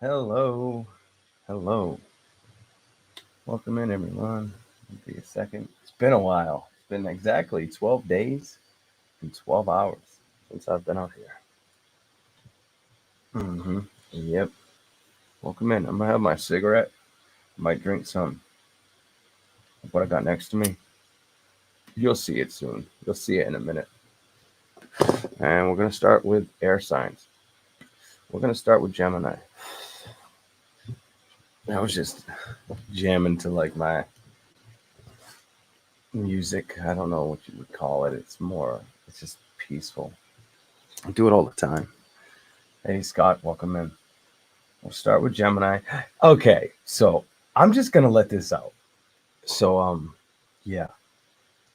Hello, hello. Welcome in, everyone. Give me a second. It's been a while. It's been exactly 12 days and 12 hours since I've been out here. Yep. Welcome in. I'm gonna have my cigarette. I might drink some of what I got next to me. You'll see it soon. You'll see it in a minute. And we're gonna start with air signs. We're gonna start with Gemini. I was just jamming to like my music. I don't know what you would call it. It's just peaceful. I do it all the time. Hey, Scott, welcome in. We'll start with Gemini. Okay, so I'm just gonna let this out. So, yeah,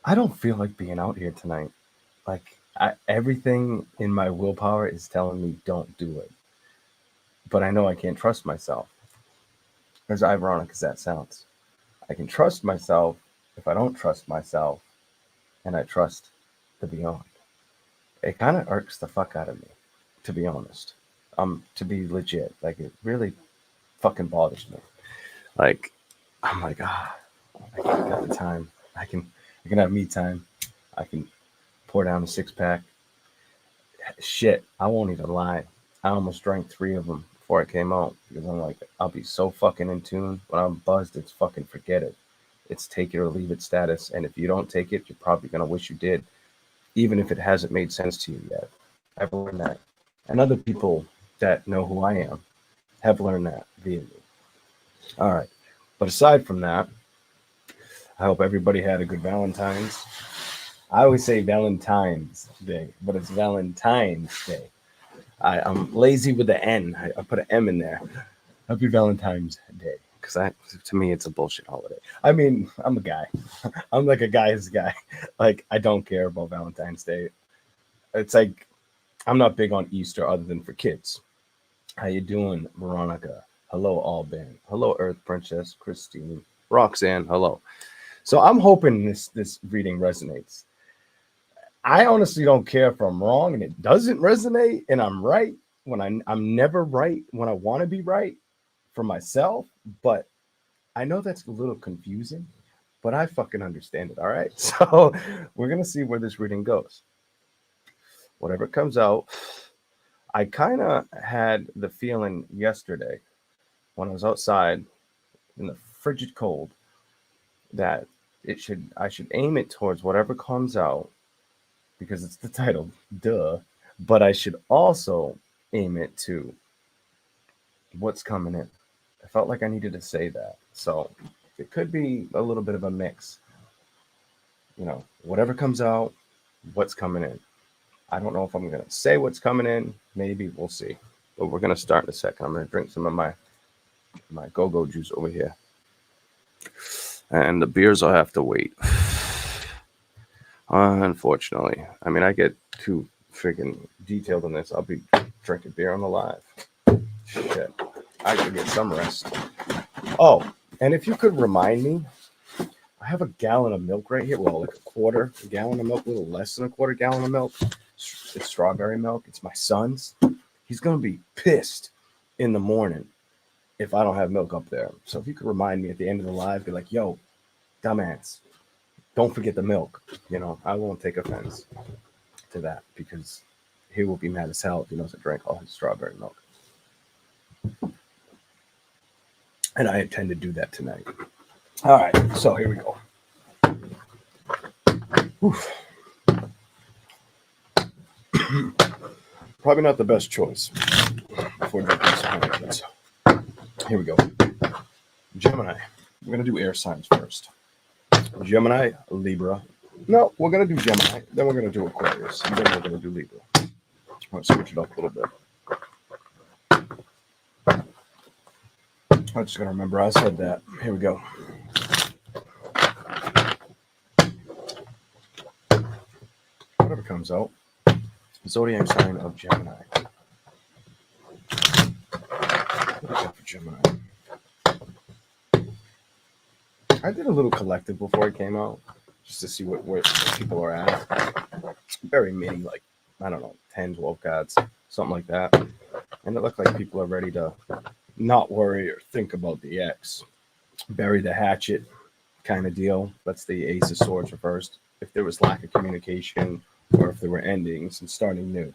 I don't feel like being out here tonight. Everything in my willpower is telling me don't do it, but I know I can't trust myself. As ironic as that sounds, I can trust myself if I don't trust myself, and I trust the beyond. It kind of irks the fuck out of me, to be honest. To be legit, like it really fucking bothers me. Like, I'm like, I got the time. I can have me time. I can pour down a 6 pack. Shit, I won't even lie. I almost drank 3 of them before I came out because I'm like, I'll be so fucking in tune. When I'm buzzed, it's fucking forget it. It's take it or leave it status. And if you don't take it, you're probably gonna wish you did, even if it hasn't made sense to you yet. I've learned that. And other people that know who I am have learned that via me. All right. But aside from that, I hope everybody had a good Valentine's. I always say Valentine's Day, but it's Valentine's Day. I'm lazy with the N. I put an M in there. Happy Valentine's Day. Because to me, it's a bullshit holiday. I mean, I'm a guy. I'm like a guy's guy. Like, I don't care about Valentine's Day. It's like, I'm not big on Easter other than for kids. How you doing, Veronica? Hello, Alban. Hello, Earth Princess Christine. Roxanne, hello. So I'm hoping this reading resonates. I honestly don't care if I'm wrong and it doesn't resonate and I'm right when I'm never right when I want to be right for myself, but I know that's a little confusing, but I fucking understand it, all right? So we're going to see where this reading goes. Whatever comes out, I kind of had the feeling yesterday when I was outside in the frigid cold that I should aim it towards whatever comes out because it's the title, duh. But I should also aim it to what's coming in. I felt like I needed to say that. So it could be a little bit of a mix. Whatever comes out, what's coming in. I don't know if I'm going to say what's coming in. Maybe we'll see. But we're going to start in a second. I'm going to drink some of my go-go juice over here. And the beers will have to wait. Unfortunately. I mean, I get too freaking detailed on this. I'll be drinking beer on the live. Shit. I could get some rest. Oh, and if you could remind me, I have a gallon of milk right here. Well, like a quarter gallon of milk, a little less than a quarter gallon of milk. It's strawberry milk. It's my son's. He's going to be pissed in the morning if I don't have milk up there. So if you could remind me at the end of the live, be like, yo, dumbass, don't forget the milk. I won't take offense to that because he will be mad as hell if he knows I drank all his strawberry milk. And I intend to do that tonight. All right, so here we go. Probably not the best choice for drinking some liquids. Here we go. Gemini. We're going to do air signs first. Gemini, Libra. No, we're going to do Gemini. Then we're going to do Aquarius. And then we're going to do Libra. I'm going to switch it up a little bit. I'm just going to remember I said that. Here we go. Whatever comes out. Zodiac sign of Gemini. What is that for Gemini? I did a little collective before it came out, just to see where people are at. Very mini, like, I don't know, 10, 12 cards, something like that. And it looked like people are ready to not worry or think about the ex. Bury the hatchet kind of deal. That's the Ace of Swords reversed. If there was lack of communication or if there were endings and starting new.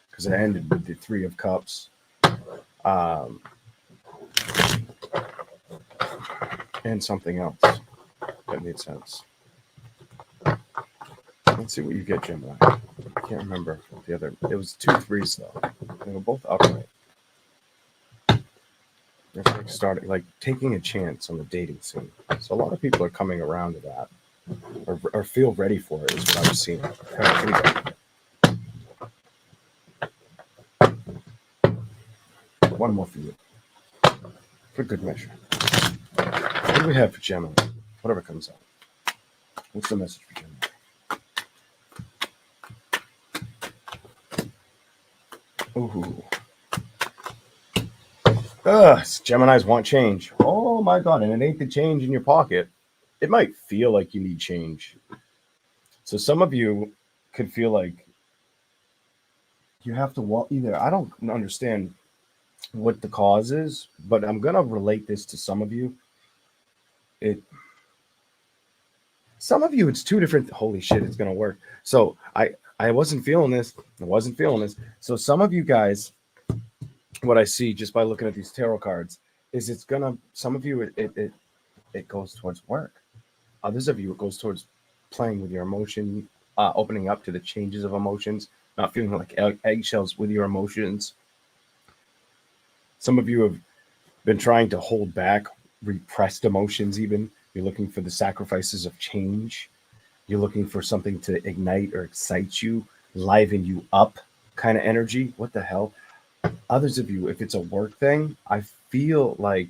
Because it ended with the Three of Cups. Um, and something else that made sense. Let's see what you get, Gemini. I can't remember the other. It was 2 threes though. They were both upright. It's like starting, like taking a chance on the dating scene. So a lot of people are coming around to that, or feel ready for it. Is what I was seeing. All right, here we go. One more for you, for good measure. What do we have for Gemini? Whatever comes out. What's the message for Gemini? Ooh. Geminis want change. Oh my God. And it ain't the change in your pocket. It might feel like you need change. So some of you could feel like you have to walk either. I don't understand what the cause is, but I'm going to relate this to some of you. Some of you, it's two different. Holy shit, it's going to work. So I wasn't feeling this. So some of you guys, what I see just by looking at these tarot cards is some of you, it goes towards work. Others of you, it goes towards playing with your emotion, opening up to the changes of emotions, not feeling like eggshells with your emotions. Some of you have been trying to hold back repressed emotions even. You're looking for the sacrifices of change. You're looking for something to ignite or excite you, liven you up kind of energy. What the hell? Others of you, if it's a work thing, I feel like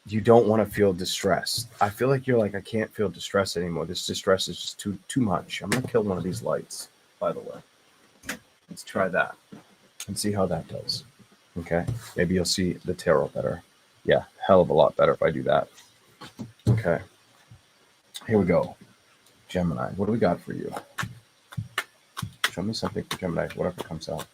you don't want to feel distressed. I feel like you're like, I can't feel distress anymore. This distress is just too much. I'm going to kill one of these lights, by the way. Let's try that and see how that does. Okay. Maybe you'll see the tarot better. Yeah, hell of a lot better if I do that. Okay. Here we go. Gemini, what do we got for you? Show me something for Gemini, whatever comes out.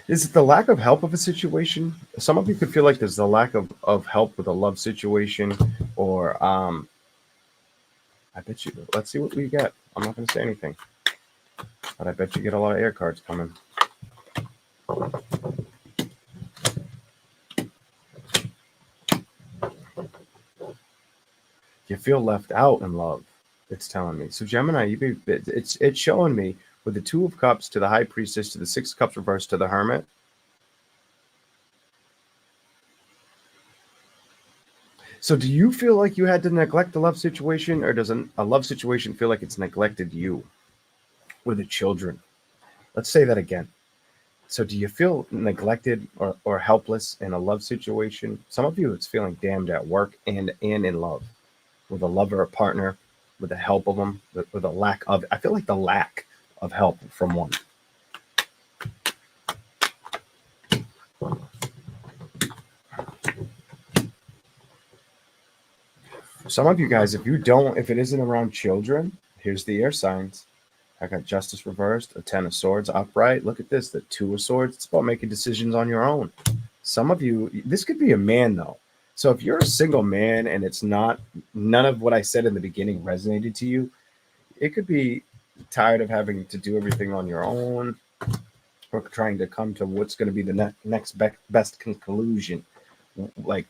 Is it the lack of help of a situation? Some of you could feel like there's the lack of help with a love situation, or I bet you. Let's see what we get. I'm not going to say anything, but I bet you get a lot of air cards coming. You feel left out in love. It's telling me. So Gemini, it's showing me with the Two of Cups to the High Priestess to the Six of Cups reversed to the Hermit. So do you feel like you had to neglect the love situation, or does a love situation feel like it's neglected you with the children? Let's say that again. So do you feel neglected or helpless in a love situation? Some of you, it's feeling damned at work and in love with a lover or partner, with the help of them, with a lack of, I feel like the lack of help from one. Some of you guys, if it isn't around children, here's the air signs. I got Justice reversed, a 10 of Swords upright. Look at this, the 2 of Swords. It's about making decisions on your own. Some of you, this could be a man though. So if you're a single man and it's none of what I said in the beginning resonated to you, it could be tired of having to do everything on your own, or trying to come to what's going to be the next best conclusion. Like,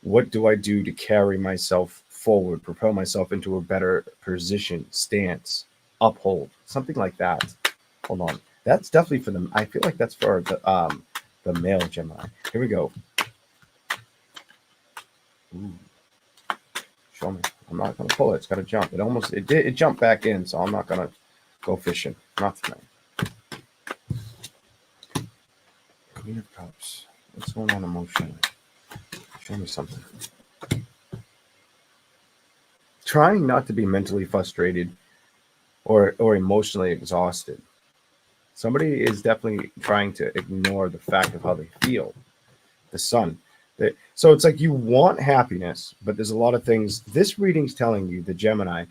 what do I do to carry myself forward, propel myself into a better position, stance, uphold, something like that. Hold on. That's definitely for them. I feel like that's for the male Gemini. Here we go. Ooh. Show me. I'm not going to pull it. It's got to jump. It jumped back in, so I'm not going to go fishing. Not tonight. Queen of Cups. What's going on emotionally? Show me something. Trying not to be mentally frustrated or emotionally exhausted. Somebody is definitely trying to ignore the fact of how they feel. The Sun. So it's like you want happiness, but there's a lot of things. This reading's telling you, the Gemini,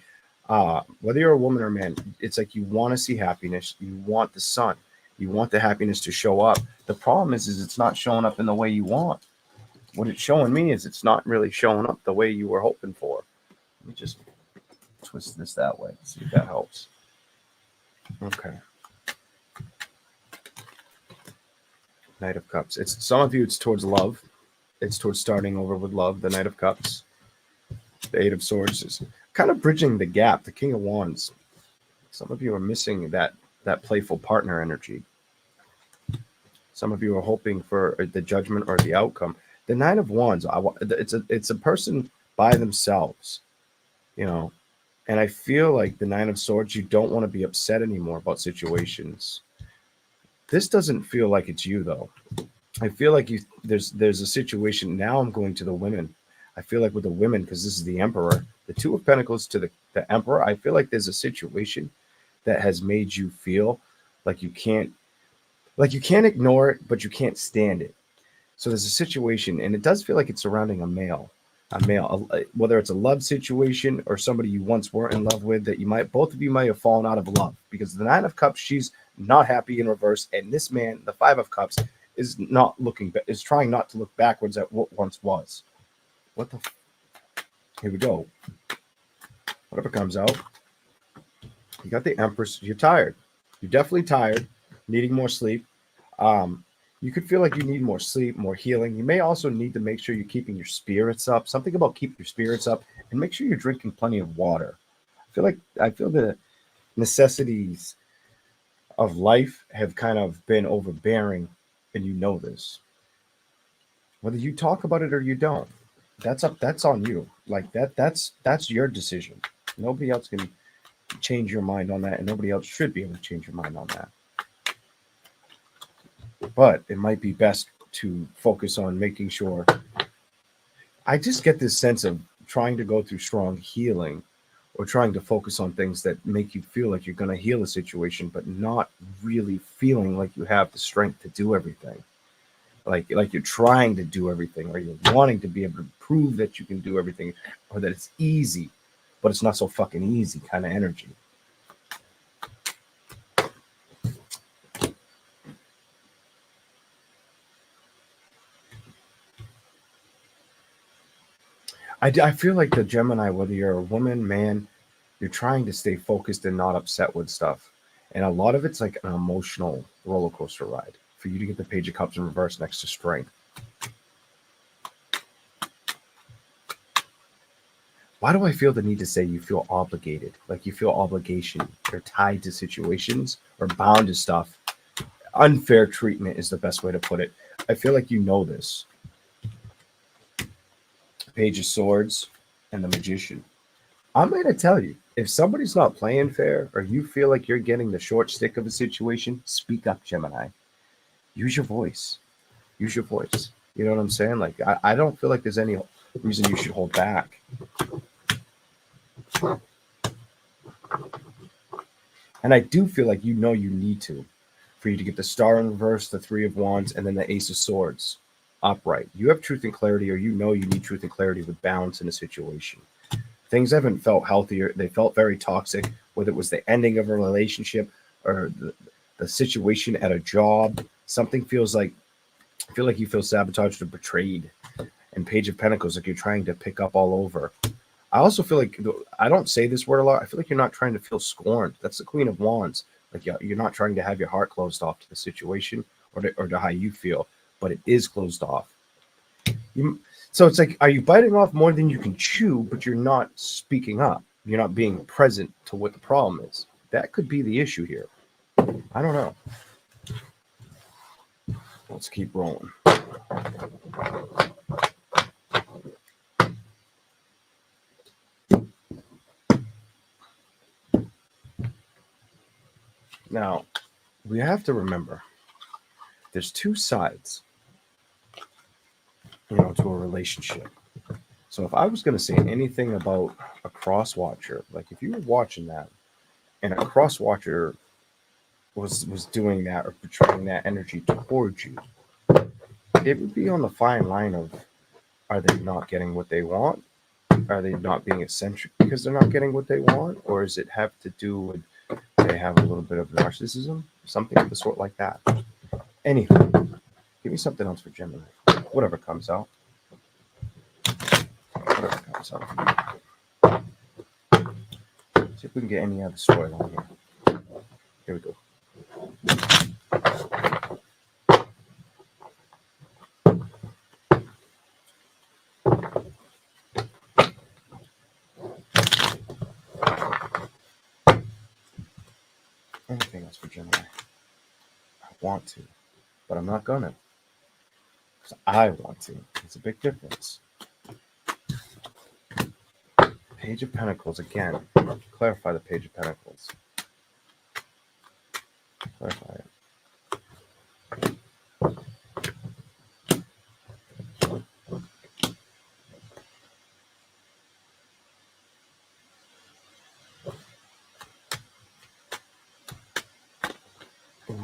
Whether you're a woman or a man, it's like you want to see happiness. You want the sun. You want the happiness to show up. The problem is it's not showing up in the way you want. What it's showing me is it's not really showing up the way you were hoping for. Let me just twist this that way. See if that helps. Okay. Knight of Cups. It's some of you. It's towards love. It's towards starting over with love. The Knight of Cups. The Eight of Swords is kind of bridging the gap. The King of Wands. Some of you are missing that playful partner energy. Some of you are hoping for the judgment or the outcome. The Nine of Wands. It's a person by themselves, you know. And I feel like the Nine of Swords. You don't want to be upset anymore about situations. This doesn't feel like it's you though. I feel like there's a situation. Now I'm going to the women. I feel like with the women, because this is the Emperor, the Two of Pentacles to the Emperor, I feel like there's a situation that has made you feel like you can't ignore it, but you can't stand it. So there's a situation, and it does feel like it's surrounding a male, whether it's a love situation or somebody you once were in love with that both of you might have fallen out of love, because the Nine of Cups, she's not happy in reverse, and this man, the Five of Cups, is trying not to look backwards at what once was. What the? Here we go. Whatever comes out. You got the Empress. You're tired. You're definitely tired, needing more sleep. You could feel like you need more sleep, more healing. You may also need to make sure you're keeping your spirits up. Something about keep your spirits up, and make sure you're drinking plenty of water. I feel the necessities of life have kind of been overbearing, and you know this. Whether you talk about it or you don't, that's on you. Like that's your decision. Nobody else can change your mind on that, and nobody else should be able to change your mind on that. But it might be best to focus on making sure. I just get this sense of trying to go through strong healing, or trying to focus on things that make you feel like you're going to heal a situation, but not really feeling like you have the strength to do everything. Like you're trying to do everything, or you're wanting to be able to prove that you can do everything, or that it's easy, but it's not so fucking easy kind of energy. I feel like the Gemini, whether you're a woman, man, you're trying to stay focused and not upset with stuff. And a lot of it's like an emotional roller coaster ride for you to get the Page of Cups in reverse next to Strength. Why do I feel the need to say you feel obligated? Like you feel obligation. You're tied to situations or bound to stuff. Unfair treatment is the best way to put it. I feel like you know this. Page of Swords and the Magician. I'm going to tell you, if somebody's not playing fair, or you feel like you're getting the short stick of a situation, speak up, Gemini. Use your voice. Use your voice. You know what I'm saying? Like, I don't feel like there's any reason you should hold back. And I do feel like you know you need to, for you to get the Star in reverse, the Three of Wands, and then the Ace of Swords upright. You have truth and clarity, or you know you need truth and clarity with balance in a situation. Things haven't felt healthier. They felt very toxic, whether it was the ending of a relationship or the situation at a job. Something feels like, I feel like you feel sabotaged or betrayed. And Page of Pentacles, like you're trying to pick up all over. I also feel like, I don't say this word a lot, I feel like you're not trying to feel scorned. That's the Queen of Wands. Like you're not trying to have your heart closed off to the situation or to how you feel, but it is closed off. So it's like, are you biting off more than you can chew, but you're not speaking up? You're not being present to what the problem is. That could be the issue here. I don't know. Let's keep rolling. Now, we have to remember there's two sides, to a relationship. So if I was going to say anything about a cross watcher, like if you were watching that and a cross watcher was doing that or portraying that energy towards you, it would be on the fine line of, are they not getting what they want, Are they not being eccentric because they're not getting what they want? Or does it have to do with they have a little bit of narcissism? Something of the sort like that. Anywho, give me something else for Gemini. Whatever comes out. Whatever comes out. See if we can get any other storyline here. Here we go. Anything else for Gemini? I want to, but I'm not gonna. Because I want to. It's a big difference. Page of Pentacles again. Clarify the Page of Pentacles. Clarify it. Ooh,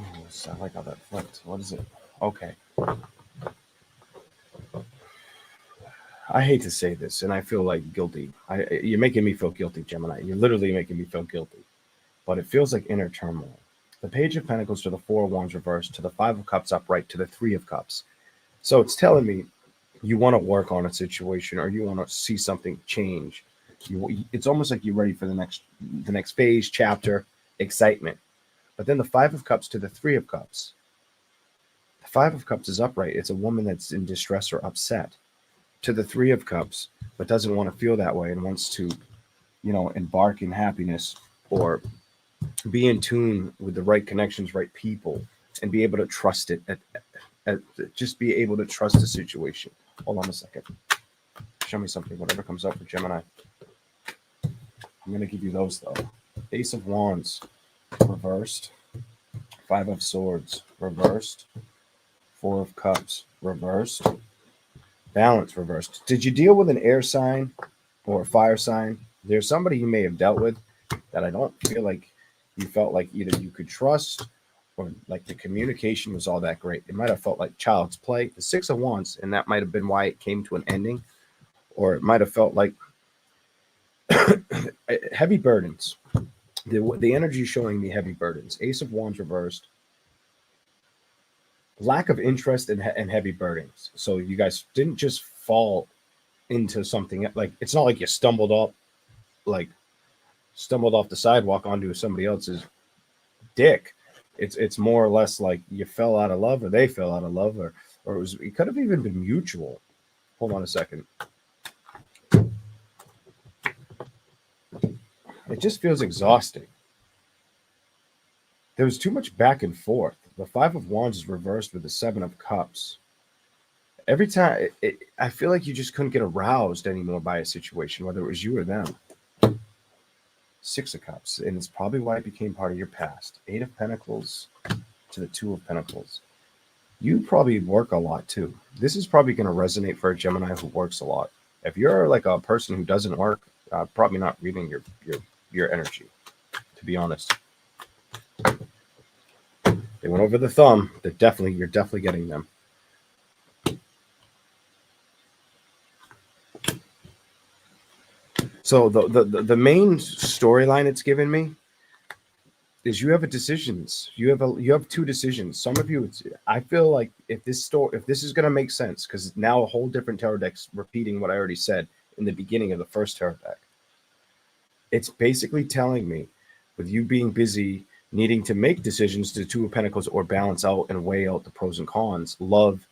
I like how that flipped. What is it? Okay. I hate to say this, and I feel like guilty. You're making me feel guilty, Gemini. You're literally making me feel guilty. But it feels like inner turmoil. The Page of Pentacles to the Four of Wands reversed, to the Five of Cups upright, to the Three of Cups. So it's telling me you want to work on a situation or you want to see something change. It's almost like you're ready for the next phase, chapter, excitement. But then the Five of Cups to the Three of Cups. The Five of Cups is upright. It's a woman that's in distress or upset. To the Three of Cups, but doesn't want to feel that way and wants to, embark in happiness or be in tune with the right connections, right people, and be able to trust it. Just be able to trust the situation. Hold on a second. Show me something, whatever comes up for Gemini. I'm going to give you those, though. Ace of Wands, reversed. Five of Swords, reversed. Four of Cups, reversed. Balance, reversed. Did you deal with an air sign or a fire sign? There's somebody you may have dealt with that I don't feel like you felt like either you could trust or like the communication was all that great. It might have felt like child's play. The Six of Wands, and that might have been why it came to an ending. Or it might have felt like heavy burdens. The energy is showing me heavy burdens. Ace of Wands reversed. Lack of interest and heavy burdens. So you guys didn't just fall into something. Like, it's not like you stumbled off the sidewalk onto somebody else's dick. It's more or less like you fell out of love, or they fell out of love, or it could have even been mutual. Hold on a second. It just feels exhausting. There was too much back and forth. The Five of Wands is reversed with the Seven of Cups. Every time, I feel like you just couldn't get aroused anymore by a situation, whether it was you or them. Six of Cups, and it's probably why it became part of your past. Eight of Pentacles to the Two of Pentacles. You probably work a lot too. This is probably going to resonate for a Gemini who works a lot. If you're like a person who doesn't work, probably not reading your energy, to be honest. They went over the thumb. You're definitely getting them. So the main storyline it's given me is you have decisions. You have two decisions. Some of you, I feel like if this is going to make sense, because now a whole different tarot deck's repeating what I already said in the beginning of the first tarot deck. It's basically telling me, with you being busy, needing to make decisions to Two of Pentacles or balance out and weigh out the pros and cons, love,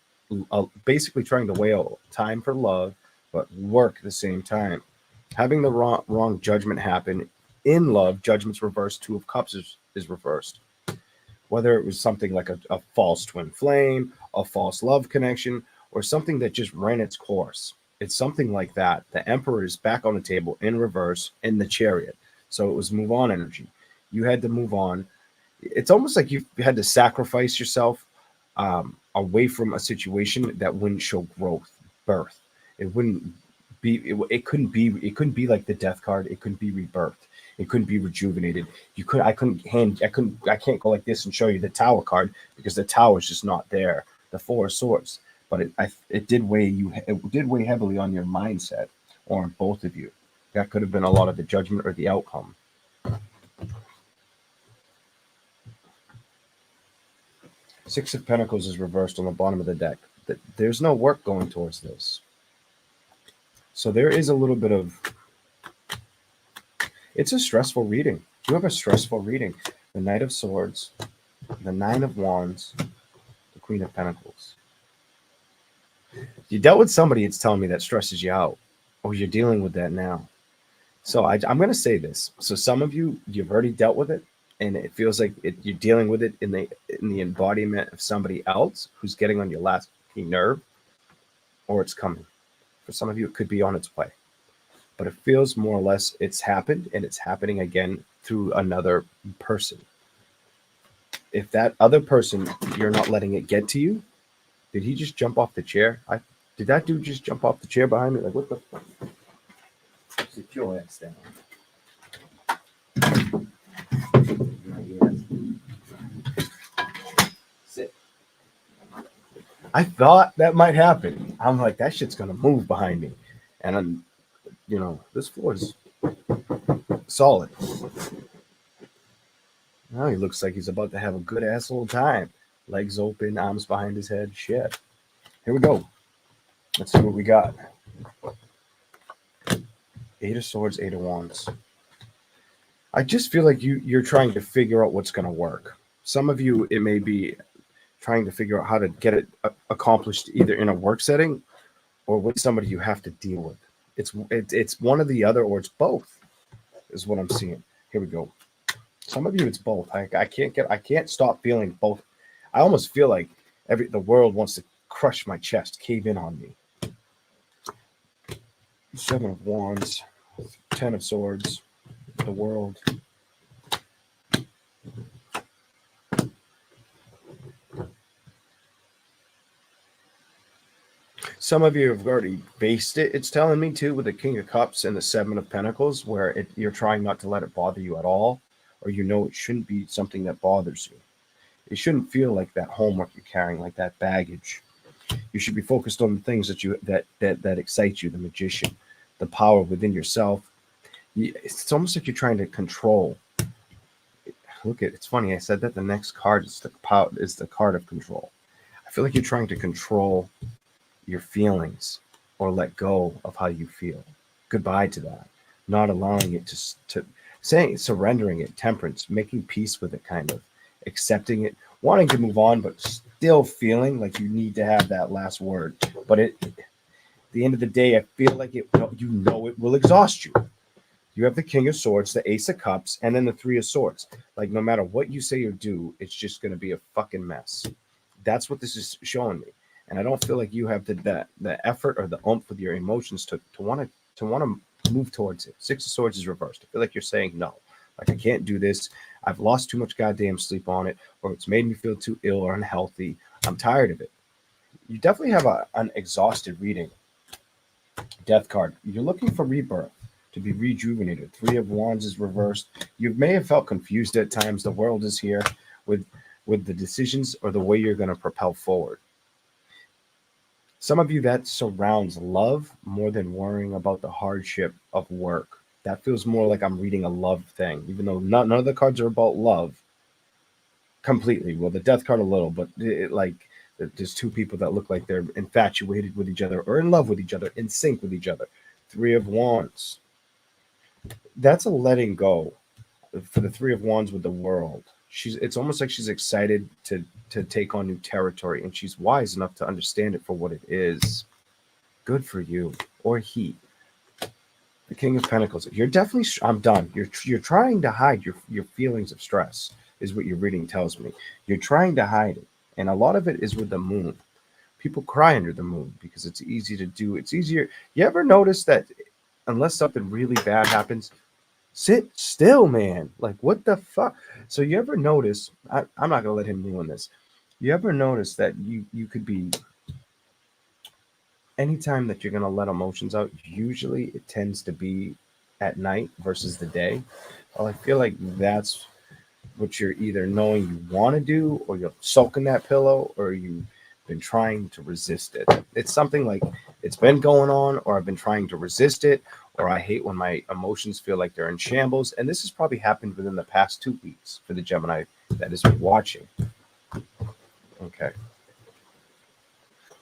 basically trying to weigh out time for love, but work at the same time. Having the wrong judgment happen in love, judgment's reversed, Two of Cups is reversed. Whether it was something like a false twin flame, a false love connection, or something that just ran its course. It's something like that. The Emperor is back on the table in reverse in the Chariot. So it was move on energy. You had to move on. It's almost like you had to sacrifice yourself away from a situation that wouldn't show growth, birth. It wouldn't be. It couldn't be. It couldn't be like the Death card. It couldn't be rebirthed. It couldn't be rejuvenated. I can't go like this and show you the Tower card because the Tower is just not there. The Four of Swords, but it did weigh heavily on your mindset. or on both of you. That could have been a lot of the judgment or the outcome. Six of Pentacles is reversed on the bottom of the deck. There's no work going towards this. So there is a little bit of... It's a stressful reading. You have a stressful reading. The Knight of Swords, the Nine of Wands, the Queen of Pentacles. You dealt with somebody, it's telling me, that stresses you out, or you're dealing with that now. So I'm going to say this. So some of you, you've already dealt with it, and it feels like you're dealing with it in the embodiment of somebody else who's getting on your last nerve, or it's coming. For some of you, it could be on its way. But it feels more or less it's happened, and it's happening again through another person. If that other person, you're not letting it get to you, did he just jump off the chair? Did that dude just jump off the chair behind me? Like, what the fuck? Sit your ass down. Sit. I thought that might happen. I'm like, that shit's gonna move behind me. And I'm, this floor is solid. Now he looks like he's about to have a good ass old time. Legs open, arms behind his head. Shit. Here we go. Let's see what we got. Eight of Swords, Eight of Wands. I just feel like you're trying to figure out what's going to work. Some of you, it may be trying to figure out how to get it accomplished either in a work setting or with somebody you have to deal with. It's one or the other, or it's both, is what I'm seeing. Here we go. Some of you, it's both. I can't stop feeling both. I almost feel like the world wants to crush my chest, cave in on me. Seven of Wands, Ten of Swords, the World. Some of you have already faced it. It's telling me too, with the King of Cups and the Seven of Pentacles, where you're trying not to let it bother you at all, or it shouldn't be something that bothers you. It shouldn't feel like that homework you're carrying, like that baggage. You should be focused on the things that excite you, the Magician, the power within yourself. It's almost like you're trying to control. It's funny. I said that the next card is the card of control. I feel like you're trying to control your feelings or let go of how you feel. Goodbye to that. Not allowing it to surrendering it, temperance, making peace with it, kind of accepting it, wanting to move on, but still feeling like you need to have that last word. But at the end of the day, I feel like it will exhaust you. You have the King of Swords, the Ace of Cups, and then the Three of Swords. Like, no matter what you say or do, it's just going to be a fucking mess. That's what this is showing me. And I don't feel like you have the effort or the oomph with your emotions to want to move towards it. Six of Swords is reversed. I feel like you're saying no. Like, I can't do this. I've lost too much goddamn sleep on it, or it's made me feel too ill or unhealthy. I'm tired of it. You definitely have an exhausted reading. Death card. You're looking for rebirth, to be rejuvenated. Three of Wands is reversed. You may have felt confused at times. The world is here with the decisions or the way you're going to propel forward. Some of you, that surrounds love more than worrying about the hardship of work. That feels more like I'm reading a love thing, even though none of the cards are about love completely. Well, the Death card a little, but there's two people that look like they're infatuated with each other or in love with each other, in sync with each other. Three of Wands. That's a letting go for the Three of Wands with the world. It's almost like she's excited to take on new territory, and she's wise enough to understand it for what it is. Good for you, or he. The King of Pentacles. You're definitely. I'm done. You're trying to hide your feelings of stress, is what your reading tells me. You're trying to hide it, and a lot of it is with the moon. People cry under the moon because it's easy to do. It's easier. You ever notice that unless something really bad happens, sit still, man. Like, what the fuck? So you ever notice? I'm not gonna let him ruin this. You ever notice that you could be, anytime that you're going to let emotions out, usually it tends to be at night versus the day. Well, I feel like that's what you're either knowing you want to do, or you're soaking that pillow, or you've been trying to resist it. It's something like it's been going on, or I've been trying to resist it, or I hate when my emotions feel like they're in shambles. And this has probably happened within the past 2 weeks for the Gemini that is watching. Okay.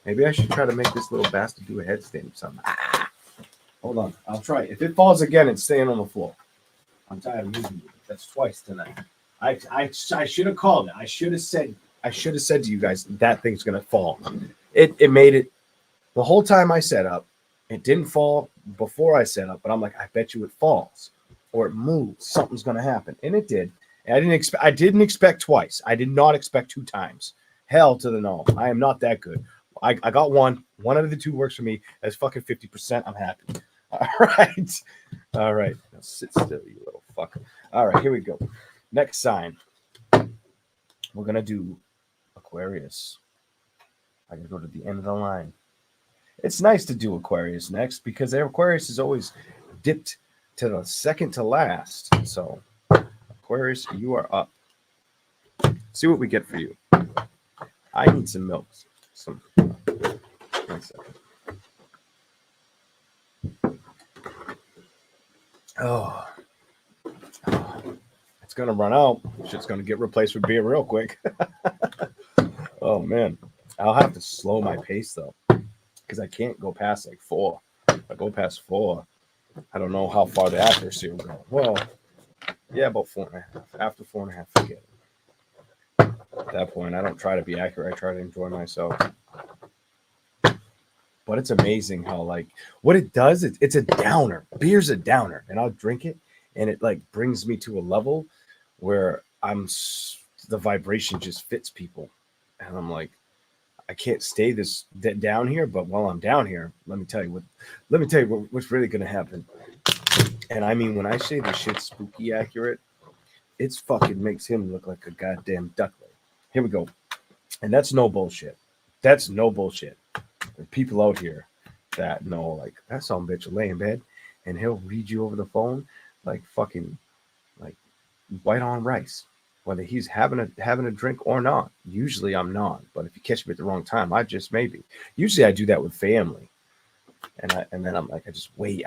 Maybe I should try to make this little bastard do a headstand or something. Hold on. I'll try. If it falls again, it's staying on the floor. I'm tired of using it. That's twice tonight. I should have called it. I should have said to you guys that thing's gonna fall. It made it the whole time I set up. It didn't fall before I set up, but I'm like, I bet you it falls or it moves. Something's gonna happen, and it did. And I didn't expect twice. I did not expect 2 times. Hell to the no. I am not that good. I got one. One out of the 2 works for me. That's fucking 50%. I'm happy. All right. All right. Now sit still, you little fucker. All right, here we go. Next sign. We're going to do Aquarius. I got to go to the end of the line. It's nice to do Aquarius next because Aquarius is always dipped to the second to last. So, Aquarius, you are up. See what we get for you. I need some milk. Some. 1 second. Oh, it's gonna run out. Shit's gonna get replaced with beer real quick. Oh man, I'll have to slow my pace though, because I can't go past like 4. If I go past 4, I don't know how far the accuracy will go. Well, yeah, about 4.5. After 4.5, forget it. At that point, I don't try to be accurate. I try to enjoy myself. But it's amazing how, like, what it does, it's a downer. Beer's a downer. And I'll drink it, and it, like, brings me to a level where the vibration just fits people. And I'm like, I can't stay this down here, but while I'm down here, let me tell you what's really going to happen. And I mean, when I say this shit's spooky accurate, it's fucking makes him look like a goddamn duckling. Here we go. And that's no bullshit. That's no bullshit. There are people out here that know, like, that son bitch will lay in bed and he'll read you over the phone like fucking like white on rice, whether he's having a drink or not. Usually I'm not, but if you catch me at the wrong time, I just maybe. Usually I do that with family. And then I'm like, I just wait.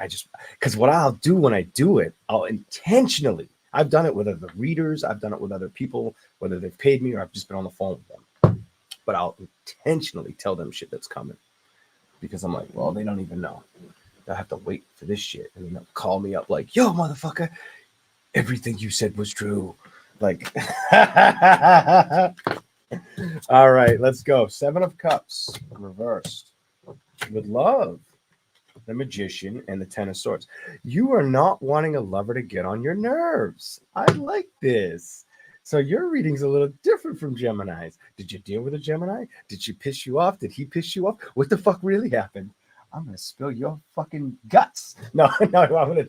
Because what I'll do when I do it, I'll intentionally. I've done it with other readers. I've done it with other people, whether they've paid me or I've just been on the phone with them. But I'll intentionally tell them shit that's coming because I'm like, well, they don't even know. They'll have to wait for this shit, and then they'll call me up like, yo, motherfucker, everything you said was true. Like, all right, let's go. 7 of Cups reversed with love. The Magician and the 10 of Swords. You are not wanting a lover to get on your nerves. I like this. So your reading's a little different from Gemini's. Did you deal with a Gemini? Did she piss you off? Did he piss you off? What the fuck really happened? I'm gonna spill your fucking guts. No, I'm gonna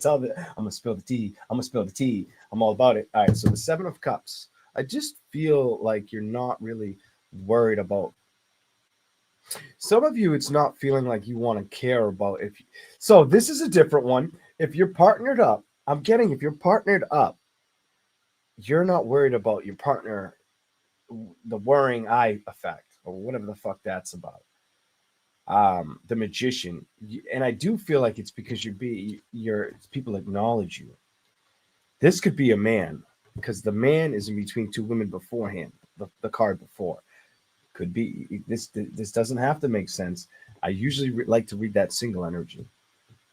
spill the tea. I'm gonna spill the tea. I'm all about it. All right, so the 7 of Cups. I just feel like you're not really worried about. Some of you, it's not feeling like you want to care about if. So this is a different one. If you're partnered up, I'm getting if you're partnered up, you're not worried about your partner, the worrying eye effect or whatever the fuck that's about. The Magician, and I do feel like it's because people acknowledge you. This could be a man because the man is in between 2 women beforehand. The card before. Could be this doesn't have to make sense. I usually like to read that single energy,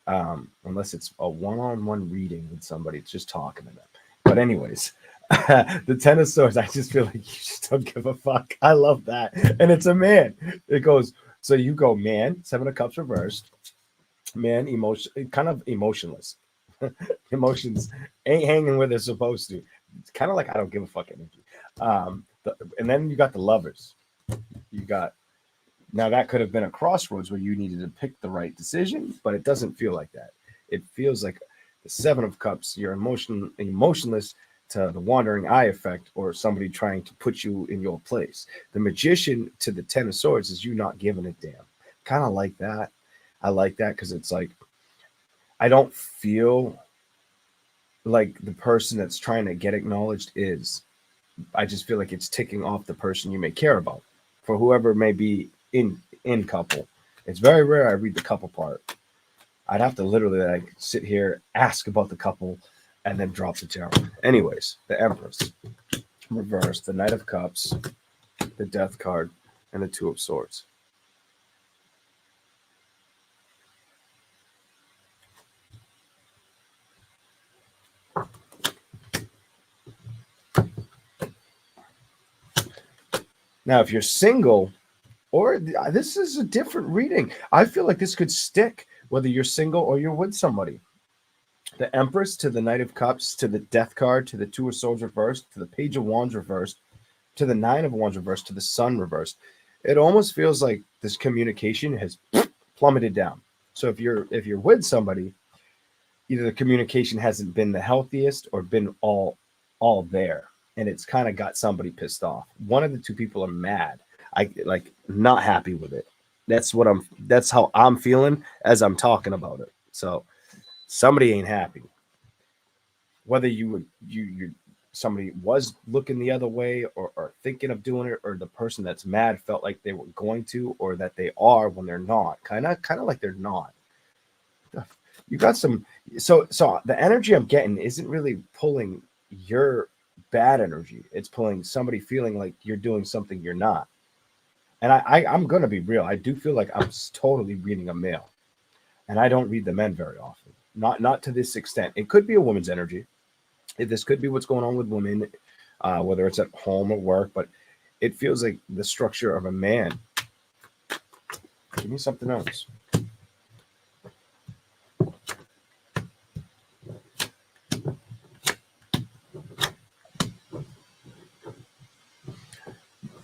unless it's a one-on-one reading with somebody. It's just talking to them. But anyways, the 10 of Swords. I just feel like you just don't give a fuck. I love that, and it's a man. It goes so you go man. 7 of Cups reversed. Man, kind of emotionless. Emotions ain't hanging where they're supposed to. It's kind of like I don't give a fuck energy. And then you got the Lovers. Now that could have been a crossroads where you needed to pick the right decision, but it doesn't feel like that. It feels like the 7 of Cups, you're emotionless to the wandering eye effect or somebody trying to put you in your place. The Magician to the 10 of Swords is you not giving a damn. Kind of like that. I like that because it's like, I don't feel like the person that's trying to get acknowledged is. I just feel like it's ticking off the person you may care about. For whoever may be in couple, It's very rare I read the couple part. I'd have to literally like sit here, ask about the couple, and then drop the tarot. Anyways, the Empress, reverse, the Knight of Cups, the Death card, and the Two of Swords. Now, if you're single, or this is a different reading, I feel like this could stick whether you're single or you're with somebody. The Empress to the Knight of Cups to the Death card to the Two of Swords reversed to the Page of Wands reversed to the Nine of Wands reversed to the Sun reversed. It almost feels like this communication has plummeted down. So if you're with somebody, either the communication hasn't been the healthiest or been all there, and it's kind of got somebody pissed off. One of the two people are mad. I like not happy with it. That's how I'm feeling as I'm talking about it. So somebody ain't happy. Whether you somebody was looking the other way or thinking of doing it, or the person that's mad felt like they were going to, or that they are when they're not. Kind of like they're not. You got some so the energy I'm getting isn't really pulling your bad energy. It's pulling somebody feeling like you're doing something you're not. And I'm gonna be real. I do feel like I'm totally reading a male. And I don't read the men very often. Not to this extent. It could be a woman's energy. This could be what's going on with women, whether it's at home or work, but it feels like the structure of a man. Give me something else.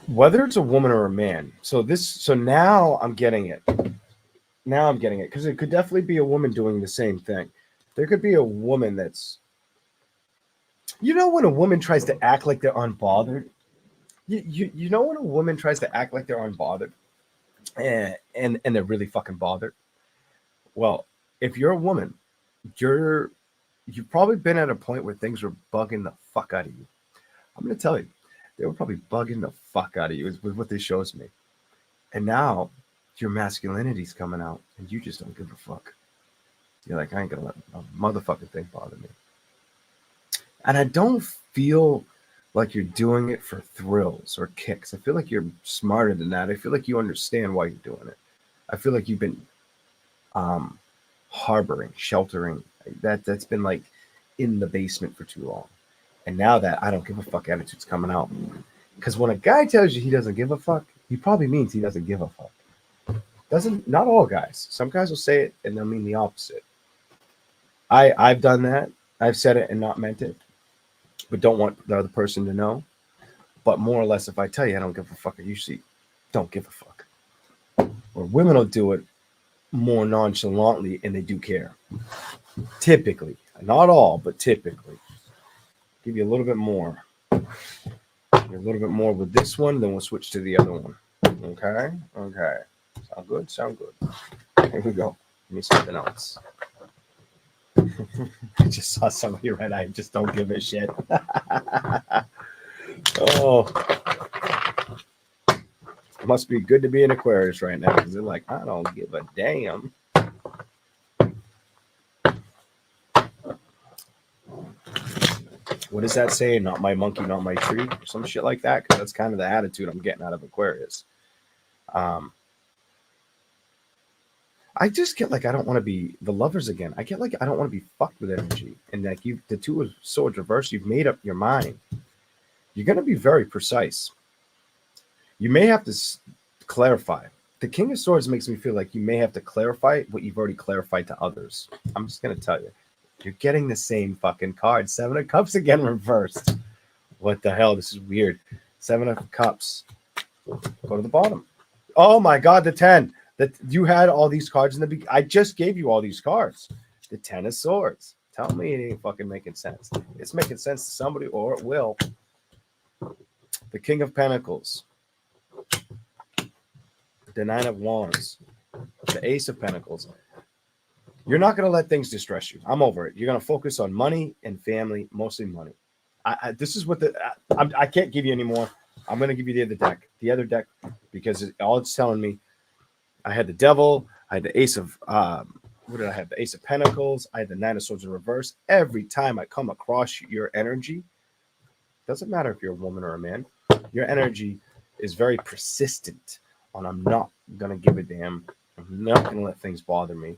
Whether it's a woman or a man. So now I'm getting it. Now I'm getting it, because it could definitely be a woman doing the same thing. There could be a woman that's, when a woman tries to act like they're unbothered. You know when a woman tries to act like they're unbothered, and they're really fucking bothered. Well, if you're a woman, you've probably been at a point where things were bugging the fuck out of you. I'm gonna tell you, they were probably bugging the fuck out of you with what this shows me. And now your masculinity's coming out, and you just don't give a fuck. You're like, I ain't gonna let a motherfucking thing bother me. And I don't feel like you're doing it for thrills or kicks. I feel like you're smarter than that. I feel like you understand why you're doing it. I feel like you've been harboring, sheltering. That's been like in the basement for too long. And now that I don't give a fuck attitude's coming out. Because when a guy tells you he doesn't give a fuck, he probably means he doesn't give a fuck. Not all guys. Some guys will say it and they'll mean the opposite. I've done that. I've said it and not meant it, but don't want the other person to know. But more or less, if I tell you I don't give a fuck, I usually don't give a fuck. Or women will do it more nonchalantly, and they do care. Typically, not all, but typically. Give you a little bit more. A little bit more with this one, then we'll switch to the other one. Okay. Sound good? Sound good. Here we go. Give me something else. I just saw somebody right. I just don't give a shit. Oh, it must be good to be an Aquarius right now, because they're like, I don't give a damn. What does that say? Not my monkey, not my tree, or some shit like that. Because that's kind of the attitude I'm getting out of Aquarius. I just get like I don't want to be the lovers again. I get like I don't want to be fucked with energy. And like the Two of Swords reversed, you've made up your mind. You're going to be very precise. You may have to clarify. The King of Swords makes me feel like you may have to clarify what you've already clarified to others. I'm just going to tell you. You're getting the same fucking card. Seven of Cups again reversed. What the hell? This is weird. Seven of Cups. Go to the bottom. Oh my God, the 10. That you had all these cards in the beginning. I just gave you all these cards. The 10 of Swords. Tell me it ain't fucking making sense. It's making sense to somebody, or it will. The King of Pentacles. The Nine of Wands. The Ace of Pentacles. You're not going to let things distress you. I'm over it. You're going to focus on money and family, mostly money. This is what I can't give you anymore. I'm going to give you the other deck, because all it's telling me, I had the Devil. I had the Ace of what did I have? The Ace of Pentacles. I had the Nine of Swords in reverse. Every time I come across your energy, doesn't matter if you're a woman or a man, your energy is very persistent. On I'm not gonna give a damn. I'm not gonna let things bother me.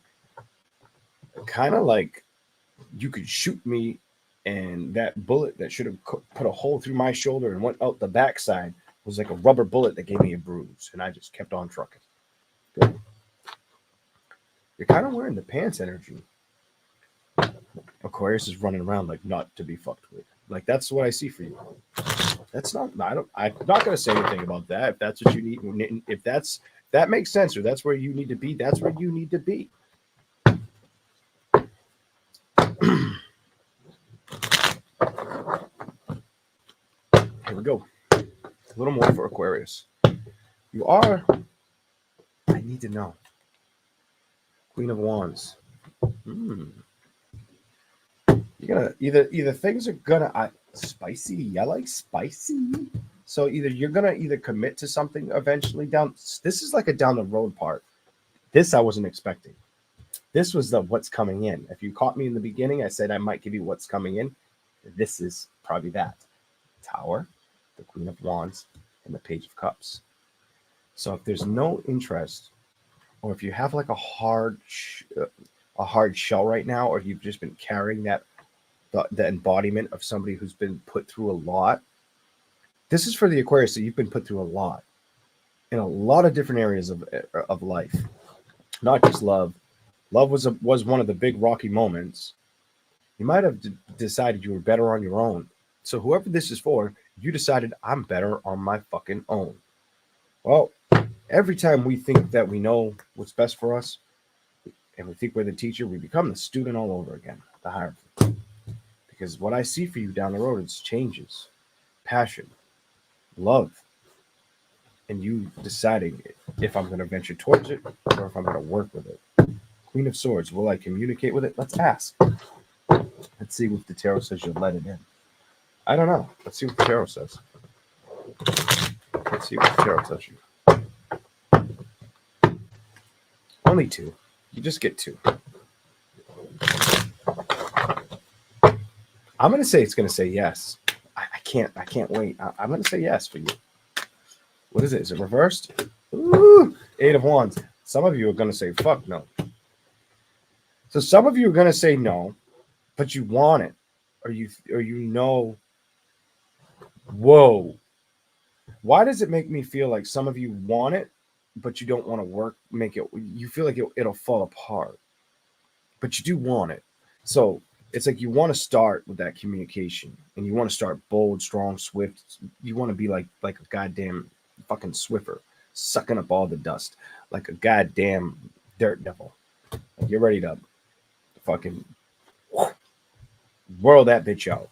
Kind of like you could shoot me, and that bullet that should have put a hole through my shoulder and went out the backside was like a rubber bullet that gave me a bruise, and I just kept on trucking. Good. You're kind of wearing the pants energy. Aquarius is running around like not to be fucked with. Like that's what I see for you. That's not. I don't. I'm not gonna say anything about that. If that's what you need, if that makes sense, or that's where you need to be, that's where you need to be. Here we go. A little more for Aquarius. You are. I need to know. Queen of Wands. You're gonna either things are gonna spicy. I like spicy. So you're gonna commit to something eventually down. This is like a down the road part. This I wasn't expecting. This was the what's coming in. If you caught me in the beginning, I said I might give you what's coming in. This is probably that. Tower, the Queen of Wands, and the Page of Cups. So if there's no interest, or if you have like a hard shell right now, or you've just been carrying that the embodiment of somebody who's been put through a lot. This is for the Aquarius that you've been put through a lot in a lot of different areas of life, not just love. Love was one of the big rocky moments. You might have decided you were better on your own. So whoever this is for, you decided I'm better on my fucking own. Well, every time we think that we know what's best for us, and we think we're the teacher, we become the student all over again, the hierarchy. Because what I see for you down the road is changes, passion, love, and you deciding if I'm going to venture towards it or if I'm going to work with it. Queen of Swords, will I communicate with it? Let's ask. Let's see if the tarot says you'll let it in. I don't know. Let's see what the tarot says. Let's see what the tarot tells you. Only two. You just get two. I'm going to say it's going to say yes. I can't wait. I'm going to say yes for you. What is it? Is it reversed? Ooh, Eight of Wands. Some of you are going to say, fuck no. So some of you are going to say no, but you want it. Or you know, whoa. Why does it make me feel like some of you want it, but you don't want to make it, you feel like it'll fall apart, but you do want it. So it's like you want to start with that communication, and you want to start bold, strong, swift. You want to be like a goddamn fucking Swiffer, sucking up all the dust, like a goddamn dirt devil. Like you're ready to fucking whirl that bitch out.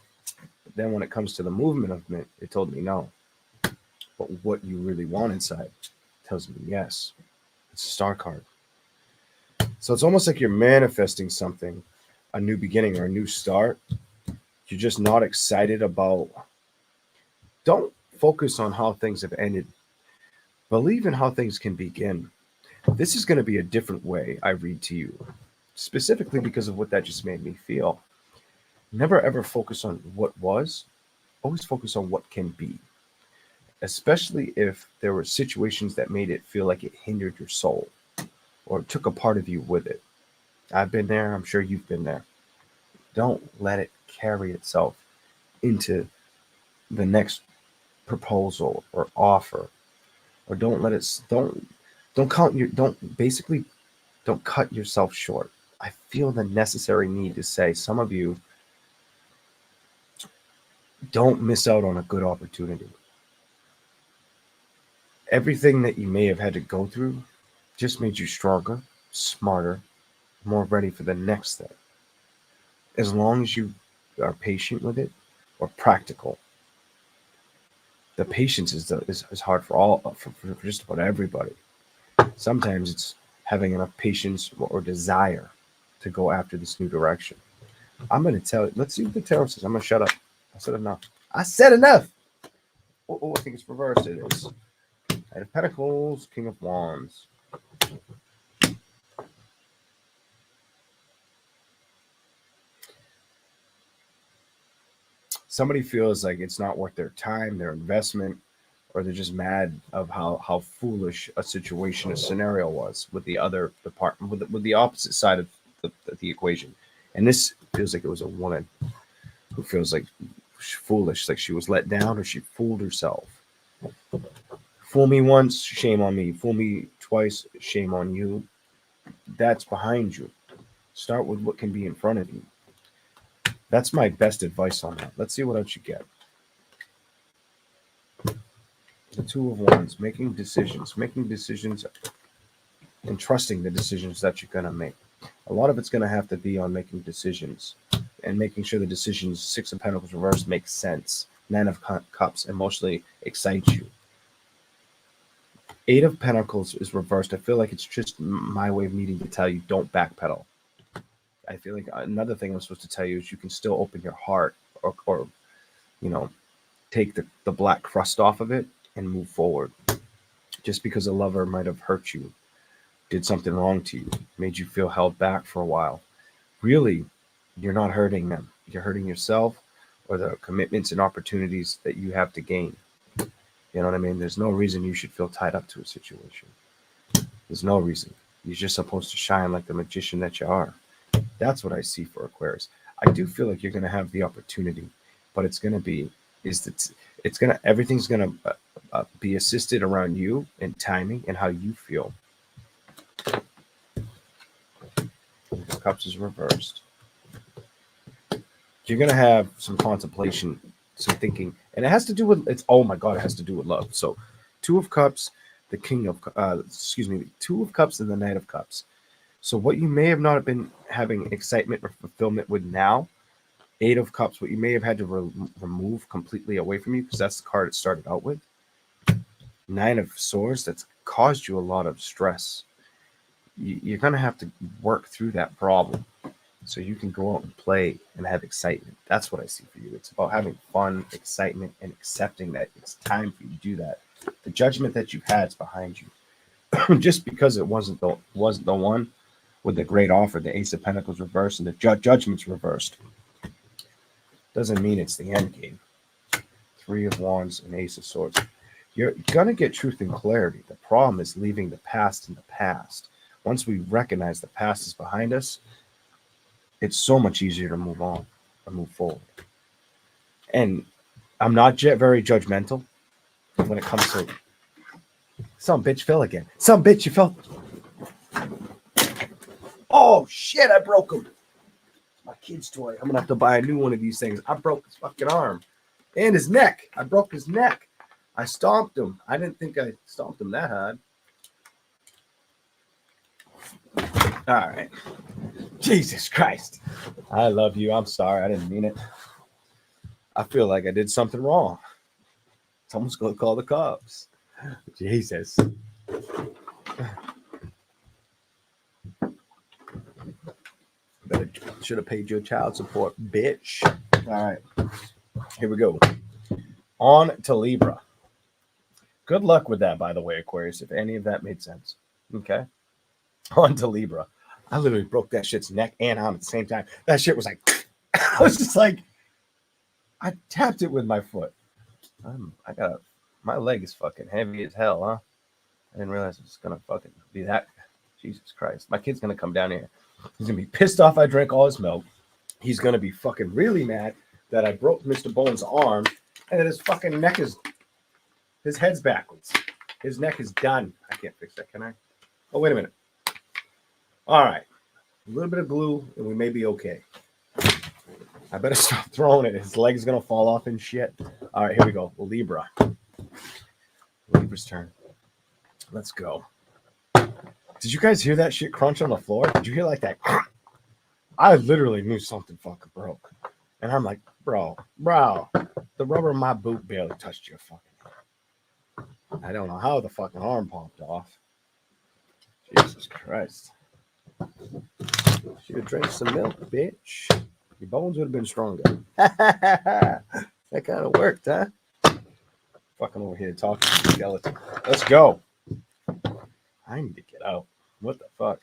But then when it comes to the movement of it, it told me no. But what you really want inside tells me yes. It's a star card. So it's almost like you're manifesting something, a new beginning or a new start. You're just not excited about. Don't focus on how things have ended. Believe in how things can begin. This is going to be a different way I read to you, specifically because of what that just made me feel. Never ever focus on what was, always focus on what can be. Especially if there were situations that made it feel like it hindered your soul or took a part of you with it. I've been there. I'm sure you've been there. Don't let it carry itself into the next proposal or offer, or don't let it. Don't cut yourself short. I feel the necessary need to say some of you don't miss out on a good opportunity. Everything that you may have had to go through just made you stronger, smarter, more ready for the next step. As long as you are patient with it or practical. The patience is hard for just about everybody. Sometimes it's having enough patience or desire to go after this new direction. I'm going to tell you. Let's see what the tarot says. I'm going to shut up. I said enough. I said enough. Oh, I think it's reversed. It is. Knight of Pentacles, King of Wands. Somebody feels like it's not worth their time, their investment, or they're just mad of how foolish a situation, a scenario was with the other department, with the opposite side of the equation. And this feels like it was a woman who feels like foolish, like she was let down or she fooled herself. Fool me once, shame on me. Fool me twice, shame on you. That's behind you. Start with what can be in front of you. That's my best advice on that. Let's see what else you get. The Two of Wands, making decisions and trusting the decisions that you're going to make. A lot of it's going to have to be on making decisions and making sure the decisions, Six of Pentacles reversed, make sense. Nine of Cups emotionally excites you. Eight of Pentacles is reversed. I feel like it's just my way of needing to tell you don't backpedal. I feel like another thing I'm supposed to tell you is you can still open your heart or you know, take the black crust off of it and move forward. Just because a lover might have hurt you, did something wrong to you, made you feel held back for a while, really, you're not hurting them. You're hurting yourself or the commitments and opportunities that you have to gain. You know what I mean? There's no reason you should feel tied up to a situation. There's no reason. You're just supposed to shine like the magician that you are. That's what I see for Aquarius. I do feel like you're going to have the opportunity, but it's going to be, everything's going to be assisted around you and timing and how you feel. Cups is reversed. You're going to have some contemplation, some thinking, and it has to do with, oh my God, it has to do with love. So Two of Cups, the Two of Cups and the Knight of Cups. So what you may have not been having excitement or fulfillment with now, Eight of Cups, what you may have had to remove completely away from you, because that's the card it started out with. Nine of Swords, that's caused you a lot of stress. You're going to have to work through that problem so you can go out and play and have excitement. That's what I see for you. It's about having fun, excitement, and accepting that it's time for you to do that. The judgment that you've had is behind you. Just because it wasn't the one with the great offer, the Ace of Pentacles reversed and the Judgment's reversed, doesn't mean it's the end game. Three of Wands and Ace of Swords. You're going to get truth and clarity. The problem is leaving the past in the past. Once we recognize the past is behind us, it's so much easier to move on and move forward. And I'm not very judgmental when it comes to some bitch fell again. Some bitch you fell. Oh shit, I broke him. It's my kid's toy. I'm gonna have to buy a new one of these things. I broke his fucking arm and his neck. I broke his neck. I stomped him. I didn't think I stomped him that hard. All right. Jesus Christ. I love you. I'm sorry. I didn't mean it. I feel like I did something wrong. Someone's going to call the cops. Jesus. Should have paid your child support, bitch. All right. Here we go. On to Libra. Good luck with that, by the way, Aquarius, if any of that made sense. Okay. On to Libra. I literally broke that shit's neck and arm at the same time. That shit was like, I was just like, I tapped it with my foot. My leg is fucking heavy as hell, huh? I didn't realize it was gonna fucking be that. Jesus Christ. My kid's gonna come down here. He's gonna be pissed off I drank all his milk. He's gonna be fucking really mad that I broke Mr. Bones' arm and that his fucking neck is, his head's backwards. His neck is done. I can't fix that, can I? Oh, wait a minute. All right. A little bit of glue and we may be okay. I better stop throwing it. His leg's going to fall off and shit. All right, here we go. Libra. Libra's turn. Let's go. Did you guys hear that shit crunch on the floor? Did you hear like that? I literally knew something fucking broke. And I'm like, bro, the rubber of my boot barely touched your fucking head. I don't know how the fucking arm popped off. Jesus Christ. Should have drank some milk, bitch. Your bones would have been stronger. That kind of worked, huh? Fucking over here talking to the skeleton. Let's go. I need to get out. What the fuck?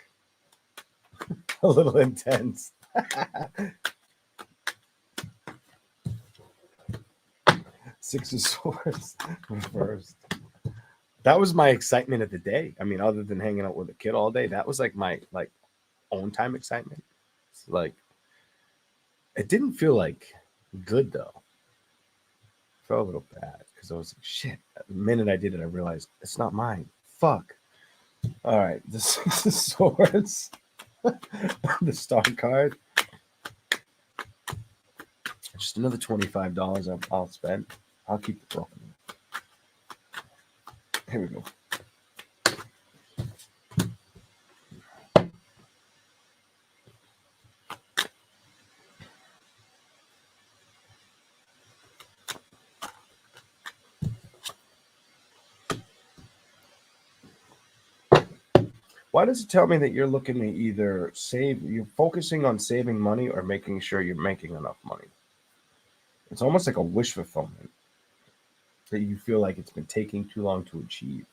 A little intense. Six of Swords reversed. That was my excitement of the day. I mean, other than hanging out with a kid all day, that was like my own time excitement. It's like it didn't feel like good though. It felt a little bad because I was like, shit. The minute I did it, I realized it's not mine. Fuck. All right, the Six of Swords, the Star card. Just another $25 I'll spend. I'll keep it broken. Here we go. Why does it tell me that you're looking to either you're focusing on saving money or making sure you're making enough money? It's almost like a wish fulfillment that you feel like it's been taking too long to achieve,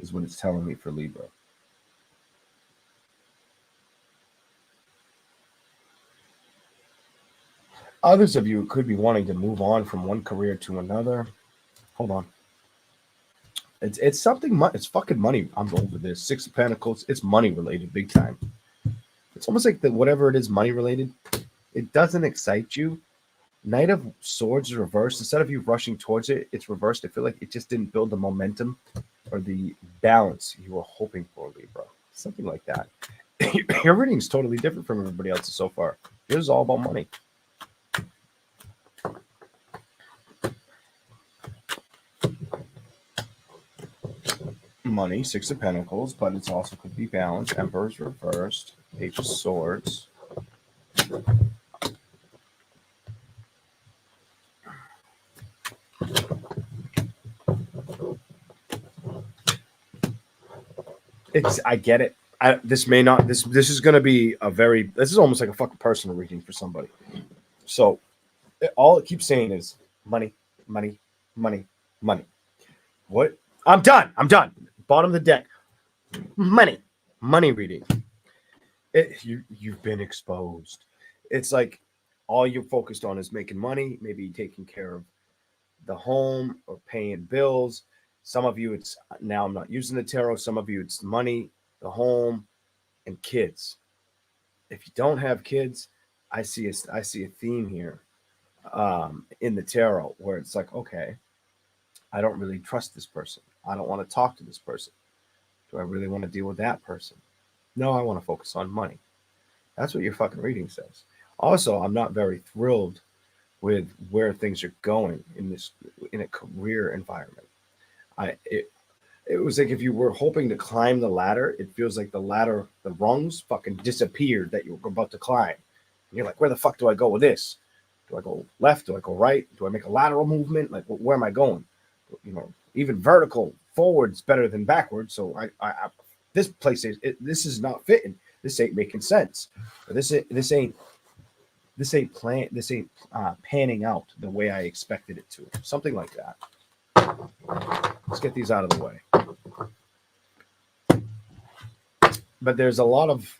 is what it's telling me for Libra. Others of you could be wanting to move on from one career to another. Hold on. It's something. It's fucking money. I'm over this. Six of Pentacles. It's money related, big time. It's almost like that. Whatever it is, money related. It doesn't excite you. Knight of Swords is reversed. Instead of you rushing towards it, it's reversed. I feel like it just didn't build the momentum or the balance you were hoping for, Libra. Something like that. Your reading is totally different from everybody else's so far. Yours is all about money. Money, Six of Pentacles, but it's also could be balanced. Emperor's reversed. Page of Swords. I get it. This is going to be this is almost like a fucking personal reading for somebody. So all it keeps saying is money, money, money, money. What? I'm done. Bottom of the deck. Money reading. You've been exposed. It's like all you're focused on is making money, maybe taking care of the home or paying bills. Some of you, it's now I'm not using the tarot. Some of you, it's money, the home, and kids. If you don't have kids, I see a theme here in the tarot where it's like, okay, I don't really trust this person. I don't want to talk to this person. Do I really want to deal with that person? No, I want to focus on money. That's what your fucking reading says. Also, I'm not very thrilled with where things are going in a career environment. It was like if you were hoping to climb the ladder, it feels like the rungs fucking disappeared that you were about to climb. And you're like, where the fuck do I go with this? Do I go left? Do I go right? Do I make a lateral movement? Like, where am I going? Even vertical forward's better than backwards. So this place this is not fitting. This ain't making sense. This ain't panning out the way I expected it to. Something like that. Let's get these out of the way. But there's a lot of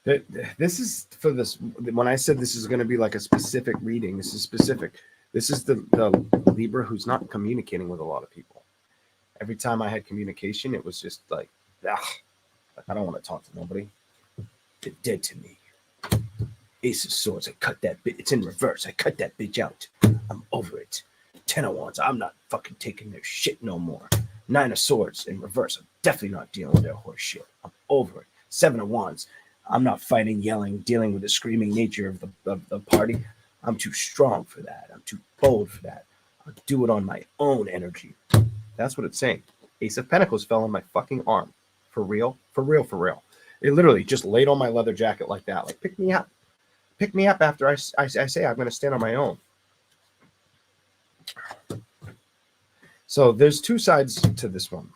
this is for this. When I said this is going to be like a specific reading, this is specific. This is the Libra who's not communicating with a lot of people. Every time I had communication, it was just like, I don't want to talk to nobody. They're dead to me. Ace of Swords, I cut that bitch. It's in reverse. I cut that bitch out. I'm over it. Ten of Wands, I'm not fucking taking their shit no more. Nine of Swords in reverse. I'm definitely not dealing with their horse shit. I'm over it. Seven of Wands, I'm not fighting, yelling, dealing with the screaming nature of the party. I'm too strong for that. I'm too bold for that. I'll do it on my own energy. That's what it's saying. Ace of Pentacles fell on my fucking arm. For real? For real, for real. It literally just laid on my leather jacket like that. Like, pick me up. Pick me up after I say I'm going to stand on my own. So there's two sides to this one.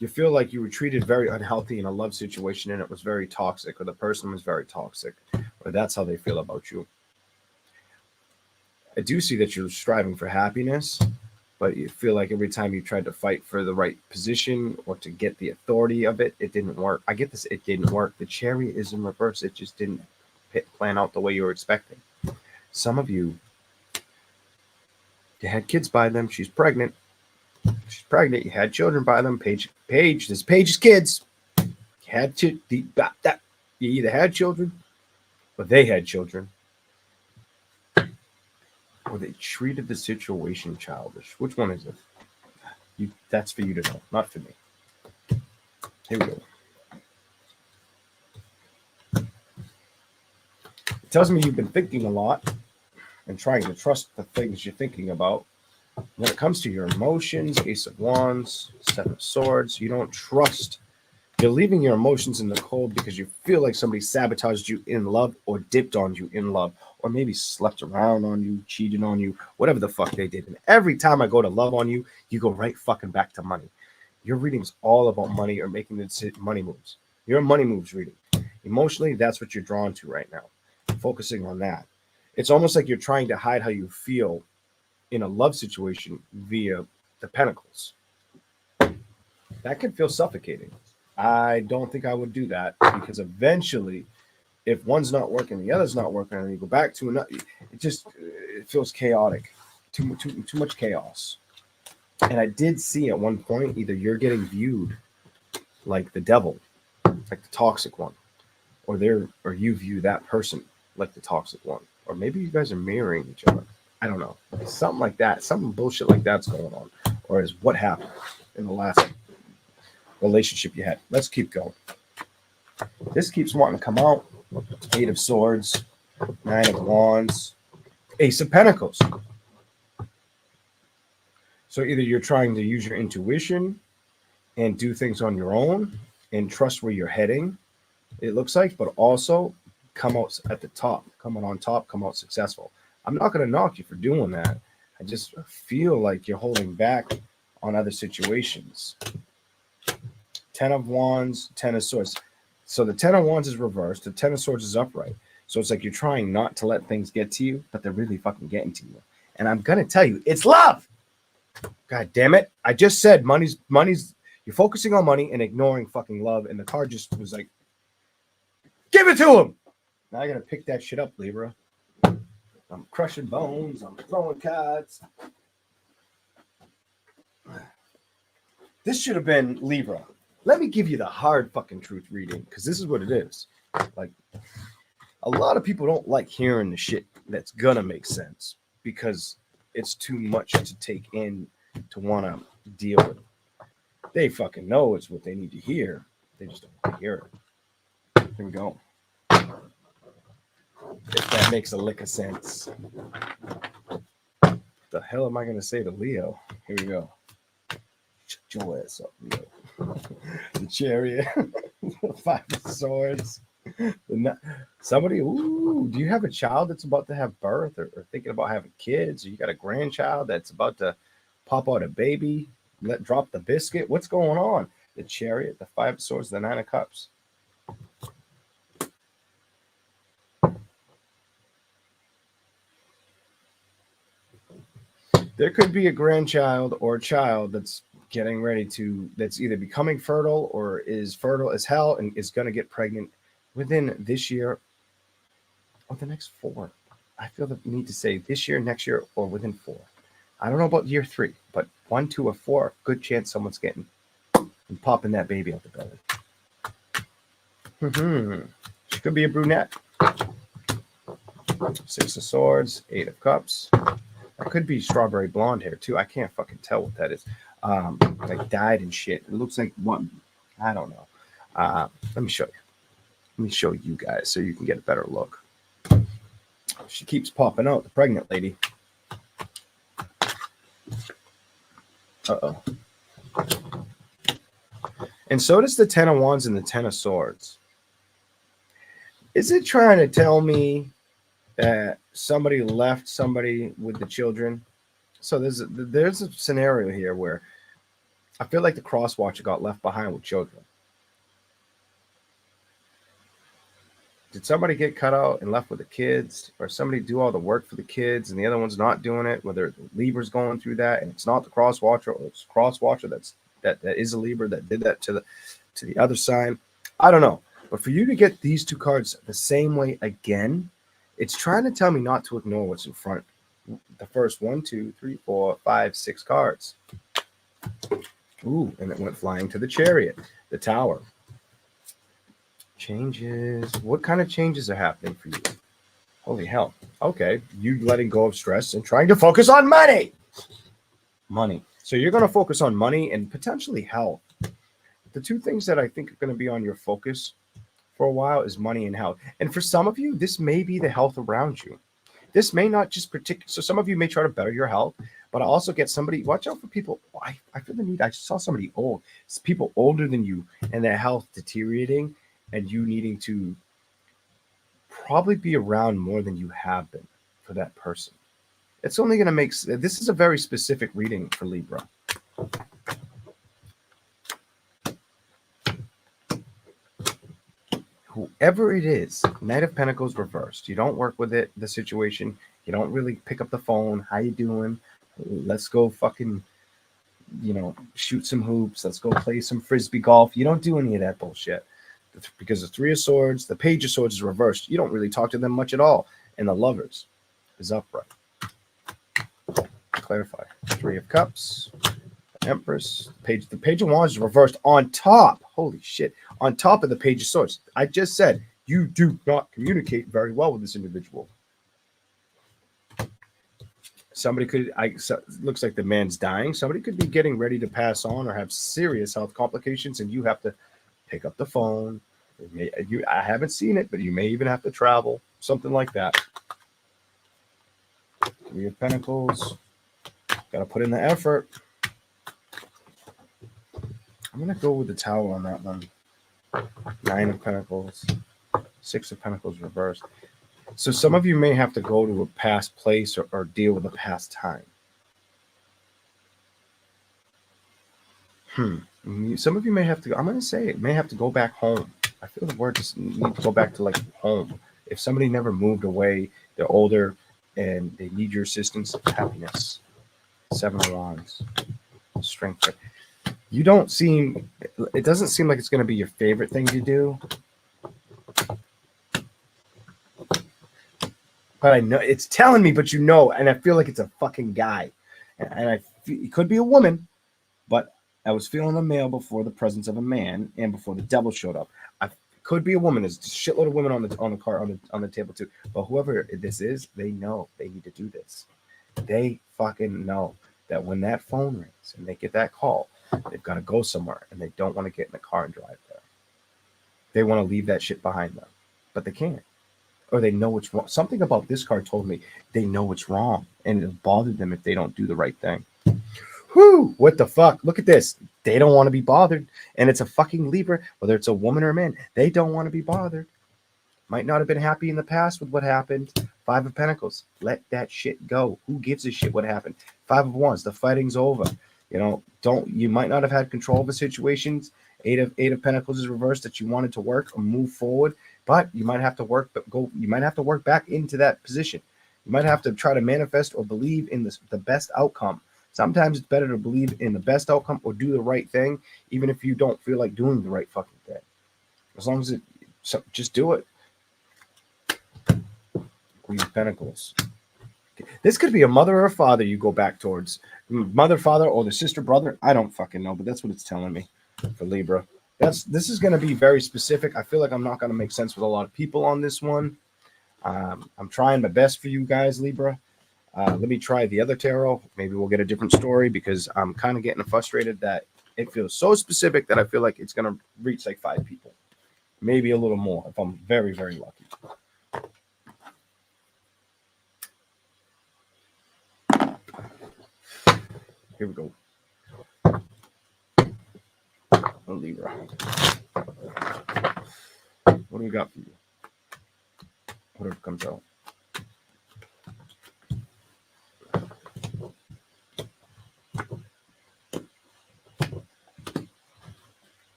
You feel like you were treated very unhealthy in a love situation and it was very toxic, or the person was very toxic, or that's how they feel about you. I do see that you're striving for happiness, but you feel like every time you tried to fight for the right position or to get the authority of it, it didn't work. I get this. It didn't work. The Chariot is in reverse. It just didn't plan out the way you were expecting. Some of you You had kids by them. She's pregnant. She's pregnant. You had children by them. Paige. This Paige's kids. You had to. That. You either had children, or they had children, or they treated the situation childish. Which one is it? That's for you to know, not for me. Here we go. It tells me you've been thinking a lot and trying to trust the things you're thinking about. When it comes to your emotions, Ace of Wands, Seven of Swords, you don't trust. You're leaving your emotions in the cold because you feel like somebody sabotaged you in love or dipped on you in love or maybe slept around on you, cheated on you, whatever the fuck they did. And every time I go to love on you, you go right fucking back to money. Your reading's all about money or making the money moves. Your money moves reading. Emotionally, that's what you're drawn to right now. Focusing on that. It's almost like you're trying to hide how you feel in a love situation via the pentacles. That can feel suffocating. I don't think I would do that because eventually, if one's not working, the other's not working, and you go back to another, it feels chaotic. Too much chaos. And I did see at one point either you're getting viewed like the devil, like the toxic one, or you view that person like the toxic one, or maybe you guys are mirroring each other. I don't know, something like that, something bullshit like that's going on, or is what happened in the last relationship you had. Let's keep going. This keeps wanting to come out. Eight of Swords, Nine of Wands, Ace of Pentacles. So either you're trying to use your intuition and do things on your own and trust where you're heading, it looks like, but also come out at the top, come out on top, come out successful. I'm not going to knock you for doing that. I just feel like you're holding back on other situations. 10 of Wands, 10 of Swords. So the 10 of Wands is reversed. The 10 of Swords is upright. So it's like you're trying not to let things get to you, but they're really fucking getting to you. And I'm going to tell you, it's love. God damn it. I just said money's, you're focusing on money and ignoring fucking love. And the card just was like, give it to him. Now I got to pick that shit up, Libra. I'm crushing bones. I'm throwing cards. This should have been Libra. Let me give you the hard fucking truth reading, because this is what it is. Like, a lot of people don't like hearing the shit that's gonna make sense because it's too much to take in to want to deal with. They fucking know it's what they need to hear. They just don't want to hear it. Here we go. If that makes a lick of sense. The hell am I gonna say to Leo? Here we go. Shut your ass up, Leo. The Chariot, 5 of Swords. Somebody, do you have a child that's about to have birth or thinking about having kids? Or you got a grandchild that's about to pop out a baby, drop the biscuit? What's going on? The Chariot, the 5 of Swords, the 9 of Cups. There could be a grandchild or a child that's getting ready to, that's either becoming fertile or is fertile as hell and is going to get pregnant within this year or the next 4. I feel the need to say this year, next year, or within 4. I don't know about year 3, but 1, 2, or 4, good chance someone's getting and popping that baby out the belly. She could be a brunette. 6 of Swords, 8 of Cups. That could be strawberry blonde hair too. I can't fucking tell what that is. Like dyed and shit. It looks like one. I don't know. Let me show you. Let me show you guys so you can get a better look. She keeps popping out, the pregnant lady. Uh-oh. And so does the 10 of Wands and the 10 of Swords. Is it trying to tell me that somebody left somebody with the children? So there's a scenario here where I feel like the cross watcher got left behind with children. Did somebody get cut out and left with the kids, or somebody do all the work for the kids and the other one's not doing it? Whether the Libra's going through that and it's not the cross watcher, or it's cross watcher that is a Libra that did that to the other sign. I don't know. But for you to get these two cards the same way again, it's trying to tell me not to ignore what's in front the first 1, 2, 3, 4, 5, 6 cards. Ooh, and it went flying to the Chariot, the Tower. Changes. What kind of changes are happening for you? Holy hell. Okay, you letting go of stress and trying to focus on money. Money. So you're going to focus on money and potentially health. The two things that I think are going to be on your focus for a while is money and health. And for some of you, this may be the health around you. This may not just particular. So some of you may try to better your health, but I also get somebody. Watch out for people. I feel the need. I saw somebody old. It's people older than you and their health deteriorating, and you needing to probably be around more than you have been for that person. It's only going to make. This is a very specific reading for Libra. Whoever it is, Knight of Pentacles reversed. You don't work with it, the situation. You don't really pick up the phone. How you doing? Let's go fucking, shoot some hoops. Let's go play some frisbee golf. You don't do any of that bullshit. Because the Three of Swords, the Page of Swords is reversed. You don't really talk to them much at all. And the Lovers is upright. Clarify. Three of Cups. Empress, the Page of Wands is reversed on top. Holy shit. On top of the Page of Swords. I just said you do not communicate very well with this individual. Somebody could, looks like the man's dying. Somebody could be getting ready to pass on or have serious health complications, and you have to pick up the phone. I haven't seen it, but you may even have to travel. Something like that. Three of Pentacles. Got to put in the effort. I'm going to go with the Tower on that one. Nine of Pentacles. Six of Pentacles reversed. So some of you may have to go to a past place or deal with a past time. Some of you may have to, I'm going to say it, may have to go back home. I feel the word just need to go back to like home. If somebody never moved away, they're older and they need your assistance, happiness. Seven of Wands. Strength. You don't seem, it doesn't seem like it's going to be your favorite thing to do. But I know, it's telling me, but and I feel like it's a fucking guy. And it could be a woman, but I was feeling a male before the presence of a man and before the devil showed up. It could be a woman. There's a shitload of women on the table too. But whoever this is, they know they need to do this. They fucking know that when that phone rings and they get that call, they've got to go somewhere and they don't want to get in the car and drive there. They want to leave that shit behind them, but they can't. Or they know it's wrong. Something about this card told me they know it's wrong and it'll bother them if they don't do the right thing. Whew, what the fuck? Look at this. They don't want to be bothered. And it's a fucking Libra, whether it's a woman or a man. They don't want to be bothered. Might not have been happy in the past with what happened. Five of Pentacles. Let that shit go. Who gives a shit what happened? Five of Wands. The fighting's over. You might not have had control of the situations. Eight of Pentacles is reversed that you wanted to work or move forward, but you might have to you might have to work back into that position. You might have to try to manifest or believe in the best outcome. Sometimes it's better to believe in the best outcome or do the right thing, even if you don't feel like doing the right fucking thing. As long as just do it. Queen of Pentacles. This could be a mother or a father you go back towards. Mother, father, or the sister, brother. I don't fucking know, but that's what it's telling me for Libra. This is going to be very specific. I feel like I'm not going to make sense with a lot of people on this one. I'm trying my best for you guys, Libra. Let me try the other tarot. Maybe we'll get a different story because I'm kind of getting frustrated that it feels so specific that I feel like it's going to reach like 5 people. Maybe a little more if I'm very, very lucky. Here we go. Libra. What do we got for you? Whatever comes out.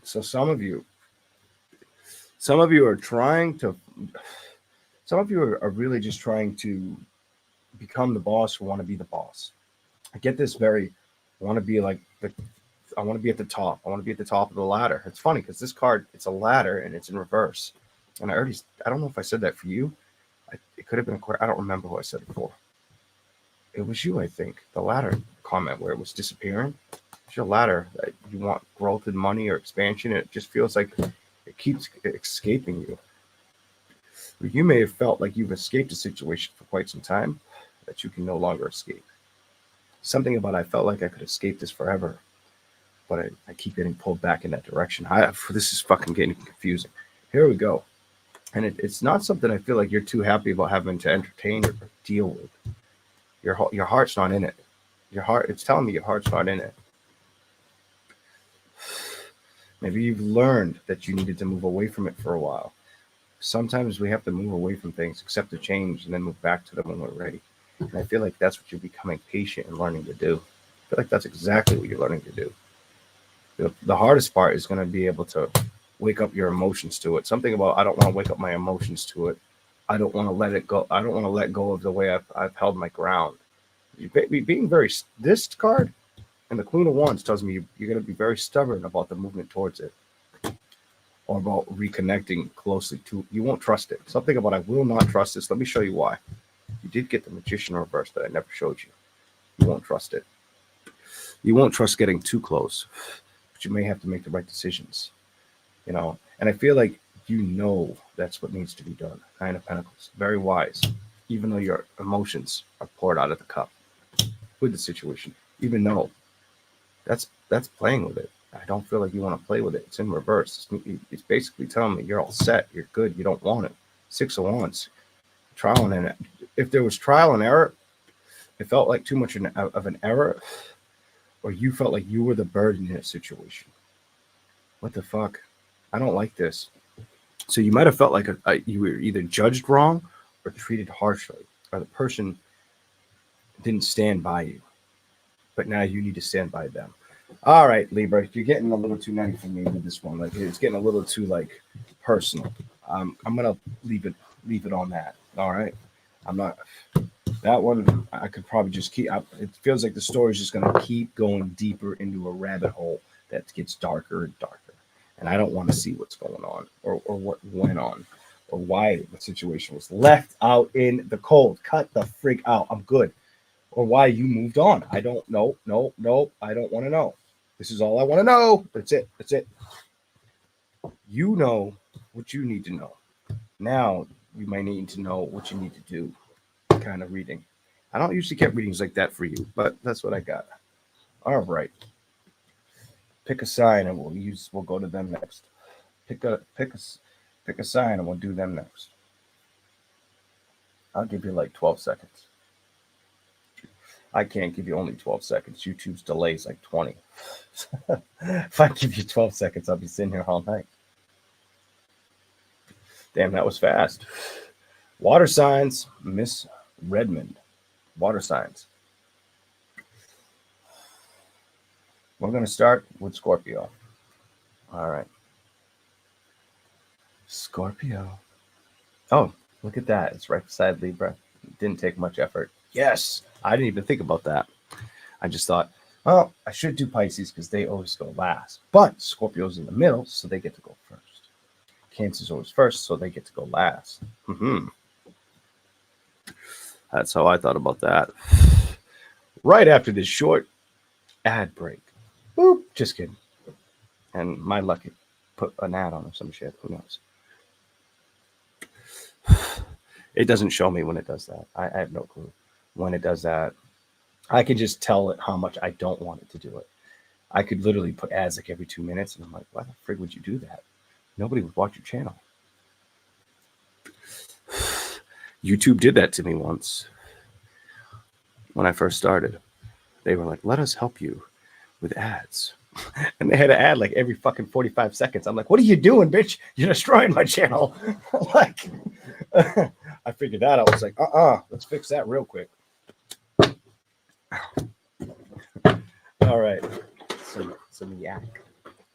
So some of you are trying to, some of you are really just trying to become the boss or want to be the boss. I get this want to be like I want to be at the top. I want to be at the top of the ladder. It's funny because this card, it's a ladder and it's in reverse. And I don't know if I said that for you. It could have been I don't remember who I said it for. It was you, I think. The ladder comment where it was disappearing. It's your ladder that you want growth and money or expansion. And it just feels like it keeps escaping you. You may have felt like you've escaped a situation for quite some time that you can no longer escape. Something about I felt like I could escape this forever, but I keep getting pulled back in that direction. This is fucking getting confusing. Here we go. And it's not something I feel like you're too happy about having to entertain or deal with. Your heart's not in it. It's telling me your heart's not in it. Maybe you've learned that you needed to move away from it for a while. Sometimes we have to move away from things, accept the change, and then move back to them when we're ready. And I feel like that's what you're becoming patient and learning to do. I feel like that's exactly what you're learning to do. The hardest part is going to be able to wake up your emotions to it. Something about I don't want to wake up my emotions to it. I don't want to let it go. I don't want to let go of the way I've held my ground. Being very, this card and the Queen of Wands tells me you're going to be very stubborn about the movement towards it, or about reconnecting closely to. You won't trust it. Something about I will not trust this. Let me show you why. You did get the Magician reverse that I never showed you. You won't trust it. You won't trust getting too close, but you may have to make the right decisions. And I feel like that's what needs to be done. Nine of Pentacles, very wise. Even though your emotions are poured out of the cup with the situation, even though that's playing with it. I don't feel like you want to play with it. It's in reverse. It's basically telling me you're all set. You're good. You don't want it. Six of Wands. Trial and error. If there was trial and error, it felt like too much of an error, or you felt like you were the burden in a situation. What the fuck? I don't like this. So you might have felt like you were either judged wrong or treated harshly, or the person didn't stand by you. But now you need to stand by them. All right, Libra, you're getting a little too nutty for me with this one. Like it's getting a little too personal. I'm gonna leave it on that. All right. I'm not that one. I could probably just keep. It feels like the story is just gonna keep going deeper into a rabbit hole that gets darker and darker. And I don't want to see what's going on or what went on or why the situation was left out in the cold. Cut the freak out. I'm good. Or why you moved on. I don't know. No. I don't want to know. This is all I want to know. That's it. You know what you need to know. Now you might need to know what you need to do. Kind of reading. I don't usually get readings like that for you, but that's what I got. All right. Pick a sign and we'll go to them next. Pick a sign and we'll do them next. I'll give you like 12 seconds. I can't give you only 12 seconds. YouTube's delay is like 20. If I give you 12 seconds, I'll be sitting here all night. Damn, that was fast. Water signs, Miss Redmond. Water signs. We're going to start with Scorpio. All right. Scorpio. Oh, look at that. It's right beside Libra. It didn't take much effort. Yes. I didn't even think about that. I just thought, well, I should do Pisces because they always go last. But Scorpio's in the middle, so they get to go first. Cancer's always first, so they get to go last. That's how I thought about that. Right after this short ad break. Boop. Just kidding. And my luck, it put an ad on or some shit. Who knows? It doesn't show me when it does that. I have no clue when it does that. I can just tell it how much I don't want it to do it. I could literally put ads like every 2 minutes, and I'm like, why the frig would you do that? Nobody would watch your channel. YouTube did that to me once when I first started. They were like, let us help you with ads. And they had an ad like every fucking 45 seconds. I'm like, what are you doing, bitch? You're destroying my channel. Like, I figured that out. I was like, let's fix that real quick. All right. Some yak.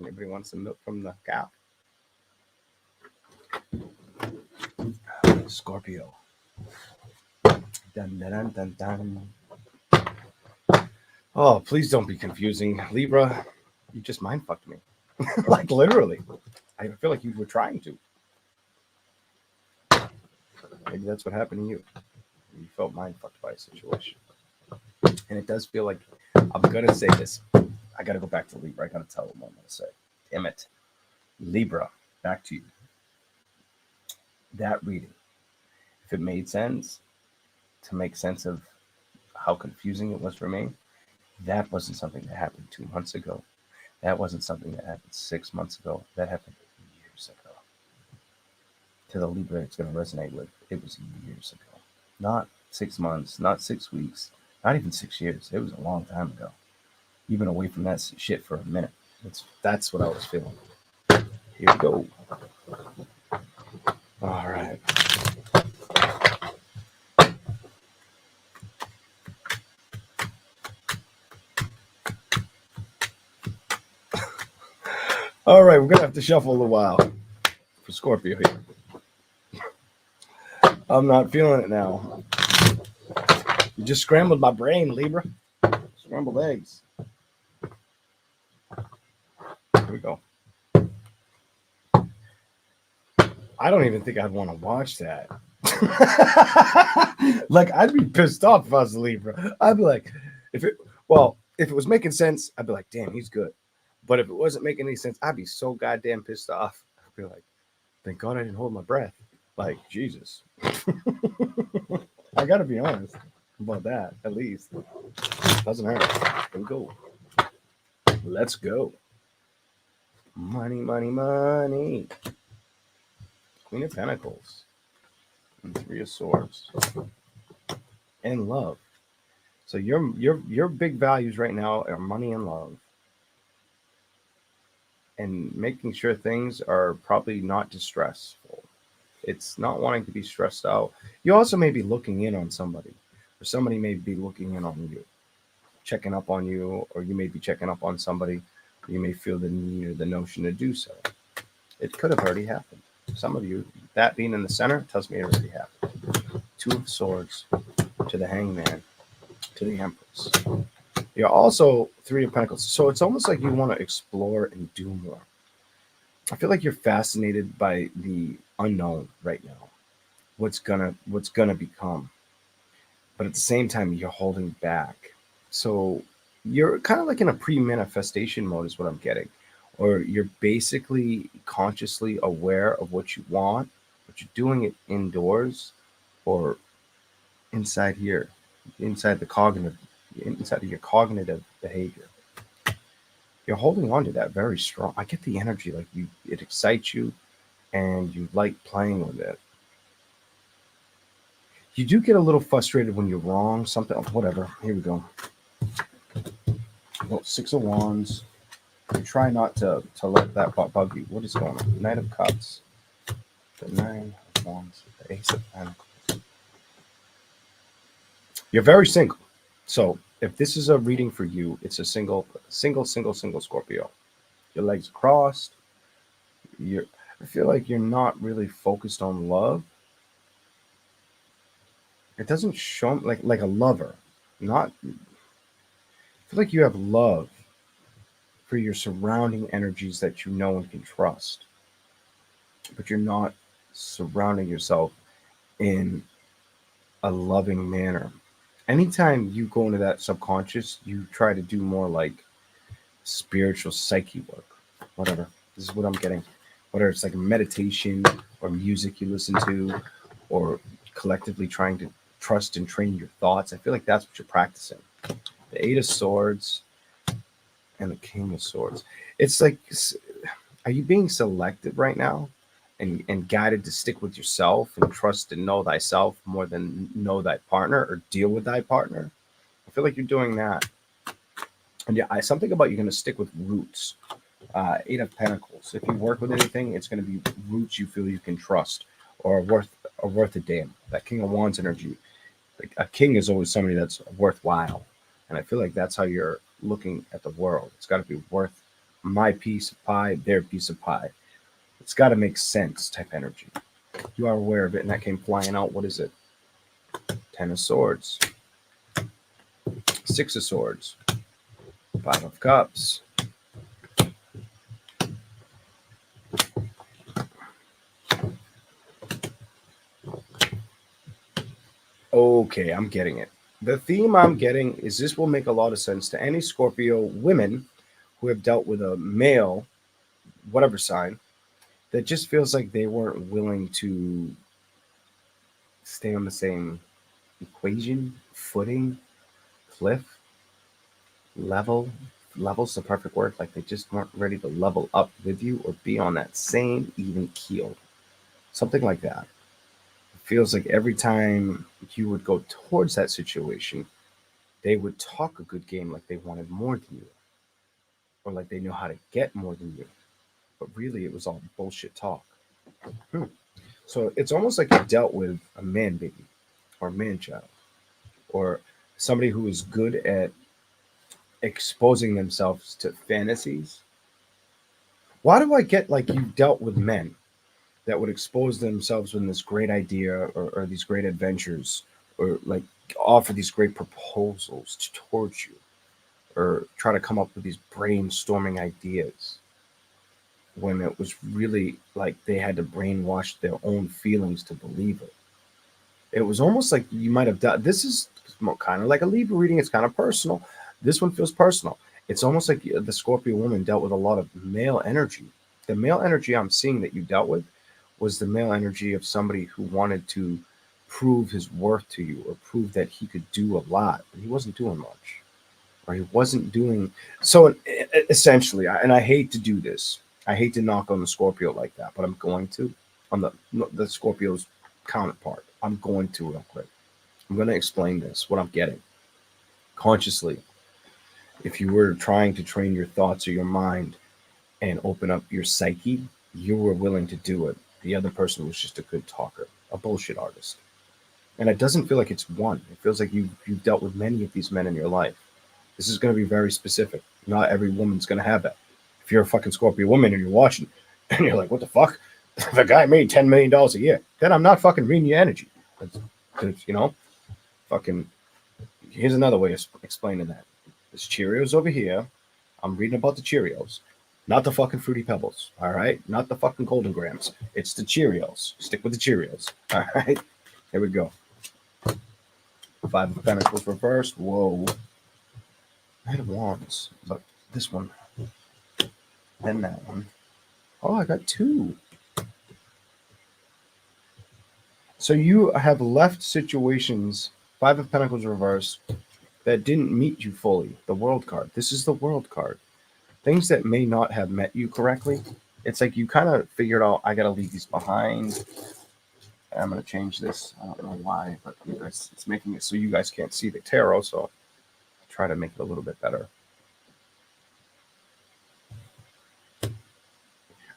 Anybody want some milk from the cow? Scorpio. Dun, dun, dun, dun, dun. Oh, please don't be confusing. Libra, You just mind fucked me. Like literally. I feel like you were trying to. Maybe that's what happened to you. You felt mind fucked by a situation. And it does feel like I'm gonna say this. I gotta go back to Libra. I gotta tell them what I'm gonna say. Damn it. Libra, back to you. That reading, if it made sense to make sense of how confusing it was for me, that wasn't something that happened 2 months ago. That wasn't something that happened 6 months ago. That happened years ago. To the Libra, it's going to resonate with, it was years ago. Not 6 months, not 6 weeks, not even 6 years. It was a long time ago. You've been away from that shit for a minute. That's what I was feeling. Here we go. All right. All right, we're going to have to shuffle a while for Scorpio here. I'm not feeling it now. You just scrambled my brain, Libra. Scrambled eggs. Here we go. I don't even think I'd want to watch that. Like, I'd be pissed off if I was a Libra. I'd be like, if it was making sense, I'd be like, damn, he's good. But if it wasn't making any sense, I'd be so goddamn pissed off. I'd be like, thank God I didn't hold my breath. Like, Jesus. I gotta be honest about that, at least. Doesn't hurt. Here we go. Let's go. Money, money, money. Queen of Pentacles. And Three of Swords. And love. So your big values right now are money and love. And making sure things are probably not distressful. It's not wanting to be stressed out. You also may be looking in on somebody, or somebody may be looking in on you, checking up on you, or you may be checking up on somebody. You may feel the need or the notion to do so. It could have already happened. Some of you, that being in the center tells me it already happened. Two of Swords to the Hangman, to the Empress. You're also Three of Pentacles. So it's almost like you want to explore and do more. I feel like you're fascinated by the unknown right now. What's gonna become. But at the same time, you're holding back. So you're kind of like in a pre-manifestation mode is what I'm getting. Or you're basically consciously aware of what you want, but you're doing it indoors or inside here, inside of your cognitive behavior. You're holding on to that very strong. I get the energy, like it excites you and you like playing with it. You do get a little frustrated when you're wrong, something, whatever. Here we go. Six of Wands. You try not to let that bug you. What is going on? Knight of Cups. The Nine of Wands. The Ace of Pentacles. You're very single. So if this is a reading for you, it's a single Scorpio. Your legs crossed. I feel like you're not really focused on love. It doesn't show like a lover. Not. I feel like you have love for your surrounding energies that you know and can trust, but you're not surrounding yourself in a loving manner. Anytime you go into that subconscious, you try to do more like spiritual psyche work, whatever. This is what I'm getting. Whether it's like meditation or music you listen to, or collectively trying to trust and train your thoughts. I feel like that's what you're practicing. The Eight of Swords and the King of Swords. It's like, are you being selected right now and guided to stick with yourself and trust and know thyself more than know thy partner or deal with thy partner? I feel like you're doing that. And yeah, something about you're going to stick with roots. Eight of Pentacles. If you work with anything, it's going to be roots you feel you can trust or are worth a damn. That King of Wands energy. Like a king is always somebody that's worthwhile. And I feel like that's how you're looking at the world. It's got to be worth my piece of pie, their piece of pie. It's got to make sense type energy. You are aware of it, and that came flying out. What is it? Ten of Swords. Six of Swords. Five of Cups. Okay, I'm getting it. The theme I'm getting is this will make a lot of sense to any Scorpio women who have dealt with a male, whatever sign, that just feels like they weren't willing to stay on the same equation, footing, cliff, level. Level's the perfect word. Like they just weren't ready to level up with you or be on that same even keel. Something like that. It feels like every time you would go towards that situation, they would talk a good game like they wanted more than you, or like they know how to get more than you. But really, it was all bullshit talk. Hmm. So it's almost like you dealt with a man baby or a man child or somebody who is good at exposing themselves to fantasies. Why do I get like you dealt with men that would expose themselves with this great idea or these great adventures or like offer these great proposals towards you or try to come up with these brainstorming ideas when it was really like they had to brainwash their own feelings to believe it. It was almost like you might have done this is kind of like a Libra reading, it's kind of personal. This one feels personal. It's almost like the Scorpio woman dealt with a lot of male energy. The male energy I'm seeing that you dealt with was the male energy of somebody who wanted to prove his worth to you or prove that he could do a lot, but he wasn't doing much or he wasn't doing so essentially. And I hate to do this, I hate to knock on the Scorpio like that, but I'm going to on the Scorpio's counterpart. I'm going to real quick. I'm going to explain this, what I'm getting consciously. If you were trying to train your thoughts or your mind and open up your psyche, you were willing to do it. The other person was just a good talker, a bullshit artist. And it doesn't feel like it's one. It feels like you've dealt with many of these men in your life. This is going to be very specific. Not every woman's going to have that. If you're a fucking Scorpio woman and you're watching and you're like, what the fuck? The guy made $10 million a year. Then I'm not fucking reading your energy. You know, fucking. Here's another way of explaining that. There's Cheerios over here. I'm reading about the Cheerios, not the fucking Fruity Pebbles. All right, not the fucking Golden Grams. It's the Cheerios. Stick with the Cheerios. All right, here we go. Five of Pentacles reversed. Whoa. Knight of Wands, but this one, then that one. Oh, I got two. So you have left situations, Five of Pentacles reversed, that didn't meet you fully. The World card. This is the World card. Things that may not have met you correctly. It's like you kind of figured out, I got to leave these behind. I'm going to change this. I don't know why, but it's making it so you guys can't see the tarot. So I'll try to make it a little bit better.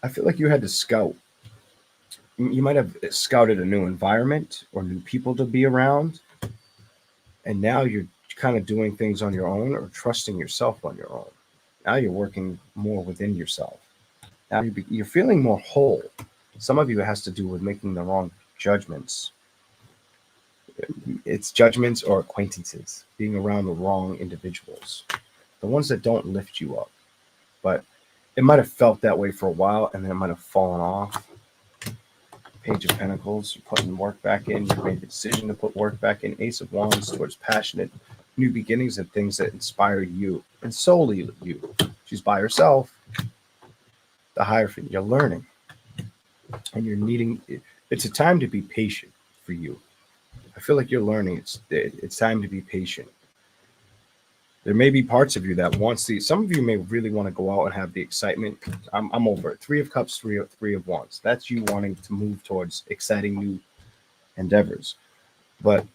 I feel like you had to scout. You might have scouted a new environment or new people to be around. And now you're kind of doing things on your own or trusting yourself on your own. Now you're working more within yourself. Now you're feeling more whole. Some of you it has to do with making the wrong judgments. It's judgments or acquaintances, being around the wrong individuals, the ones that don't lift you up. But it might have felt that way for a while and then it might have fallen off. Page of Pentacles, you're putting work back in. You made the decision to put work back in. Ace of Wands towards passionate new beginnings and things that inspire you and solely you. She's by herself. The Hierophant, you're learning. And you're needing, it's a time to be patient for you. I feel like you're learning. It's time to be patient. There may be parts of you that wants to. Some of you may really want to go out and have the excitement. I'm over it. Three of Cups, three of Wands. That's you wanting to move towards exciting new endeavors. But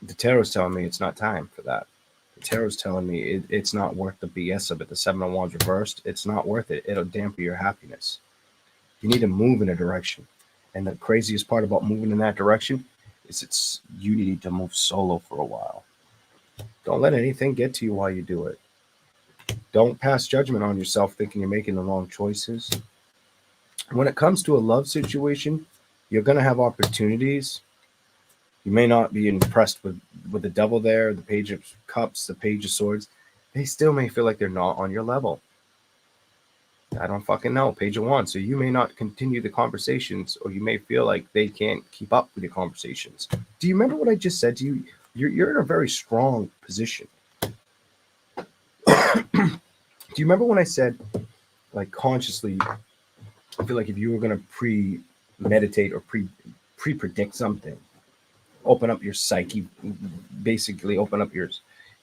the tarot's telling me it's not time for that. The tarot's telling me it's not worth the BS of it. The Seven of Wands reversed. It's not worth it. It'll dampen your happiness. You need to move in a direction. And the craziest part about moving in that direction is you need to move solo for a while. Don't let anything get to you while you do it. Don't pass judgment on yourself thinking you're making the wrong choices. When it comes to a love situation, you're going to have opportunities. You may not be impressed with the Devil there, the Page of Cups, the Page of Swords. They still may feel like they're not on your level. I don't fucking know. Page of Wands. So you may not continue the conversations, or you may feel like they can't keep up with the conversations. Do you remember what I just said to you? You're in a very strong position. Do you remember when I said, like, consciously, I feel like if you were going to pre-meditate or pre-predict something, open up your psyche, basically open up your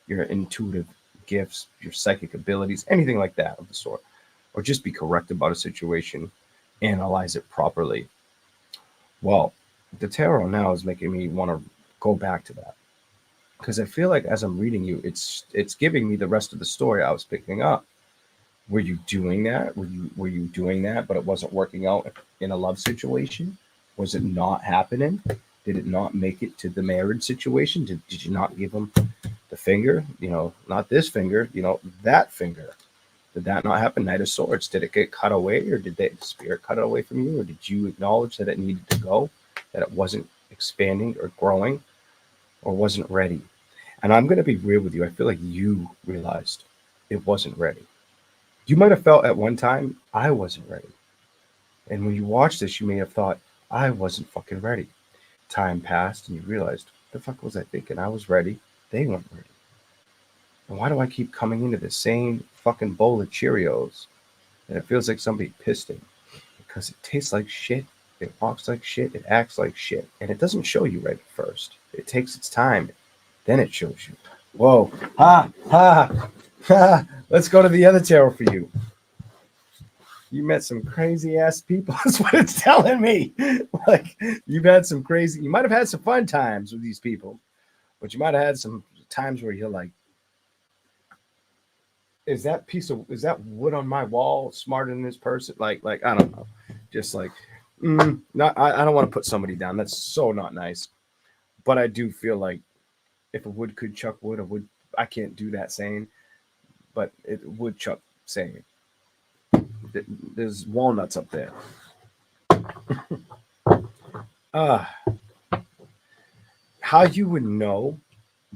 intuitive gifts, your psychic abilities, anything like that of the sort, or just be correct about a situation, analyze it properly. Well, the tarot now is making me want to go back to that, because I feel like as I'm reading you, it's giving me the rest of the story I was picking up. Were you doing that? Were you doing that, but it wasn't working out in a love situation? Was it not happening? Did it not make it to the marriage situation? Did you not give them the finger? Not this finger, that finger. Did that not happen? Knight of Swords. Did it get cut away, or did the spirit cut it away from you? Or did you acknowledge that it needed to go, that it wasn't expanding or growing, or wasn't ready? And I'm going to be real with you. I feel like you realized it wasn't ready. You might have felt at one time, I wasn't ready. And when you watch this, you may have thought, I wasn't fucking ready. Time passed and you realized, the fuck was I thinking? I was ready. They weren't ready. And why do I keep coming into the same fucking bowl of Cheerios? And it feels like somebody pissed in? Because it tastes like shit. It walks like shit. It acts like shit. And it doesn't show you right first. It takes its time. Then it shows you. Whoa. Ha, ha, ha. Let's go to the other tarot for you. You met some crazy ass people. That's what it's telling me. Like, you might have had some fun times with these people, but you might have had some times where you're like, is that wood on my wall smarter than this person? Like, I don't know. Just like, not, I don't want to put somebody down. That's so not nice. But I do feel like if a wood could chuck wood, I can't do that saying, but it would chuck saying. There's walnuts up there. How you would know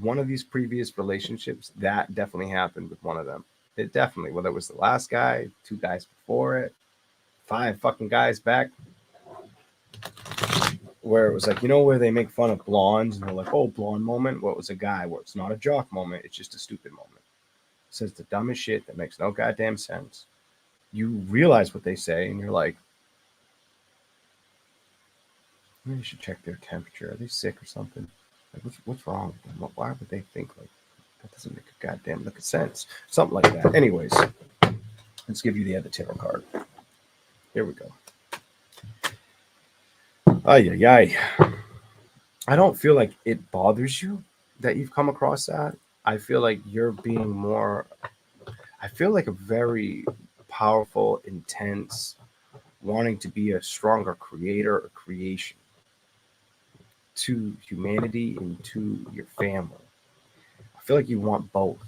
one of these previous relationships, that definitely happened with one of them. It definitely, whether it was the last guy, 2 guys before it, 5 fucking guys back, where it was like, where they make fun of blondes and they're like, oh, blonde moment. Well, it was a guy where it's not a jock moment. It's just a stupid moment. It says the dumbest shit that makes no goddamn sense. You realize what they say and you're like, maybe you should check their temperature. Are they sick or something? Like, what's wrong with them? Why would they think like that? Doesn't make a goddamn lick of sense. Something like that. Anyways, let's give you the other tarot card. Here we go. Ay, ay, ay. I don't feel like it bothers you that you've come across that. I feel like you're being more, I feel like a very powerful, intense, wanting to be a stronger creator or creation to humanity and to your family. I feel like you want both.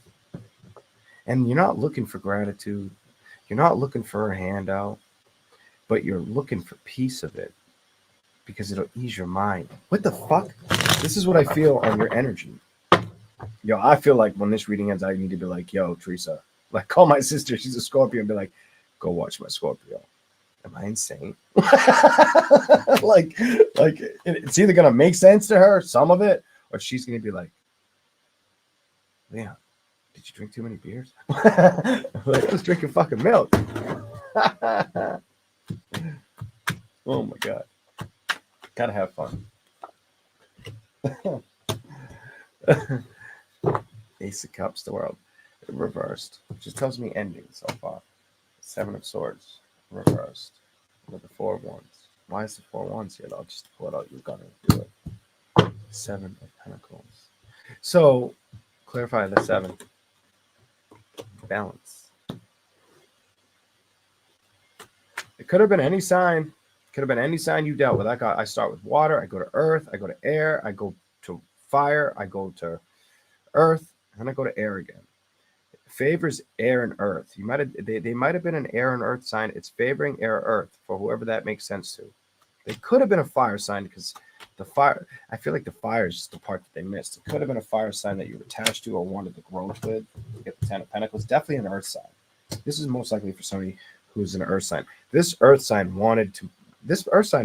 And you're not looking for gratitude. You're not looking for a handout, but you're looking for piece of it because it'll ease your mind. What the fuck? This is what I feel on your energy. Yo, I feel like when this reading ends, I need to be like, yo, Teresa, like, call my sister. She's a Scorpio, and be like, go watch my Scorpio. Am I insane? like it's either gonna make sense to her, some of it, or she's gonna be like, Leon, did you drink too many beers? Like, I was drinking fucking milk. Oh my god. Gotta have fun. Ace of Cups, the world reversed, which tells me ending so far. 7 of Swords reversed with the 4 of Wands. Why is the 4 of Wands here? I'll just pull it out. You've got to do it. 7 of Pentacles. So clarify the 7. Balance. It could have been any sign. Could have been any sign you dealt with. I start with water. I go to earth. I go to air. I go to fire. I go to earth. And I go to air again. It favors air and earth. They might have been an air and earth sign. It's favoring air or earth for whoever that makes sense to. They could have been a fire sign because the fire, I feel like the fire is just the part that they missed. It could have been a fire sign that you were attached to or wanted to grow with. You get the 10 of Pentacles. Definitely an earth sign. This is most likely for somebody who's an earth sign. This earth sign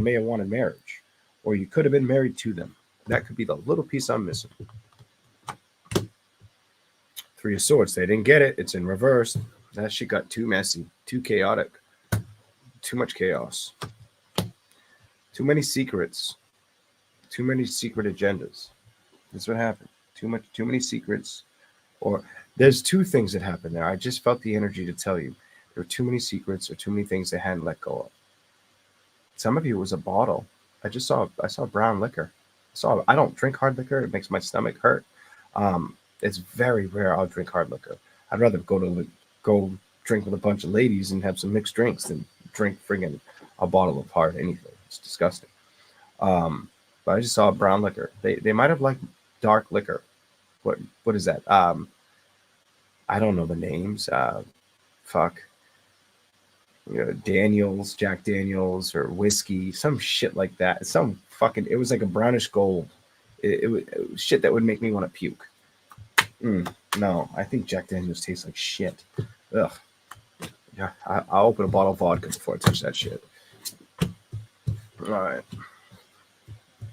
may have wanted marriage, or you could have been married to them. That could be the little piece I'm missing. Three of Swords. They didn't get it. It's in reverse. That shit got too messy, too chaotic, too much chaos, too many secrets, too many secret agendas. That's what happened. Too many secrets. Or there's two things that happened there. I just felt the energy to tell you. There were too many secrets or too many things they hadn't let go of. Some of you, it was a bottle. I saw brown liquor. I don't drink hard liquor. It makes my stomach hurt. It's very rare I'll drink hard liquor. I'd rather go drink with a bunch of ladies and have some mixed drinks than drink friggin' a bottle of hard anything. It's disgusting. But I just saw brown liquor. They might have liked dark liquor. What is that? I don't know the names. Daniels, Jack Daniels, or whiskey, some shit like that. It was like a brownish gold. It was shit that would make me want to puke. No, I think Jack Daniels tastes like shit. Ugh. Yeah, I'll open a bottle of vodka before I touch that shit. All right.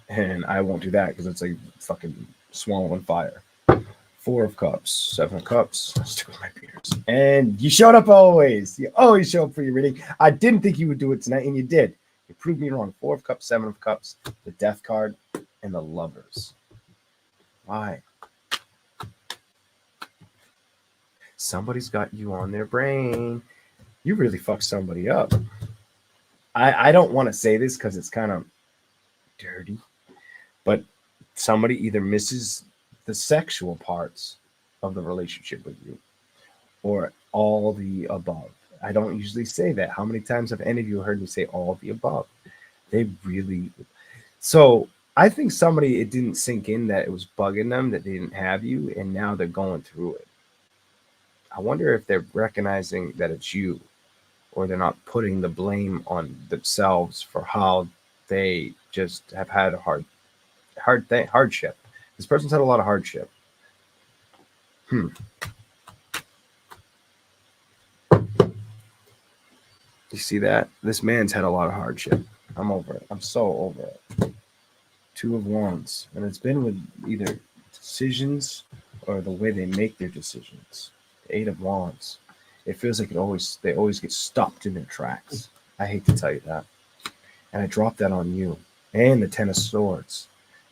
And I won't do that because it's like fucking swallowing fire. 4 of Cups, 7 of Cups. Stick with my beers. And you showed up always. You always show up for your reading. I didn't think you would do it tonight, and you did. You proved me wrong. 4 of Cups, 7 of Cups, the Death card, and the Lovers. Why? Somebody's got you on their brain. You really fucked somebody up. I don't want to say this because it's kind of dirty, but somebody either misses the sexual parts of the relationship with you or all the above. I don't usually say that. How many times have any of you heard me say all the above? They really... So I think it didn't sink in that it was bugging them that they didn't have you, and now they're going through it. I wonder if they're recognizing that it's you, or they're not putting the blame on themselves for how they just have had a hardship. This person's had a lot of hardship. You see that? This man's had a lot of hardship. I'm over it. I'm so over it. 2 of Wands. And it's been with either decisions or the way they make their decisions. 8 of Wands. It feels like they always get stopped in their tracks. I hate to tell you that. And I dropped that on you. And the 10 of Swords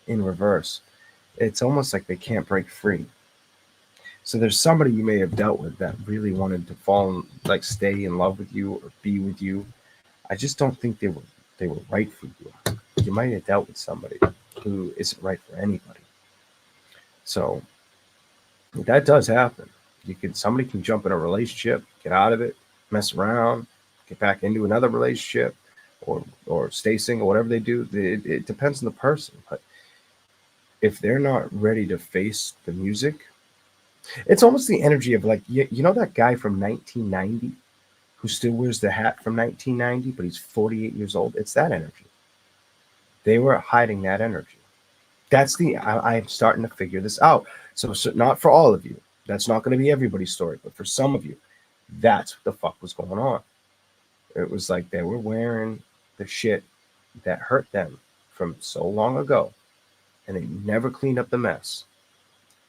in reverse. It's almost like they can't break free. So there's somebody you may have dealt with that really wanted to stay in love with you or be with you. I just don't think they were right for you. You might have dealt with somebody who isn't right for anybody. So that does happen. Somebody can jump in a relationship, get out of it, mess around, get back into another relationship, or stay single, whatever they do. It depends on the person. But if they're not ready to face the music, it's almost the energy of like, you know that guy from 1990 who still wears the hat from 1990, but he's 48 years old? It's that energy. They were hiding that energy. I'm starting to figure this out. So not for all of you. That's not going to be everybody's story, but for some of you, that's what the fuck was going on. It was like they were wearing the shit that hurt them from so long ago, and they never cleaned up the mess.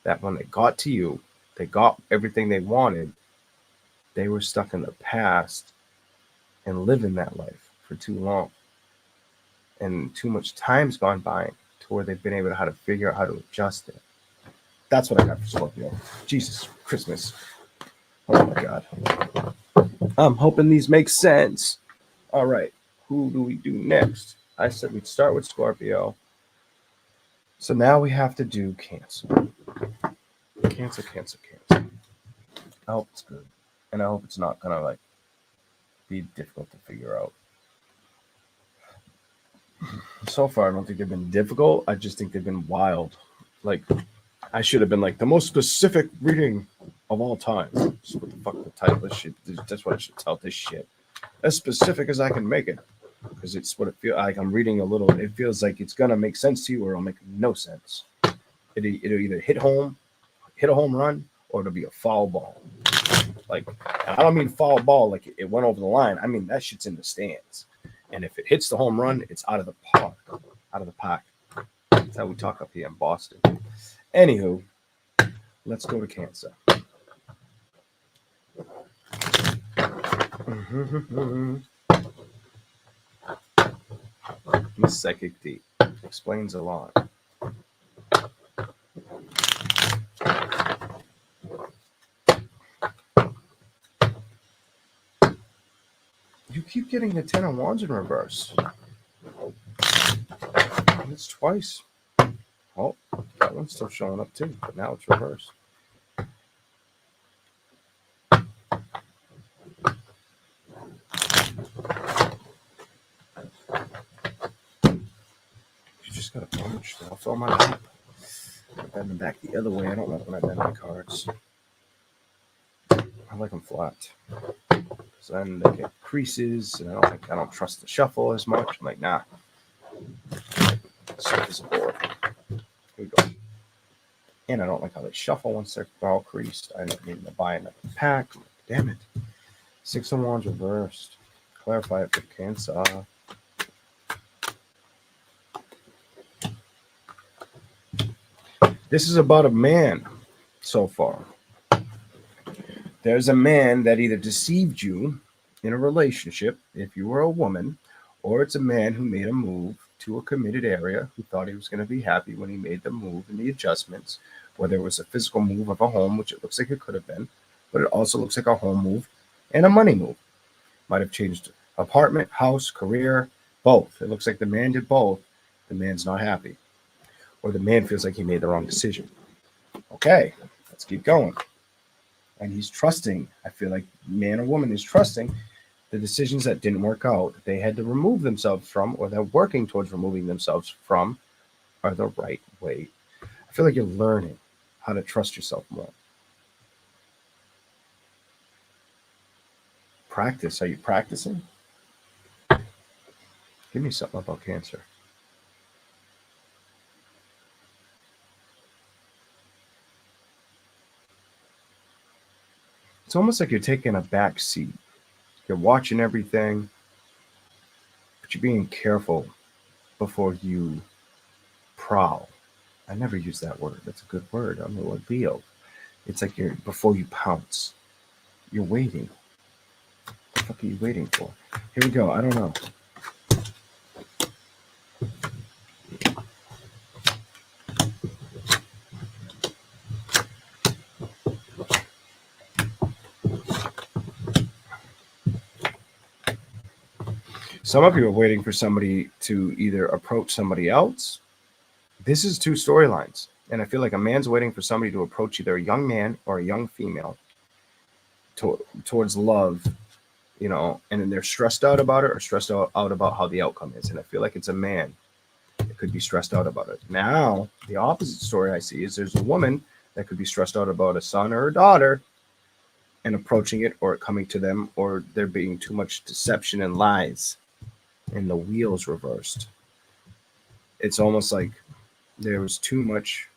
That when they got to you, they got everything they wanted. They were stuck in the past and living that life for too long. And too much time's gone by to where they've been able to figure out how to adjust it. That's what I got for Scorpio. Jesus, Christmas. Oh my God. I'm hoping these make sense. All right. Who do we do next? I said we'd start with Scorpio. So now we have to do Cancer. Cancer. I hope it's good. And I hope it's not going to be difficult to figure out. So far, I don't think they've been difficult. I just think they've been wild. I should have been the most specific reading of all time. That's what the fuck the title of this shit. That's what I should tell this shit. As specific as I can make it. Because it's what it feels like. I'm reading a little. It feels like it's going to make sense to you or it'll make no sense. It'll either hit a home run, or it'll be a foul ball. I don't mean foul ball like it went over the line. I mean that shit's in the stands. And if it hits the home run, it's out of the park, out of the park. That's how we talk up here in Boston. Anywho, let's go to Cancer. Miss Psychic D explains a lot. You keep getting the Ten of Wands in reverse. And it's twice. Oh, that one's still showing up too, but now it's reversed. You just got a bunch. I'll fill my lap. I bend them back the other way. I don't like when I bend my cards. I like them flat. So then they get creases, and I don't trust the shuffle as much. I'm like, nah. Stuff is a board. Here we go. And I don't like how they shuffle once they're all creased. I end up needing to buy another pack. Damn it. Six of Wands reversed. Clarify it for Cancer. This is about a man so far. There's a man that either deceived you in a relationship, if you were a woman, or it's a man who made a move to a committed area who thought he was going to be happy when he made the move and the adjustments, whether it was a physical move of a home, which it looks like it could have been, but it also looks like a home move and a money move. Might have changed apartment, house, career, both. It looks like the man did both. The man's not happy. Or the man feels like he made the wrong decision. Okay, let's keep going. And he's trusting. I feel like man or woman is trusting the decisions that didn't work out, that they had to remove themselves from, or they're working towards removing themselves from, are the right way. I feel like you're learning how to trust yourself more. Practice. Are you practicing? Give me something about Cancer. It's almost like you're taking a back seat. You're watching everything, but you're being careful before you prowl. I never use that word. That's a good word. I'm the word Beal. It's like you're before you pounce. You're waiting. What the fuck are you waiting for? Here we go. I don't know. Some of you are waiting for somebody to either approach somebody else. This is two storylines. And I feel like a man's waiting for somebody to approach either a young man or a young female towards love, you know, and then they're stressed out about it or stressed out about how the outcome is. And I feel like it's a man that could be stressed out about it. Now, the opposite story I see is there's a woman that could be stressed out about a son or a daughter and approaching it or it coming to them, or there being too much deception and lies and the wheels reversed. It's almost like there's too much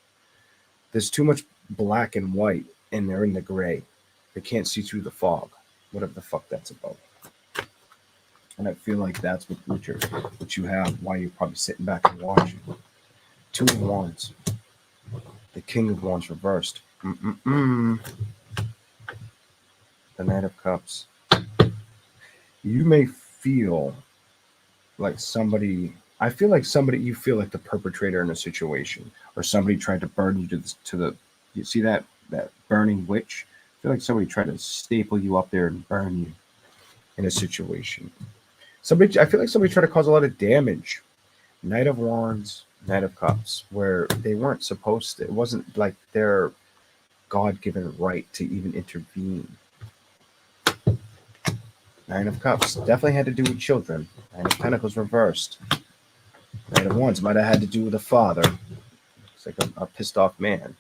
black and white and they're in the gray. They can't see through the fog, whatever the fuck that's about. And I feel like that's what you have, why you're probably sitting back and watching. Two of Wands. The King of Wands reversed. The Knight of Cups. You may feel like somebody, I feel like somebody, you feel like the perpetrator in a situation, or somebody tried to burn you to the you see that burning witch? I feel like somebody tried to staple you up there and burn you in a situation. I feel like somebody tried to cause a lot of damage. Knight of Wands, Knight of Cups, where they weren't supposed to. It wasn't like their God-given right to even intervene. Nine of Cups definitely had to do with children. Nine of Pentacles reversed. Knight of Wands might have had to do with a father. It's like a pissed off man.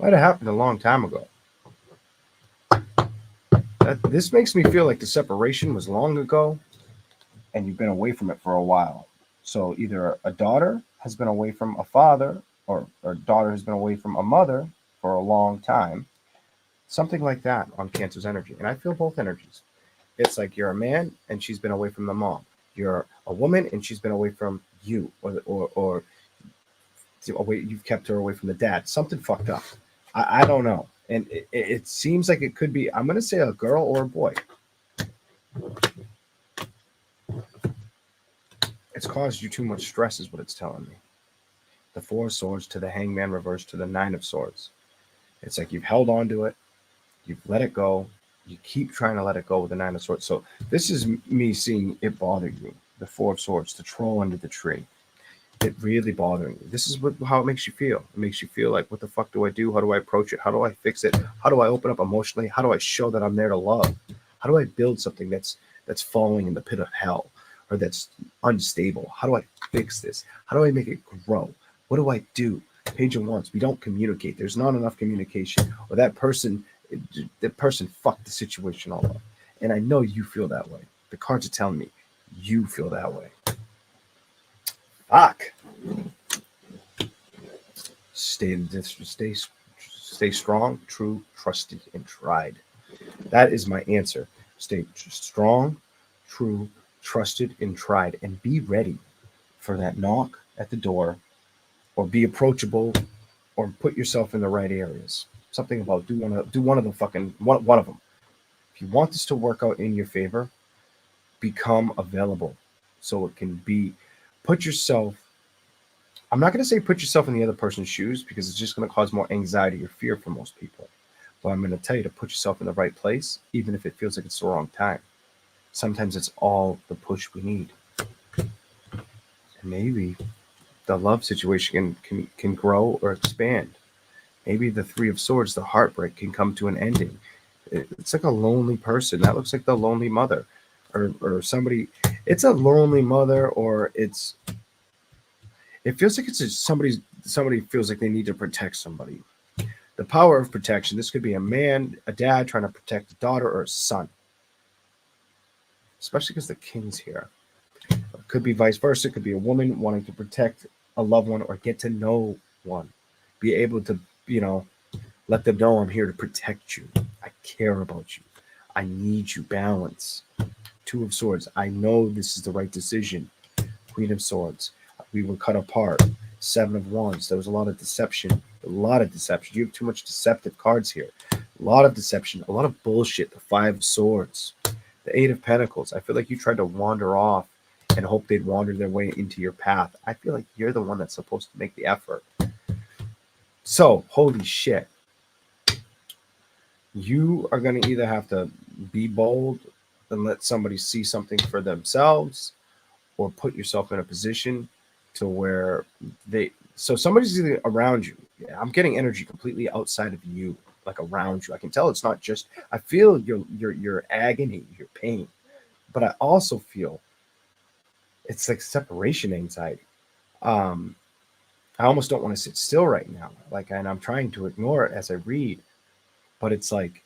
Might have happened a long time ago. This makes me feel like the separation was long ago and you've been away from it for a while. So either a daughter has been away from a father or a daughter has been away from a mother for a long time. Something like that on Cancer's energy. And I feel both energies. It's like you're a man and she's been away from the mom. You're a woman and she's been away from you, or away, you've kept her away from the dad. Something fucked up. I don't know. And it seems like it could be, I'm going to say a girl or a boy. It's caused you too much stress, is what it's telling me. The Four of Swords to the Hangman reversed to the Nine of Swords. It's like you've held on to it, you've let it go, you keep trying to let it go with the Nine of Swords. So this is me seeing it bother you. The Four of Swords, the troll under the tree. It really bothering you. This is how it makes you feel. It makes you feel like, what the fuck do I do? How do I approach it? How do I fix it? How do I open up emotionally? How do I show that I'm there to love? How do I build something that's falling in the pit of hell, or that's unstable? How do I fix this? How do I make it grow? What do I do? Page of Wands, we don't communicate. There's not enough communication, or that person fucked the situation all up. And I know you feel that way. The cards are telling me you feel that way. Fuck. Stay strong, true, trusted, and tried. That is my answer. Stay strong, true, trusted, and tried, and be ready for that knock at the door, or be approachable, or put yourself in the right areas. Something about do one of them fucking one of them. If you want this to work out in your favor, become available so it can be. Put yourself. I'm not going to say put yourself in the other person's shoes, because it's just going to cause more anxiety or fear for most people. But I'm going to tell you to put yourself in the right place, even if it feels like it's the wrong time. Sometimes it's all the push we need. And maybe the love situation can grow or expand. Maybe the Three of Swords, the heartbreak, can come to an ending. It's like a lonely person. That looks like the lonely mother, or somebody. It's a lonely mother, or it feels like it's somebody feels like they need to protect somebody. The power of protection. This could be a man, a dad trying to protect a daughter or a son. Especially because the king's here. It could be vice versa. It could be a woman wanting to protect a loved one or get to know one. Be able to, let them know I'm here to protect you. I care about you. I need you. Balance. Two of Swords. I know this is the right decision. Queen of Swords. We were cut apart. Seven of Wands. There was a lot of deception. You have too much deceptive cards here. A lot of deception. A lot of bullshit. The Five of Swords. The Eight of Pentacles. I feel like you tried to wander off and hope they'd wander their way into your path. I feel like you're the one that's supposed to make the effort. So, holy shit. You are going to either have to be bold and let somebody see something for themselves, or put yourself in a position to where somebody's either around you. I'm getting energy completely outside of you, like around you. I can tell it's not just, I feel your agony, your pain, but I also feel it's like separation anxiety. I almost don't want to sit still right now. And I'm trying to ignore it as I read, but it's like,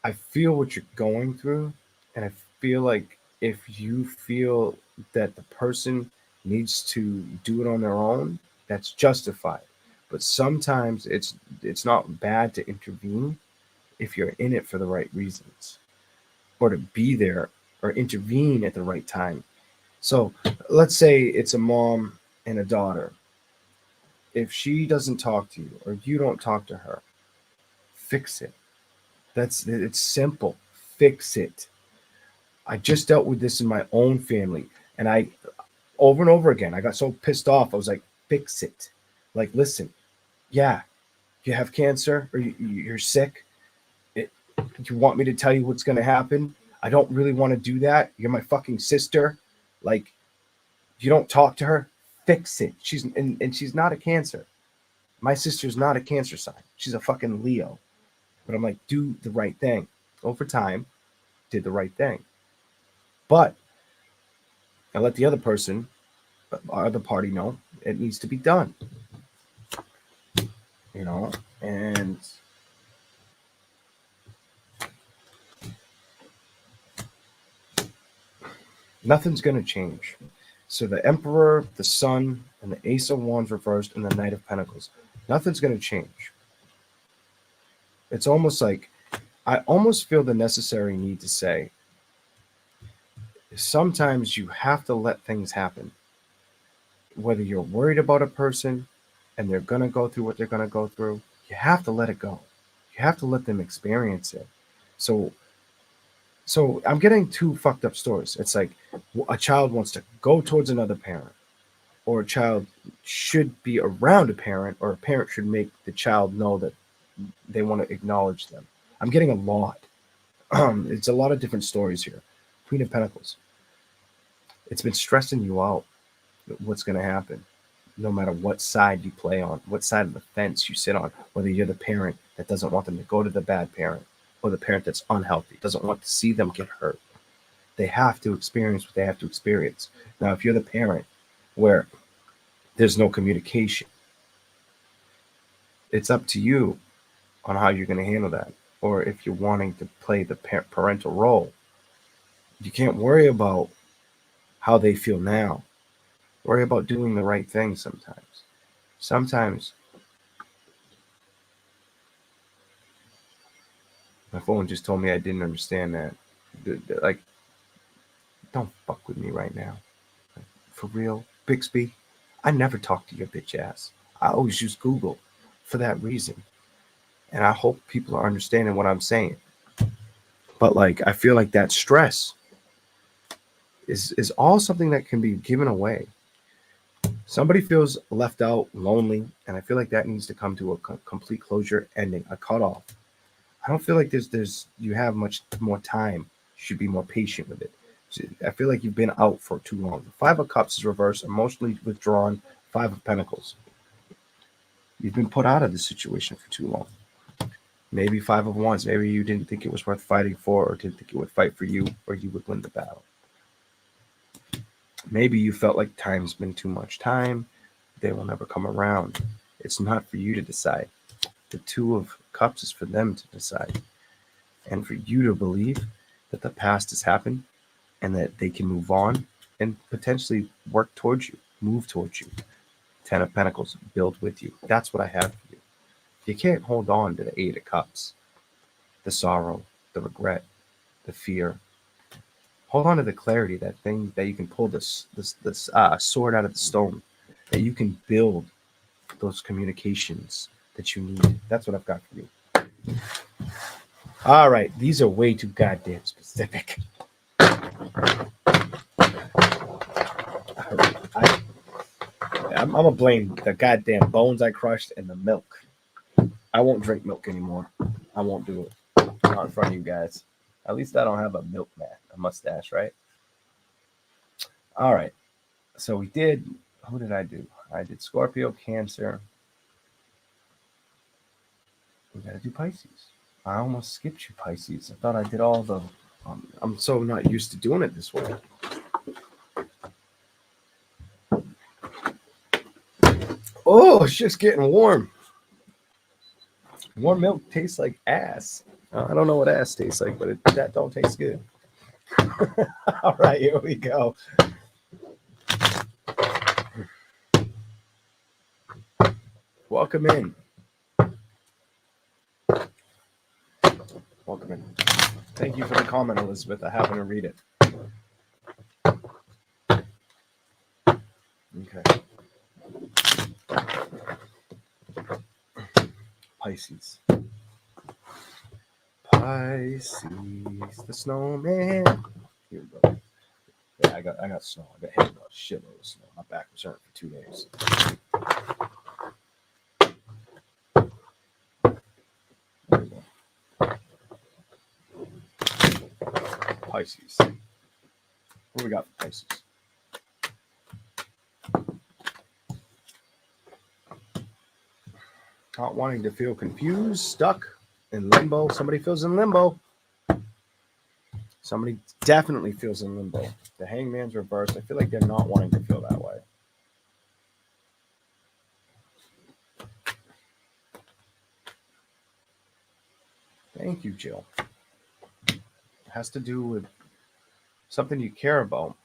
I feel what you're going through. And I feel like if you feel that the person needs to do it on their own, that's justified. But sometimes it's not bad to intervene if you're in it for the right reasons, or to be there or intervene at the right time. So let's say it's a mom and a daughter. If she doesn't talk to you, or you don't talk to her, fix it. It's simple. Fix it. I just dealt with this in my own family, and I over and over again, I got so pissed off. I was like, fix it. Like, listen, yeah, you have cancer, or you're sick. You want me to tell you what's going to happen? I don't really want to do that. You're my fucking sister. Like, you don't talk to her. Fix it. She's not a Cancer. My sister's not a Cancer sign. She's a fucking Leo. But I'm like, do the right thing. Over time, did the right thing. But I let the other person, other party know it needs to be done. And nothing's going to change. So the Emperor, the Sun, and the Ace of Wands reversed, and the Knight of Pentacles. Nothing's going to change. It's almost like I almost feel the necessary need to say sometimes you have to let things happen. Whether you're worried about a person and they're going to go through what they're going to go through, you have to let it go. You have to let them experience it. So, so I'm getting two fucked up stories. It's like a child wants to go towards another parent, or a child should be around a parent, or a parent should make the child know that they want to acknowledge them. I'm getting a lot. It's a lot of different stories here. Queen of Pentacles. It's been stressing you out what's going to happen, no matter what side you play on, what side of the fence you sit on, whether you're the parent that doesn't want them to go to the bad parent or the parent that's unhealthy, doesn't want to see them get hurt. They have to experience what they have to experience. Now, if you're the parent where there's no communication, it's up to you on how you're going to handle that. Or if you're wanting to play the parental role, you can't worry about how they feel now. Worry about doing the right thing sometimes. Sometimes my phone just told me I didn't understand that. Like, don't fuck with me right now. For real, Bixby. I never talk to your bitch ass. I always use Google for that reason. And I hope people are understanding what I'm saying. But like, I feel like that stress is all something that can be given away. Somebody feels left out, lonely, and I feel like that needs to come to a complete closure, ending, a cutoff. I don't feel like there's you have much more time. You should be more patient with it. I feel like you've been out for too long. The Five of Cups is reversed, emotionally withdrawn. Five of Pentacles. You've been put out of the situation for too long. Maybe Five of Wands. Maybe you didn't think it was worth fighting for, or didn't think it would fight for you, or you would win the battle. Maybe you felt like time's been too much time. They will never come around. It's not for you to decide. The Two of Cups is for them to decide. And for you to believe that the past has happened and that they can move on and potentially work towards you, move towards you. Ten of Pentacles, build with you. That's what I have for you. You can't hold on to the Eight of Cups, the sorrow, the regret, the fear. Hold on to the clarity, that thing that you can pull this sword out of the stone, that you can build those communications that you need. That's what I've got for you. All right, these are way too goddamn specific. I'm gonna blame the goddamn bones I crushed and the milk. I won't drink milk anymore. I won't do it. Not in front of you guys. At least I don't have a mustache, right? All right. So we did. Who did I do? I did Scorpio, Cancer. We gotta do Pisces. I almost skipped you, Pisces. I thought I did all the. I'm so not used to doing it this way. Oh, it's just getting warm. Warm milk tastes like ass. I don't know what ass tastes like, but that don't taste good. All right, here we go. Welcome in. Welcome in. Thank you for the comment, Elizabeth. I happen to read it. Okay. Pisces. Pisces, the snowman. Here we go. Yeah, I got snow. I got hit with a shitload of snow. My back was hurting for 2 days. There we go. Pisces. What do we got for Pisces? Not wanting to feel confused, stuck, in limbo. Somebody feels in limbo. Somebody definitely feels in limbo. The Hangman's reversed. I feel like they're not wanting to feel that way. Thank you, Jill. It has to do with something you care about.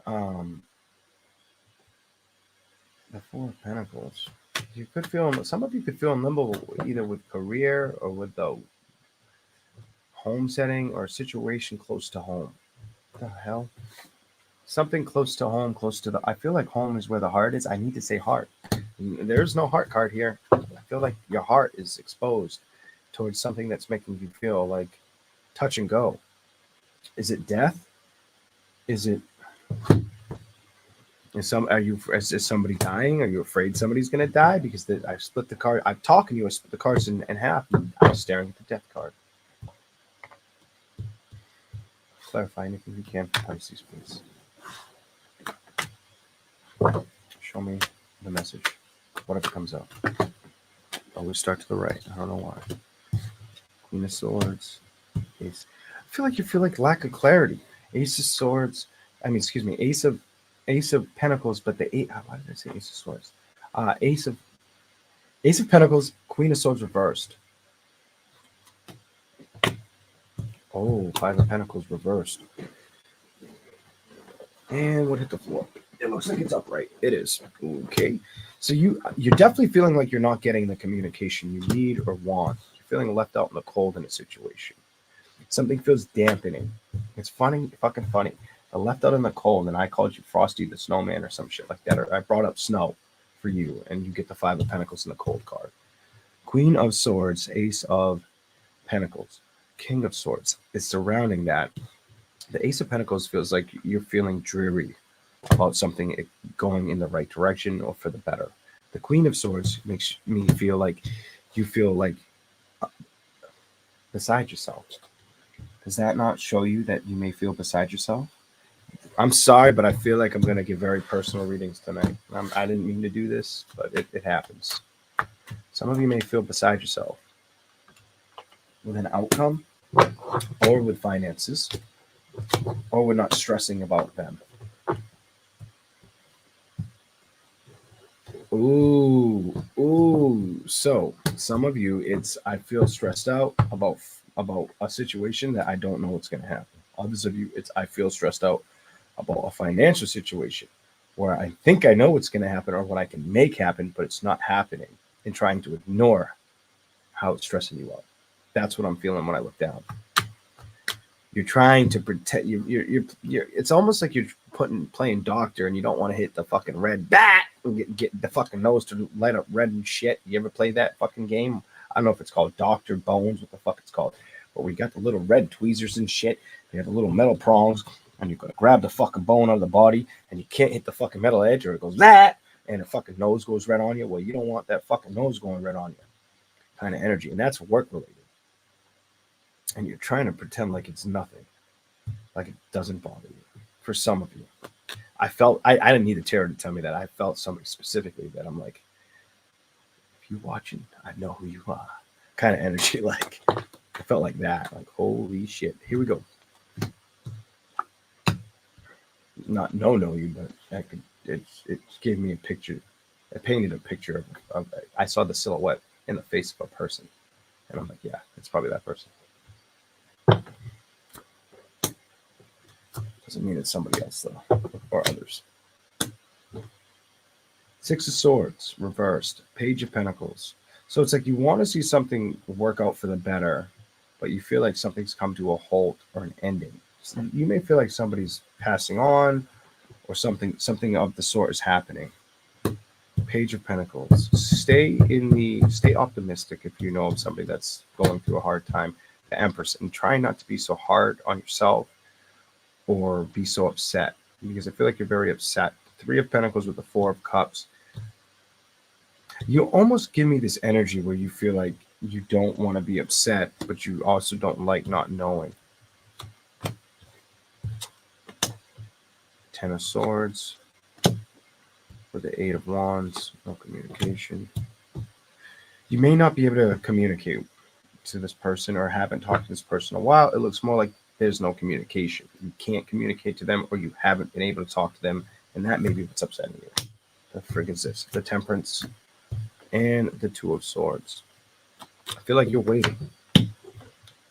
The Four of Pentacles. You could feel, some of you could feel in limbo either with career or with the home setting or a situation close to home. What the hell? Something close to home, close to the. I feel like home is where the heart is. I need to say heart. There's no heart card here. I feel like your heart is exposed towards something that's making you feel like touch and go. Is it death? Is it? Is somebody dying? Are you afraid somebody's gonna die? Because I split the card. I'm talking to you. I split the cards in half. And I'm staring at the death card. Clarify anything you can for Pisces, please. Show me the message. Whatever comes up. Always start to the right. I don't know why. Queen of Swords. Ace. I feel like you feel like lack of clarity. Ace of Swords. Excuse me. Ace of Pentacles, but the eight. Why did I say Ace of Swords? Ace of Pentacles. Queen of Swords reversed. Oh, Five of Pentacles reversed. And what hit the floor? It looks like it's upright. It is. Okay. So you're definitely feeling like you're not getting the communication you need or want. You're feeling left out in the cold in a situation. Something feels dampening. It's fucking funny. I left out in the cold and I called you Frosty the Snowman or some shit like that. Or I brought up snow for you and you get the Five of Pentacles in the cold card. Queen of Swords, Ace of Pentacles, King of Swords is surrounding that. The Ace of Pentacles feels like you're feeling dreary about something going in the right direction or for the better. The Queen of Swords makes me feel like you feel like beside yourself. Does that not show you that you may feel beside yourself? I'm sorry, but I feel like I'm going to give very personal readings tonight. I didn't mean to do this, but it happens. Some of you may feel beside yourself with an outcome or with finances or with not stressing about them. Ooh. So some of you, I feel stressed out about a situation that I don't know what's going to happen. Others of you, I feel stressed out about a financial situation where I think I know what's going to happen or what I can make happen, but it's not happening, and trying to ignore how it's stressing you out. That's what I'm feeling when I look down. You're trying to protect you're it's almost like you're playing doctor and you don't want to hit the fucking red bat and get the fucking nose to light up red and shit. You ever play that fucking game? I don't know if it's called Dr. Bones, what the fuck it's called. But we got the little red tweezers and shit. They have the little metal prongs, and you're gonna grab the fucking bone out of the body, and you can't hit the fucking metal edge, or it goes that, and the fucking nose goes red on you. Well, you don't want that fucking nose going red on you. Kind of energy, and that's work related. And you're trying to pretend like it's nothing, like it doesn't bother you. For some of you, I didn't need the tarot to tell me that. I felt somebody specifically that I'm like, if you're watching, I know who you are. Kind of energy, like I felt like that. Like, holy shit. Here we go. Not know you, but it gave me a picture. It painted a picture of I saw the silhouette in the face of a person. And I'm like, yeah, it's probably that person. Doesn't mean it's somebody else, though, or others. Six of Swords, reversed. Page of Pentacles. So it's like you want to see something work out for the better, but you feel like something's come to a halt or an ending. So you may feel like somebody's passing on or something of the sort is happening. Page of Pentacles. Stay optimistic if you know of somebody that's going through a hard time. The Empress. And try not to be so hard on yourself or be so upset, because I feel like you're very upset. Three of Pentacles with the Four of Cups. You almost give me this energy where you feel like you don't want to be upset, but you also don't like not knowing. Ten of Swords with the Eight of Wands. No communication. You may not be able to communicate to this person or haven't talked to this person in a while. It looks more like there's no communication. You can't communicate to them, or you haven't been able to talk to them, and that may be what's upsetting you. The frig is this? The Temperance and the Two of Swords. I feel like you're waiting.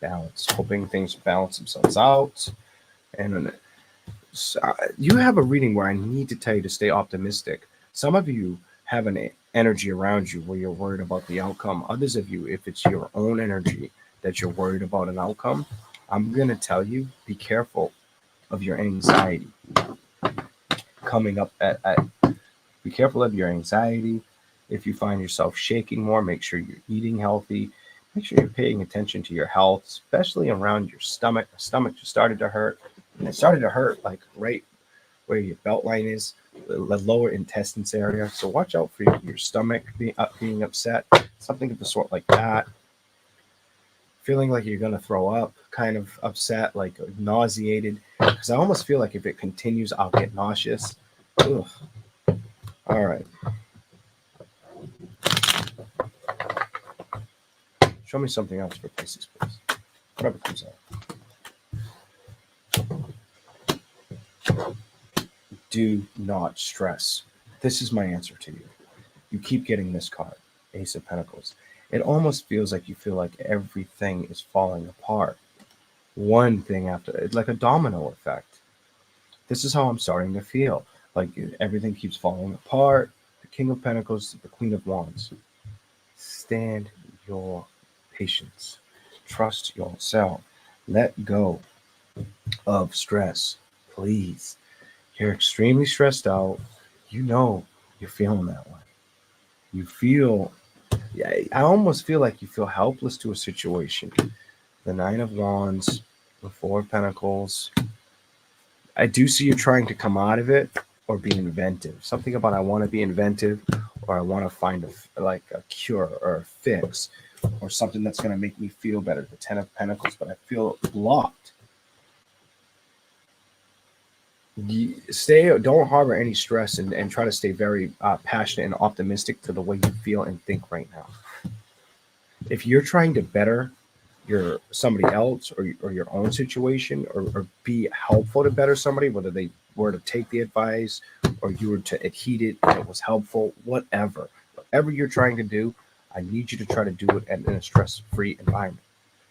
Balance. Hoping things balance themselves out. And you have a reading where I need to tell you to stay optimistic. Some of you have an energy around you where you're worried about the outcome. Others of you, if it's your own energy, that you're worried about an outcome, I'm going to tell you, be careful of your anxiety coming up be careful of your anxiety. If you find yourself shaking more, make sure you're eating healthy. Make sure you're paying attention to your health, especially around your stomach. The stomach just started to hurt. And it started to hurt like right where your belt line is, the lower intestines area. So watch out for your stomach being upset, something of the sort like that. Feeling like you're going to throw up, kind of upset, like nauseated. Because I almost feel like if it continues, I'll get nauseous. Ugh. All right. Show me something else for Pisces, please. Whatever comes out. Do not stress. This is my answer to you. You keep getting this card, Ace of Pentacles. It almost feels like you feel like everything is falling apart. One thing after, it's like a domino effect. This is how I'm starting to feel. Like everything keeps falling apart. The King of Pentacles, the Queen of Wands. Stand your patience. Trust yourself. Let go of stress, please. You're extremely stressed out. You know you're feeling that way. You feel, yeah, I almost feel like you feel helpless to a situation. The Nine of Wands, the Four of Pentacles. I do see you trying to come out of it or be inventive. Something about I want to be inventive, or I want to find a cure or a fix or something that's going to make me feel better. The Ten of Pentacles, but I feel blocked. Don't harbor any stress and try to stay very passionate and optimistic to the way you feel and think right now. If you're trying to better somebody else or your own situation, or be helpful to better somebody, whether they were to take the advice or you were to heed it and it was helpful, whatever you're trying to do, I need you to try to do it in a stress-free environment.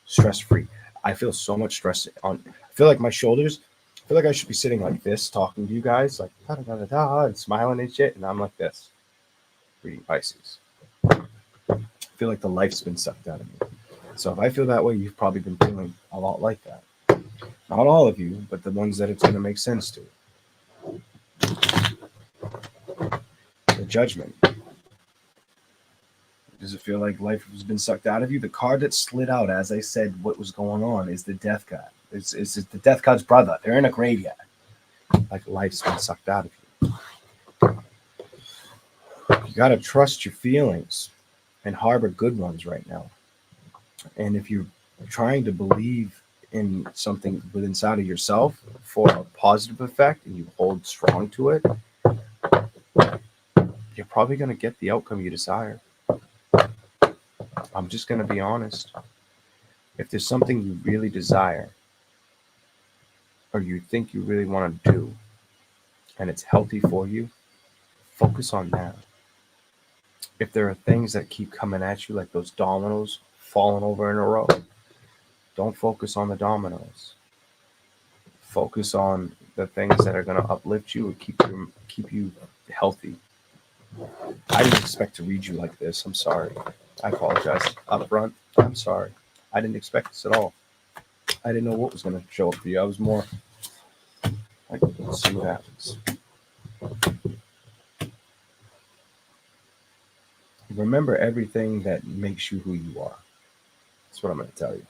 Stress-free. I feel so much stress I feel like my shoulders, I feel like I should be sitting like this, talking to you guys, like da da da da, and smiling and shit, and I'm like this, reading Pisces. I feel like the life's been sucked out of me. So if I feel that way, you've probably been feeling a lot like that. Not all of you, but the ones that it's going to make sense to. The Judgment. Does it feel like life has been sucked out of you? The card that slid out, as I said, what was going on, is the Death God. It's the Death God's brother. They're in a graveyard. Like life's been sucked out of you. You got to trust your feelings and harbor good ones right now. And if you're trying to believe in something within inside of yourself for a positive effect and you hold strong to it, you're probably going to get the outcome you desire. I'm just going to be honest. If there's something you really desire or you think you really want to do and it's healthy for you, focus on that. If there are things that keep coming at you like those dominoes falling over in a row, don't focus on the dominoes. Focus on the things that are going to uplift you and keep you healthy. I didn't expect to read you like this. I'm sorry. I apologize up front. I'm sorry. I didn't expect this at all. I didn't know what was going to show up for you. I was more like, let's see what happens. Remember everything that makes you who you are. That's what I'm going to tell you.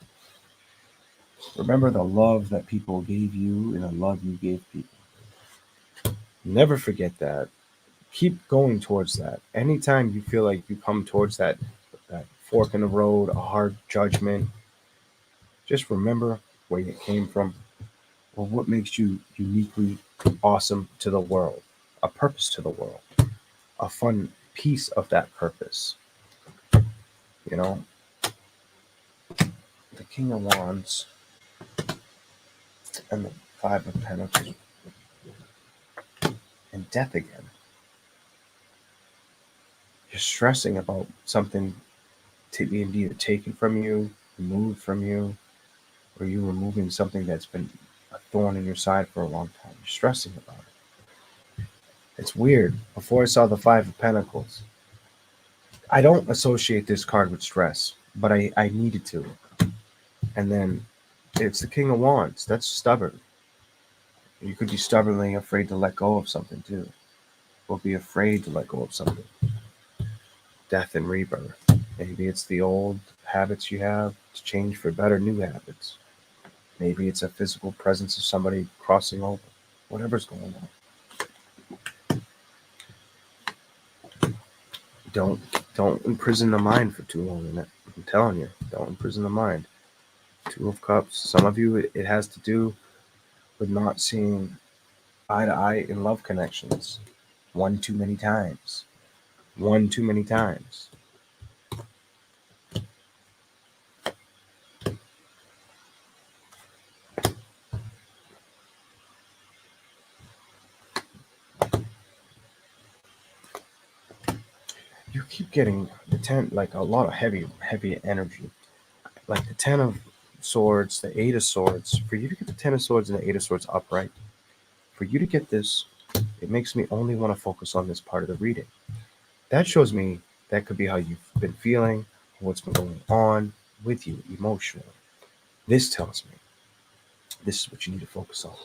Remember the love that people gave you and the love you gave people. Never forget that. Keep going towards that. Anytime you feel like you come towards that fork in the road, a hard judgment, just remember where you came from or what makes you uniquely awesome to the world, a purpose to the world, a fun piece of that purpose. You know, the King of Wands and the Five of Pentacles and Death again. You're stressing about something being either taken from you, removed from you, or you removing something that's been a thorn in your side for a long time. You're stressing about it. It's weird. Before I saw the Five of Pentacles, I don't associate this card with stress, but I needed to. And then it's the King of Wands. That's stubborn. You could be stubbornly afraid to let go of something too. Or be afraid to let go of something. Death and rebirth. Maybe it's the old habits you have to change for better new habits. Maybe it's a physical presence of somebody crossing over. Whatever's going on. Don't imprison the mind for too long in it. I'm telling you, don't imprison the mind. Two of Cups. Some of you, it has to do with not seeing eye to eye in love connections. One too many times. One too many times. You keep getting the 10, like a lot of heavy energy. Like the 10 of Swords, the 8 of Swords. For you to get the 10 of Swords and the 8 of Swords upright, for you to get this, it makes me only want to focus on this part of the reading. That shows me that could be how you've been feeling, what's been going on with you emotionally. This tells me this is what you need to focus on.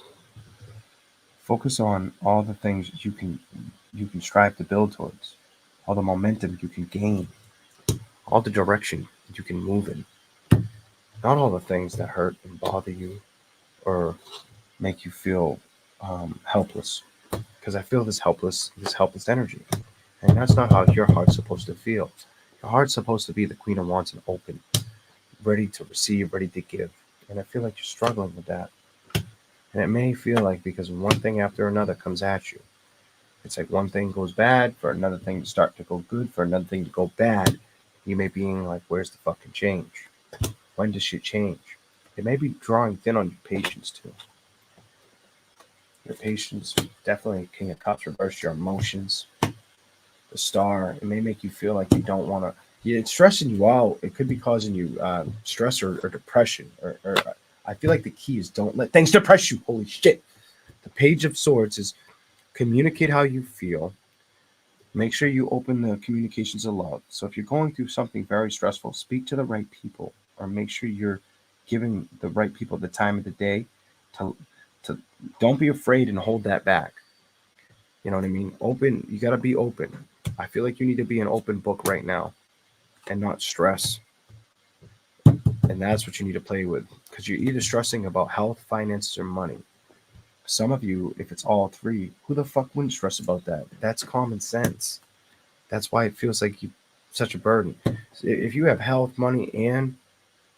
Focus on all the things you can strive to build towards, all the momentum you can gain, all the direction you can move in. Not all the things that hurt and bother you or make you feel helpless. Because I feel this helpless energy. And that's not how your heart's supposed to feel. Your heart's supposed to be the Queen of Wands and open, ready to receive, ready to give. And I feel like you're struggling with that. And it may feel like because one thing after another comes at you. It's like one thing goes bad for another thing to start to go good, for another thing to go bad. You may be like, where's the fucking change? When does shit change? It may be drawing thin on your patience too. Your patience, definitely King of Cups, reverse your emotions. The Star, it may make you feel like you don't want to. Yeah, it's stressing you out. It could be causing you stress or depression. Or I feel like the key is don't let things depress you. Holy shit. The Page of Swords is communicate how you feel. Make sure you open the communications of love. So if you're going through something very stressful, speak to the right people, or make sure you're giving the right people the time of the day to don't be afraid and hold that back. You know what I mean? Open. You got to be open. I feel like you need to be an open book right now and not stress. And that's what you need to play with, because you're either stressing about health, finances, or money. Some of you, if it's all three, who the fuck wouldn't stress about that? That's common sense. That's why it feels like you such a burden. If you have health, money, and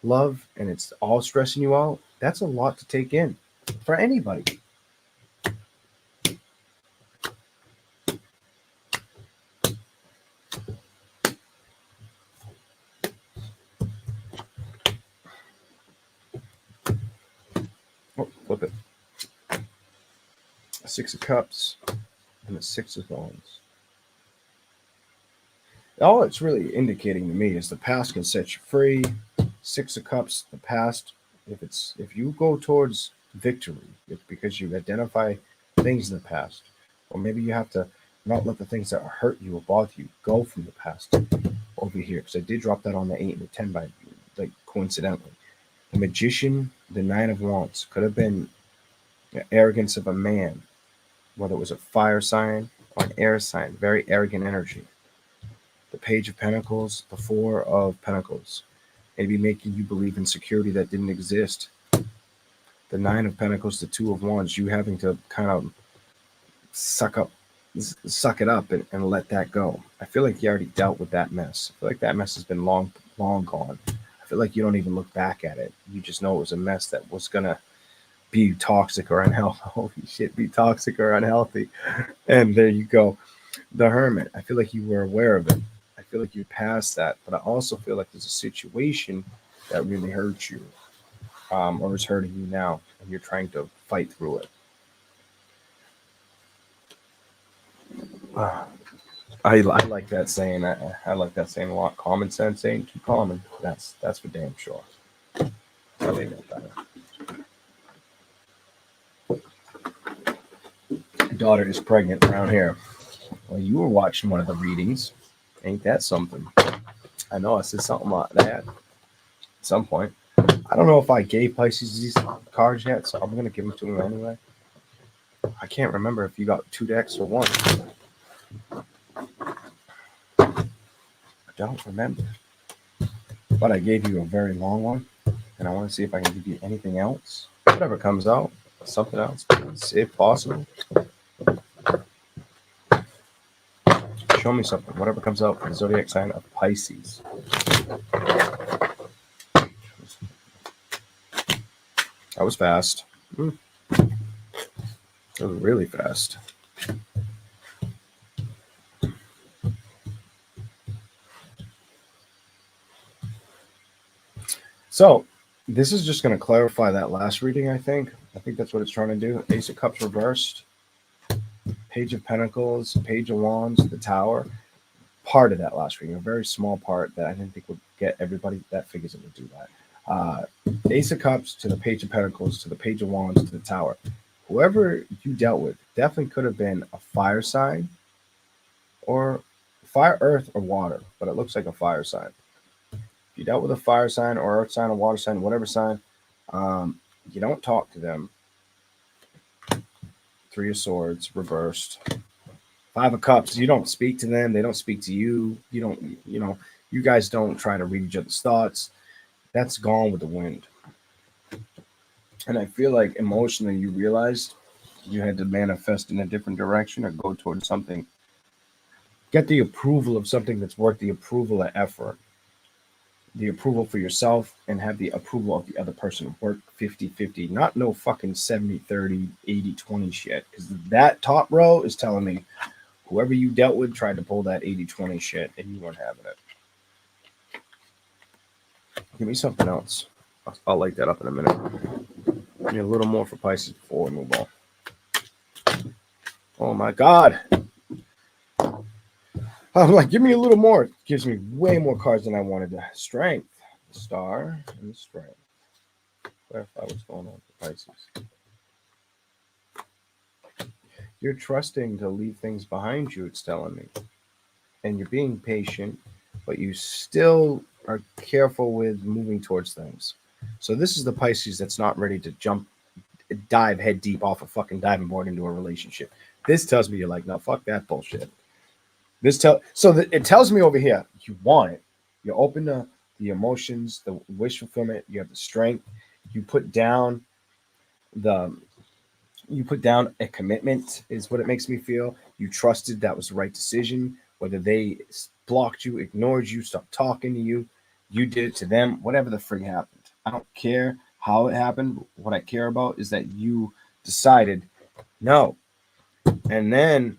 love, and it's all stressing you out, that's a lot to take in for anybody. Oh, flip it. A 6 of Cups and a 6 of Wands. All it's really indicating to me is the past can set you free. 6 of Cups, the past. If you go towards victory, it's because you identify things in the past, or maybe you have to not let the things that hurt you or bother you go from the past over here. Because I did drop that on the 8 and the 10 by like coincidentally. The Magician, the 9 of Wands could have been the arrogance of a man, whether it was a fire sign or an air sign, very arrogant energy. The Page of Pentacles, the 4 of Pentacles, maybe making you believe in security that didn't exist. The 9 of Pentacles, the 2 of Wands, you having to kind of suck it up and let that go. I feel like you already dealt with that mess. I feel like that mess has been long gone. I feel like you don't even look back at it. You just know it was a mess that was going to be toxic or unhealthy. Holy shit, be toxic or unhealthy. And there you go. The Hermit, I feel like you were aware of it. I feel like you passed that, but I also feel like there's a situation that really hurts you, or is hurting you now, and you're trying to fight through it. I like that saying. I like that saying a lot. Common sense ain't too common. That's for damn sure. I think that's better. My daughter is pregnant around here. Well, you were watching one of the readings. Ain't that something? I know I said something like that at some point. I don't know if I gave Pisces these cards yet, so I'm gonna give them to him anyway. I can't remember if you got 2 decks or 1. I don't remember. But I gave you a very long one, and I want to see if I can give you anything else. Whatever comes out, something else, please, if possible. Show me something. Whatever comes out for the zodiac sign of Pisces. That was fast. That was really fast. So this is just going to clarify that last reading, I think. I think that's what it's trying to do. Ace of Cups reversed. Page of Pentacles, Page of Wands, the Tower. Part of that last reading, a very small part that I didn't think would get everybody. That figures it would do that. Ace of Cups to the Page of Pentacles to the Page of Wands to the Tower. Whoever you dealt with definitely could have been a fire sign or fire, earth, or water, but it looks like a fire sign. If you dealt with a fire sign or earth sign or water sign, whatever sign, you don't talk to them. 3 of Swords reversed. 5 of Cups, you don't speak to them. They don't speak to you. You don't, you guys don't try to read each other's thoughts. That's gone with the wind. And I feel like emotionally you realized you had to manifest in a different direction or go towards something. Get the approval of something that's worth the approval of effort. The approval for yourself and have the approval of the other person. Work 50-50, not no fucking 70-30, 80-20 shit. Because that top row is telling me whoever you dealt with tried to pull that 80-20 shit and you weren't having it. Give me something else. I'll light that up in a minute. Give me a little more for Pisces before we move on. Oh my God. I'm like, give me a little more. It gives me way more cards than I wanted to. Strength. The Star and the Strength. Clarify what's going on for Pisces. You're trusting to leave things behind you, it's telling me. And you're being patient, but you still are careful with moving towards things. So this is the Pisces that's not ready to dive head deep off a fucking diving board into a relationship. This tells me you're like, no, fuck that bullshit. It tells me over here, you want it. You're open to the emotions, the wish fulfillment. You have the strength. You put down a commitment is what it makes me feel. You trusted that was the right decision. Whether they blocked you, ignored you, stopped talking to you, you did it to them. Whatever the frig happened, I don't care how it happened. What I care about is that you decided no, and then.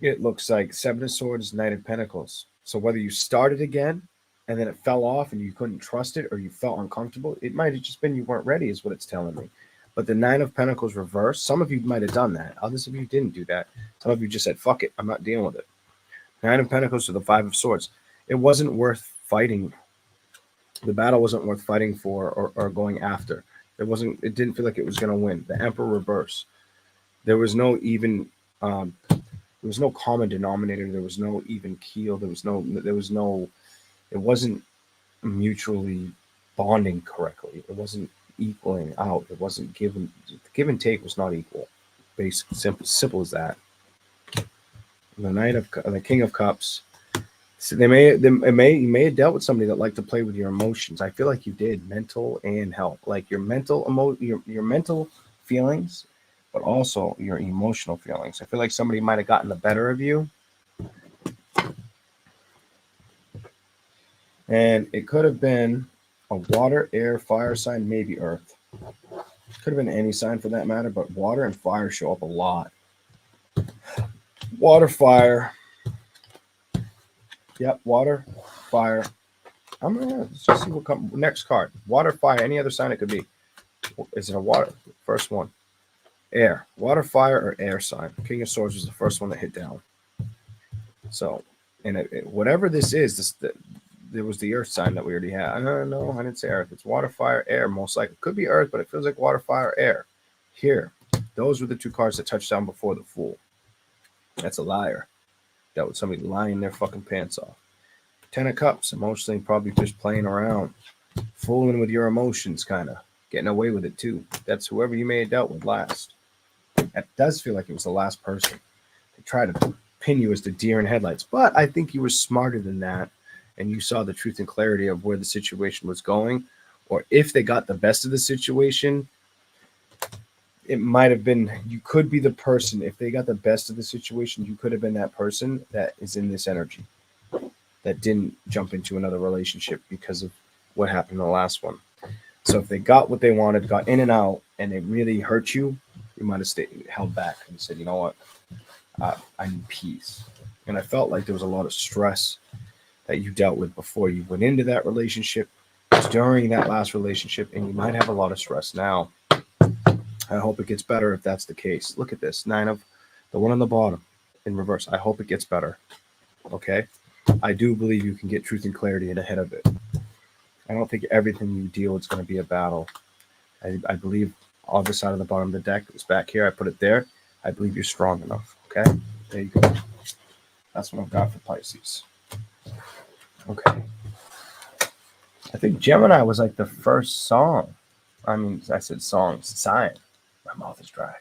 It looks like 7 of Swords, Knight of Pentacles. So whether you started again and then it fell off and you couldn't trust it or you felt uncomfortable, it might have just been you weren't ready is what it's telling me. But the 9 of Pentacles reversed. Some of you might have done that. Others of you didn't do that. Some of you just said, fuck it, I'm not dealing with it. 9 of Pentacles to the 5 of Swords. It wasn't worth fighting. The battle wasn't worth fighting for or going after. It didn't feel like it was going to win. The Emperor reverse. There was no even... there was no common denominator. There was no even keel. It wasn't mutually bonding correctly. It wasn't equaling out. It wasn't given. Give and take was not equal. Basic, simple as that. The King of Cups. So you may have dealt with somebody that liked to play with your emotions. I feel like you did, mental and health, like your mental feelings, but also your emotional feelings. I feel like somebody might have gotten the better of you. And it could have been a water, air, fire sign, maybe earth. Could have been any sign for that matter, but water and fire show up a lot. Water, fire. Yep, water, fire. Let's just see what comes next card. Water, fire, any other sign it could be. Is it a water? First one. Air, water, fire, or air sign. King of Swords was the first one that hit down. So, and whatever this is, there was the earth sign that we already had. No, I didn't say earth. It's water, fire, air. Most likely, it could be earth, but it feels like water, fire, air. Here, those were the 2 cards that touched down before the Fool. That's a liar. That was somebody lying their fucking pants off. 10 of Cups, emotionally probably just playing around. fooling with your emotions, kind of getting away with it too. That's whoever you may have dealt with last. It does feel like it was the last person. They tried to pin you as the deer in headlights, but I think you were smarter than that, and you saw the truth and clarity of where the situation was going, or if they got the best of the situation. It might have been, you could be the person, if they got the best of the situation, you could have been that person that is in this energy that didn't jump into another relationship because of what happened in the last one. So if they got what they wanted, got in and out, and it really hurt you, you might have stayed held back and said, you know what, I need peace. And I felt like there was a lot of stress that you dealt with before you went into that relationship, during that last relationship, and you might have a lot of stress now. I hope it gets better if that's the case. Look at this, 9 of the one on the bottom in reverse. I hope it gets better. Okay. I do believe you can get truth and clarity ahead of it. I don't think everything you deal with is going to be a battle. I believe on the side of the bottom of the deck, it's back here. I put it there. I believe you're strong enough. Okay. There you go. That's what I've got for Pisces. Okay. I think Gemini was like the first song. I mean, I said song, sign. My mouth is dry.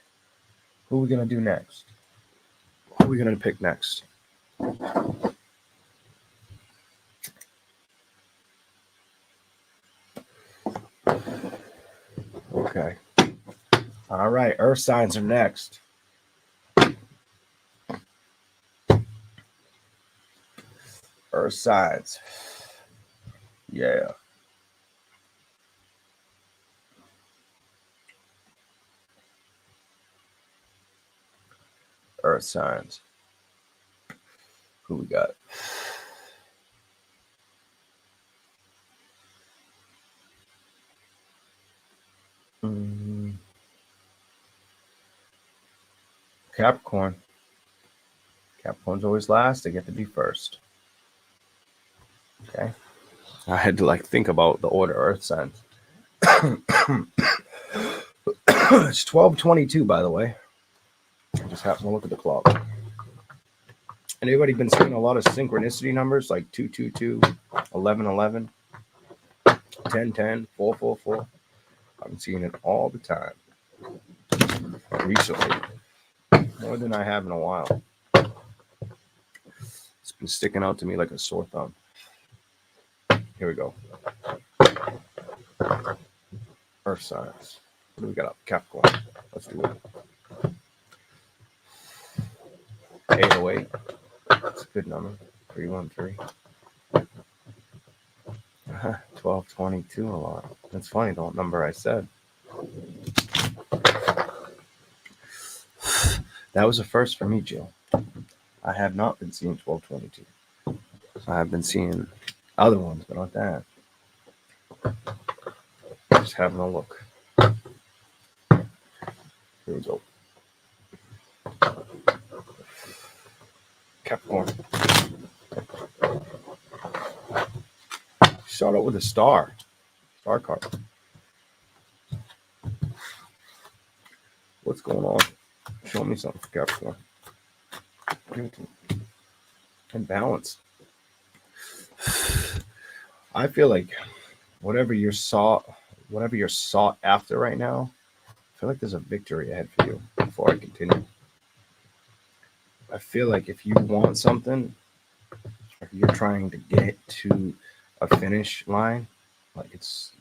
Who are we going to do next? Who are we going to pick next? Okay. All right. Earth signs are next. Earth signs. Yeah. Earth signs. Who we got? Capricorn. Capricorn's always last. They get to be first. Okay. I had to think about the order Earth signs. It's 12:22, by the way. I just happened to look at the clock. Anybody been seeing a lot of synchronicity numbers like 222, 1111, 1010, 444? I've been seeing it all the time. Recently. More than I have in a while. It's been sticking out to me like a sore thumb. Here we go. Earth signs. What do we got up? Capricorn. Let's do it. 808. That's a good number. 313. 1222 a lot. That's funny, the number I said. That was a first for me, Jill. I have not been seeing 1222. I've been seeing other ones, but not that. Just having a look. Here we go. Capricorn. Start out with a star. Star card. What's going on? Show me something, Capricorn. And balance. I feel like whatever you're sought after right now, I feel like there's a victory ahead for you before I continue. I feel like if you want something, if you're trying to get to a finish line, like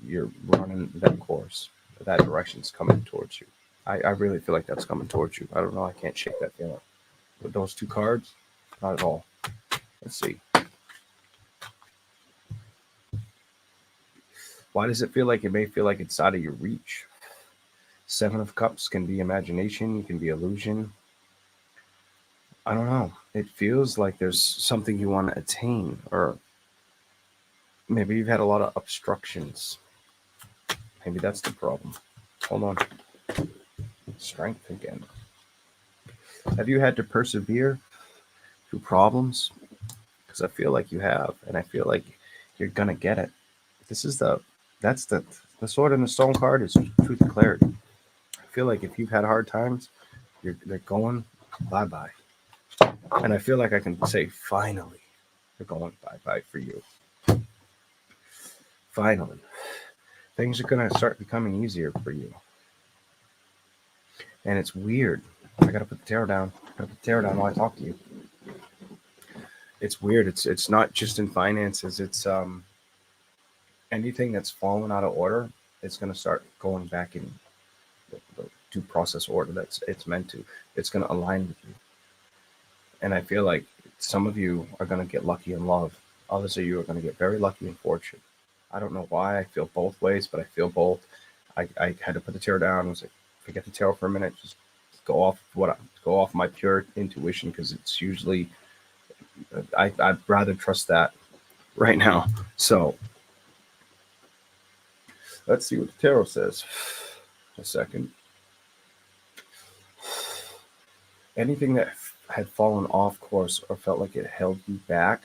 you're running that course, that direction's coming towards you. I really feel like that's coming towards you. I don't know. I can't shake that feeling. With those two cards, not at all. Let's see. Why does it feel like it may feel like it's out of your reach? 7 of Cups can be imagination, can be illusion. I don't know. It feels like there's something you want to attain, or maybe you've had a lot of obstructions. Maybe that's the problem. Hold on. Strength again. Have you had to persevere through problems? Because I feel like you have, and I feel like you're gonna get it. This is the sword and the stone card is truth and clarity. I feel like if you've had hard times, they're going bye-bye. And I feel like I can say finally they're going bye-bye for you. Finally. Things are going to start becoming easier for you. And it's weird. I got to put the tarot down. I got to put the tarot down while I talk to you. It's weird. It's not just in finances. It's anything that's fallen out of order. It's going to start going back in the due process order that's it's meant to. It's going to align with you. And I feel like some of you are going to get lucky in love. Others of you are going to get very lucky in fortune. I don't know why I feel both ways, but I feel both. I had to put the tarot down. I was like, forget the tarot for a minute. Just go off my pure intuition, because it's usually I'd rather trust that right now. So let's see what the tarot says. A second. Anything that had fallen off course or felt like it held you back,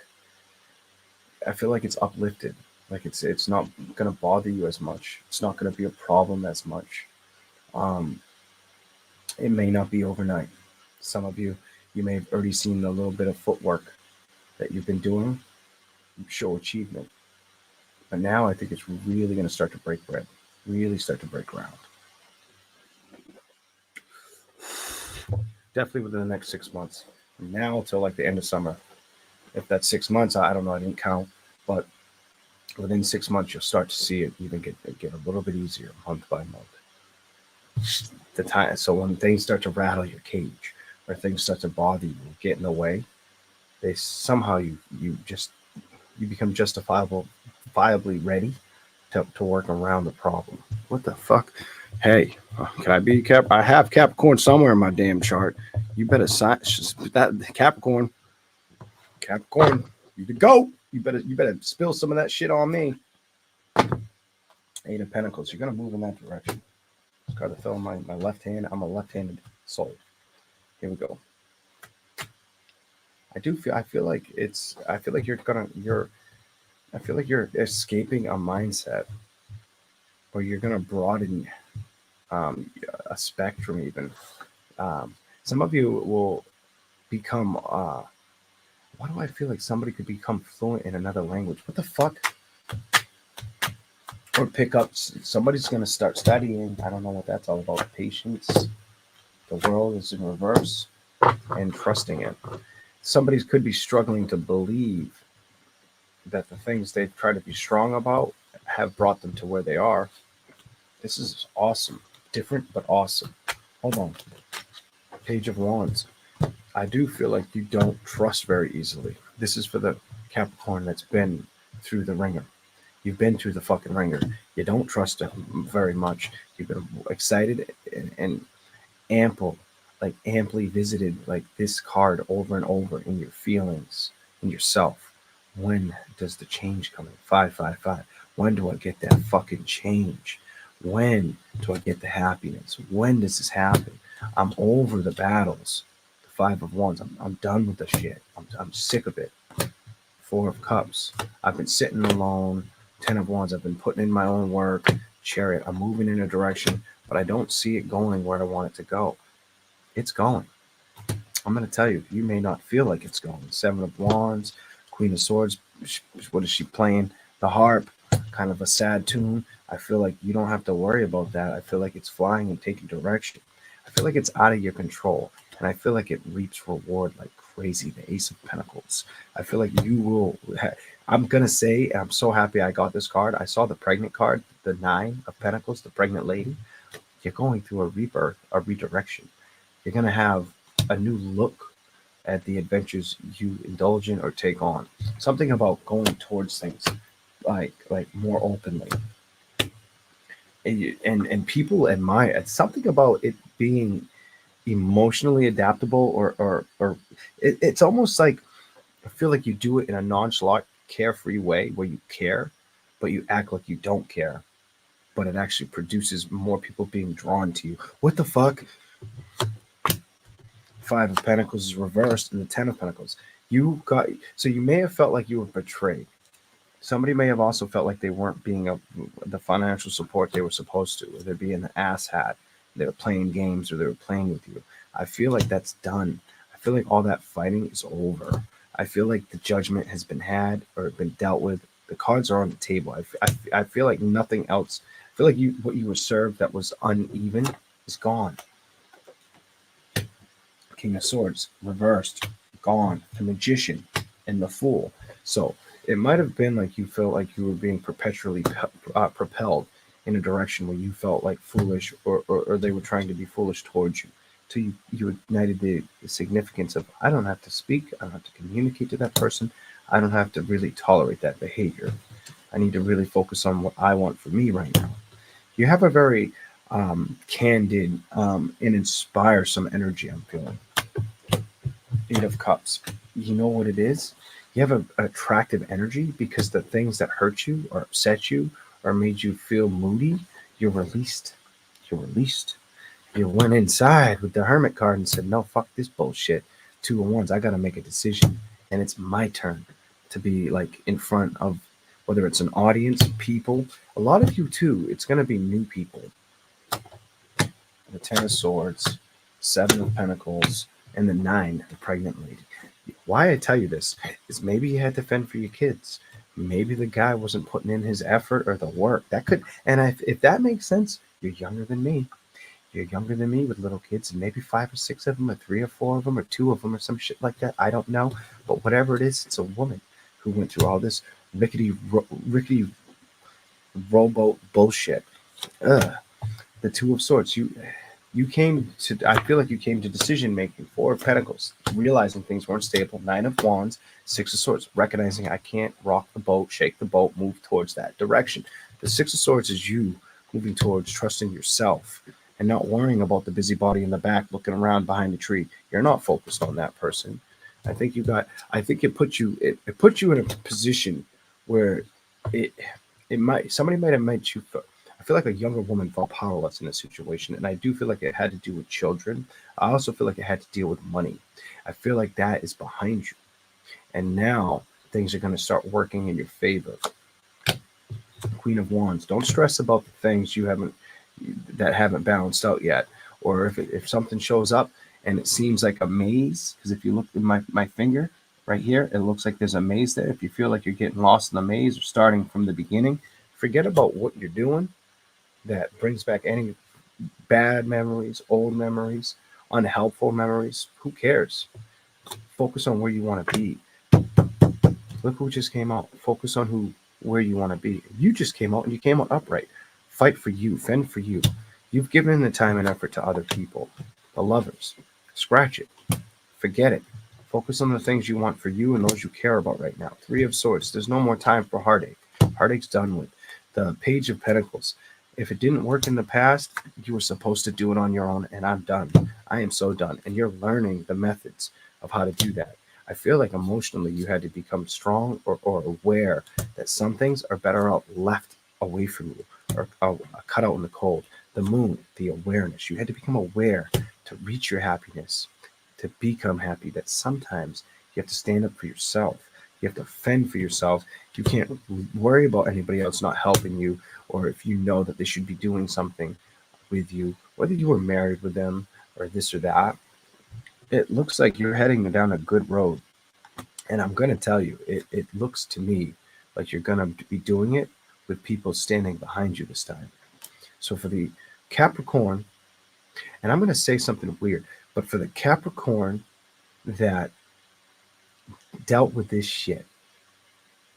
I feel like it's uplifted. Like it's not going to bother you as much. It's not going to be a problem as much. It may not be overnight. Some of you may have already seen a little bit of footwork that you've been doing show achievement. But now I think it's really going to start to break bread, really start to break ground. Definitely within the next 6 months. From now till like the end of summer. If that's 6 months, I don't know, I didn't count. But within 6 months, you'll start to see it even get a little bit easier month by month. The time, so when things start to rattle your cage, or things start to bother you, get in the way, they somehow you become viably ready to work around the problem. What the fuck? Hey, can I be Cap? I have Capricorn somewhere in my damn chart. You better sign that Capricorn. Capricorn, you to go. You better spill some of that shit on me. Eight of Pentacles. You're gonna move in that direction. This card that fell in my left hand. I'm a left-handed soul. Here we go. I feel like you're escaping a mindset, or you're gonna broaden a spectrum even. Some of you will become why do I feel like somebody could become fluent in another language? What the fuck? Or pick up, somebody's going to start studying. I don't know what that's all about. Patience. The world is in reverse, and trusting it. Somebody could be struggling to believe that the things they try to be strong about have brought them to where they are. This is awesome. Different, but awesome. Hold on. Page of Wands. I do feel like you don't trust very easily. This is for the Capricorn that's been through the ringer. You've been through the fucking ringer. You don't trust it very much. You've been excited and amply visited like this card over and over in your feelings, in yourself. When does the change come in? 555. When do I get that fucking change? When do I get the happiness? When does this happen? I'm over the battles. The 5 of Wands. I'm done with the shit. I'm sick of it. 4 of Cups. I've been sitting alone. 10 of Wands. I've been putting in my own work. Chariot. I'm moving in a direction, but I don't see it going where I want it to go. It's going. I'm going to tell you, you may not feel like it's going. 7 of Wands. Queen of Swords. What is she playing? The harp. Kind of a sad tune. I feel like you don't have to worry about that. I feel like it's flying and taking direction. I feel like it's out of your control. And I feel like it reaps reward like crazy. The Ace of Pentacles. I feel like you will. I'm going to say, I'm so happy I got this card. I saw the pregnant card, the 9 of Pentacles, the pregnant lady. You're going through a rebirth, a redirection. You're going to have a new look at the adventures you indulge in or take on. Something about going towards things like more openly. And people admire it. Something about it being emotionally adaptable, or it's almost like I feel like you do it in a nonchalant, carefree way where you care, but you act like you don't care. But it actually produces more people being drawn to you. What the fuck? 5 of Pentacles is reversed, and the 10 of Pentacles. You may have felt like you were betrayed. Somebody may have also felt like they weren't being the financial support they were supposed to, or they're being an asshat. They were playing games, or they were playing with you. I feel like that's done. I feel like all that fighting is over. I feel like the judgment has been had or been dealt with. The cards are on the table. I feel like nothing else feel like what you were served that was uneven is gone. King of Swords, reversed, gone. The Magician and the Fool. So it might have been like you felt like you were being perpetually propelled in a direction where you felt like foolish, or they were trying to be foolish towards you. Till you ignited the significance of, I don't have to speak, I don't have to communicate to that person, I don't have to really tolerate that behavior. I need to really focus on what I want for me right now. You have a very candid and inspire some energy, I'm feeling. Eight of Cups. You know what it is? You have an attractive energy because the things that hurt you or upset you or made you feel moody, you're released. You're released. You went inside with the Hermit card and said, no, fuck this bullshit. 2 of Wands, I got to make a decision. And it's my turn to be like in front of, whether it's an audience, people. A lot of you too, it's going to be new people. The 10 of Swords, 7 of Pentacles, and the 9, the pregnant lady. Why I tell you this is maybe you had to fend for your kids. Maybe the guy wasn't putting in his effort or the work. That could, and if that makes sense, you're younger than me. You're younger than me with little kids, and maybe 5 or 6 of them, or 3 or 4 of them, or 2 of them, or some shit like that. I don't know. But whatever it is, it's a woman who went through all this rickety rowboat bullshit. Ugh. The 2 of Swords. You came to, I feel like you came to decision making. 4 of Pentacles, realizing things weren't stable. 9 of Wands, 6 of Swords, recognizing I can't rock the boat, shake the boat, move towards that direction. The 6 of Swords is you moving towards trusting yourself and not worrying about the busybody in the back looking around behind the tree. You're not focused on that person. I think it put you in a position where somebody might have made you feel, I feel like a younger woman felt powerless in this situation, and I do feel like it had to do with children. I also feel like it had to deal with money. I feel like that is behind you, and now things are going to start working in your favor. Queen of Wands. Don't stress about the things that haven't balanced out yet, or if something shows up and it seems like a maze. Because if you look at my finger right here, it looks like there's a maze there. If you feel like you're getting lost in the maze or starting from the beginning, forget about what you're doing. That brings back any bad memories, old memories, unhelpful memories. Who cares? Focus on where you want to be. Look who just came out. Focus on where you want to be. You just came out and you came out upright. Fight for you. Fend for you. You've given the time and effort to other people. The Lovers. Scratch it. Forget it. Focus on the things you want for you and those you care about right now. 3 of Swords. There's no more time for heartache. Heartache's done with. The Page of Pentacles. If it didn't work in the past, you were supposed to do it on your own, and I'm done. I am so done. And you're learning the methods of how to do that. I feel like emotionally you had to become strong or aware that some things are better out left away from you or cut out in the cold. The Moon, the awareness. You had to become aware to reach your happiness, to become happy, that sometimes you have to stand up for yourself. You have to fend for yourself. You can't worry about anybody else not helping you, or if you know that they should be doing something with you, whether you were married with them or this or that. It looks like you're heading down a good road. And I'm going to tell you, it looks to me like you're going to be doing it with people standing behind you this time. So for the Capricorn, and I'm going to say something weird, but for the Capricorn that dealt with this shit,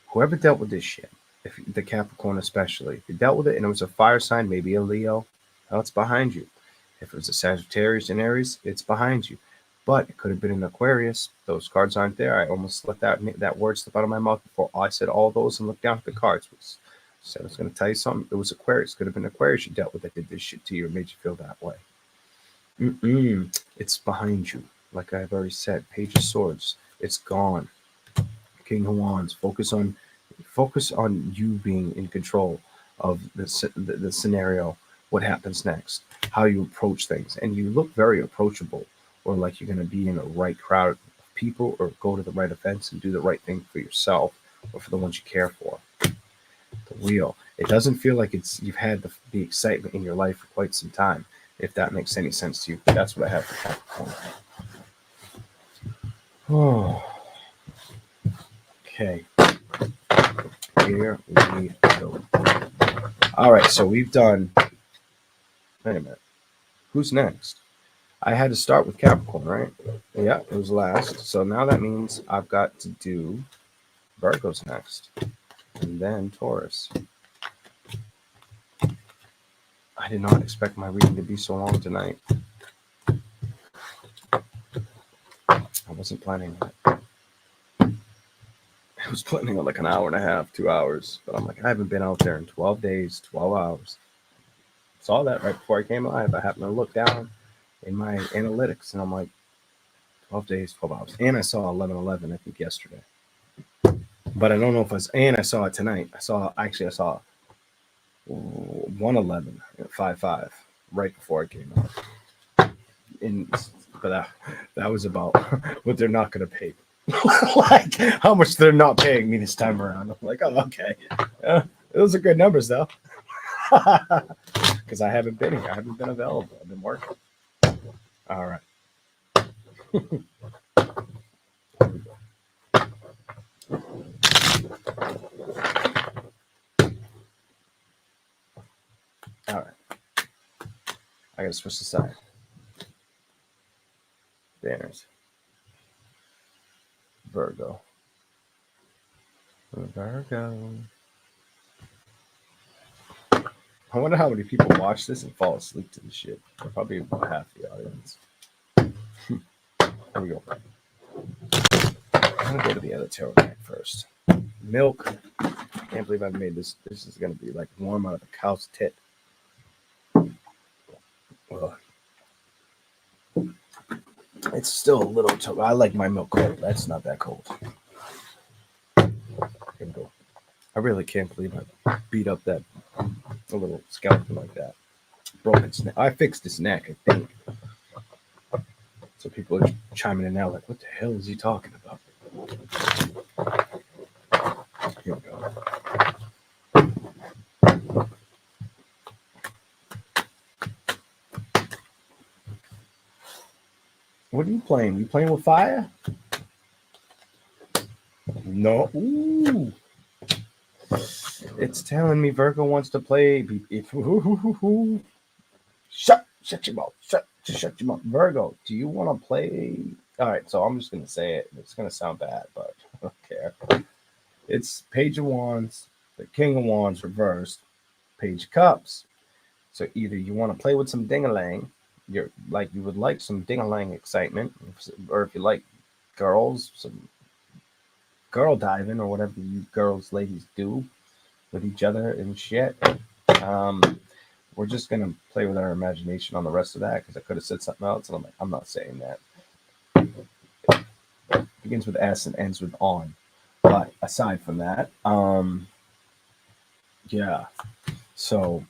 whoever dealt with this shit, if the Capricorn especially, if you dealt with it and it was a fire sign, maybe a Leo, well, it's behind you. If it was a Sagittarius and Aries, it's behind you. But it could have been an Aquarius. Those cards aren't there. I almost let that word slip out of my mouth before I said all those and looked down at the cards. So I was going to tell you something. It was Aquarius. Could have been Aquarius you dealt with that did this shit to you or made you feel that way. It's behind you. Like I've already said, Page of Swords. It's gone. King of Wands. Focus on you being in control of the scenario. What happens next? How you approach things, and you look very approachable, or like you're going to be in the right crowd of people, or go to the right events and do the right thing for yourself or for the ones you care for. The Wheel. It doesn't feel like you've had the excitement in your life for quite some time, if that makes any sense to you. But that's what I have for Capricorn. Oh, okay. Here we go. All right, so we've done. Wait a minute. Who's next? I had to start with Capricorn, right? Yeah, it was last. So now that means I've got to do Virgo's next, and then Taurus. I did not expect my reading to be so long tonight. I wasn't planning that. I was planning on like an hour and a half, 2 hours, but I'm like, I haven't been out there in 12 days, 12 hours. Saw that right before I came live. I happened to look down in my analytics, and I'm like, 12 days, 12 hours. And I saw 11:11, I think, yesterday. But I don't know if I was, and I saw it tonight. I saw 1:11 at 5:5 right before I came out. But that was about what they're not going to pay. Like how much they're not paying me this time around. I'm like, oh, okay. Those are good numbers, though. Because I haven't been here. I haven't been available. I've been working. All right. All right. I gotta switch the side. Banners. Virgo. Virgo. I wonder how many people watch this and fall asleep to this shit. Probably about half the audience. Here we go. I'm gonna go to the other tarot deck first. Milk. Can't believe I've made this. This is gonna be like warm out of a cow's tit. Ugh. It's still a little. I like my milk cold. That's not that cold. Here we go. I really can't believe I beat up that a little skeleton like that. Broke its neck. I fixed his neck, I think. So people are chiming in now, like, what the hell is he talking about? Here we go. What are you playing? You playing with fire? No. Ooh. It's telling me Virgo wants to play. Shut your mouth. Shut your mouth. Virgo, do you want to play? All right, so I'm just going to say it. It's going to sound bad, but I don't care. It's Page of Wands, the King of Wands reversed, Page of Cups. So either you want to play with some ding-a-lang, you would like some ding-a-lang excitement, or if you like girls, some girl diving or whatever you girls, ladies do with each other and shit. We're just gonna play with our imagination on the rest of that because I could have said something else, and I'm like, I'm not saying that. It begins with S and ends with on. But aside from that, yeah. So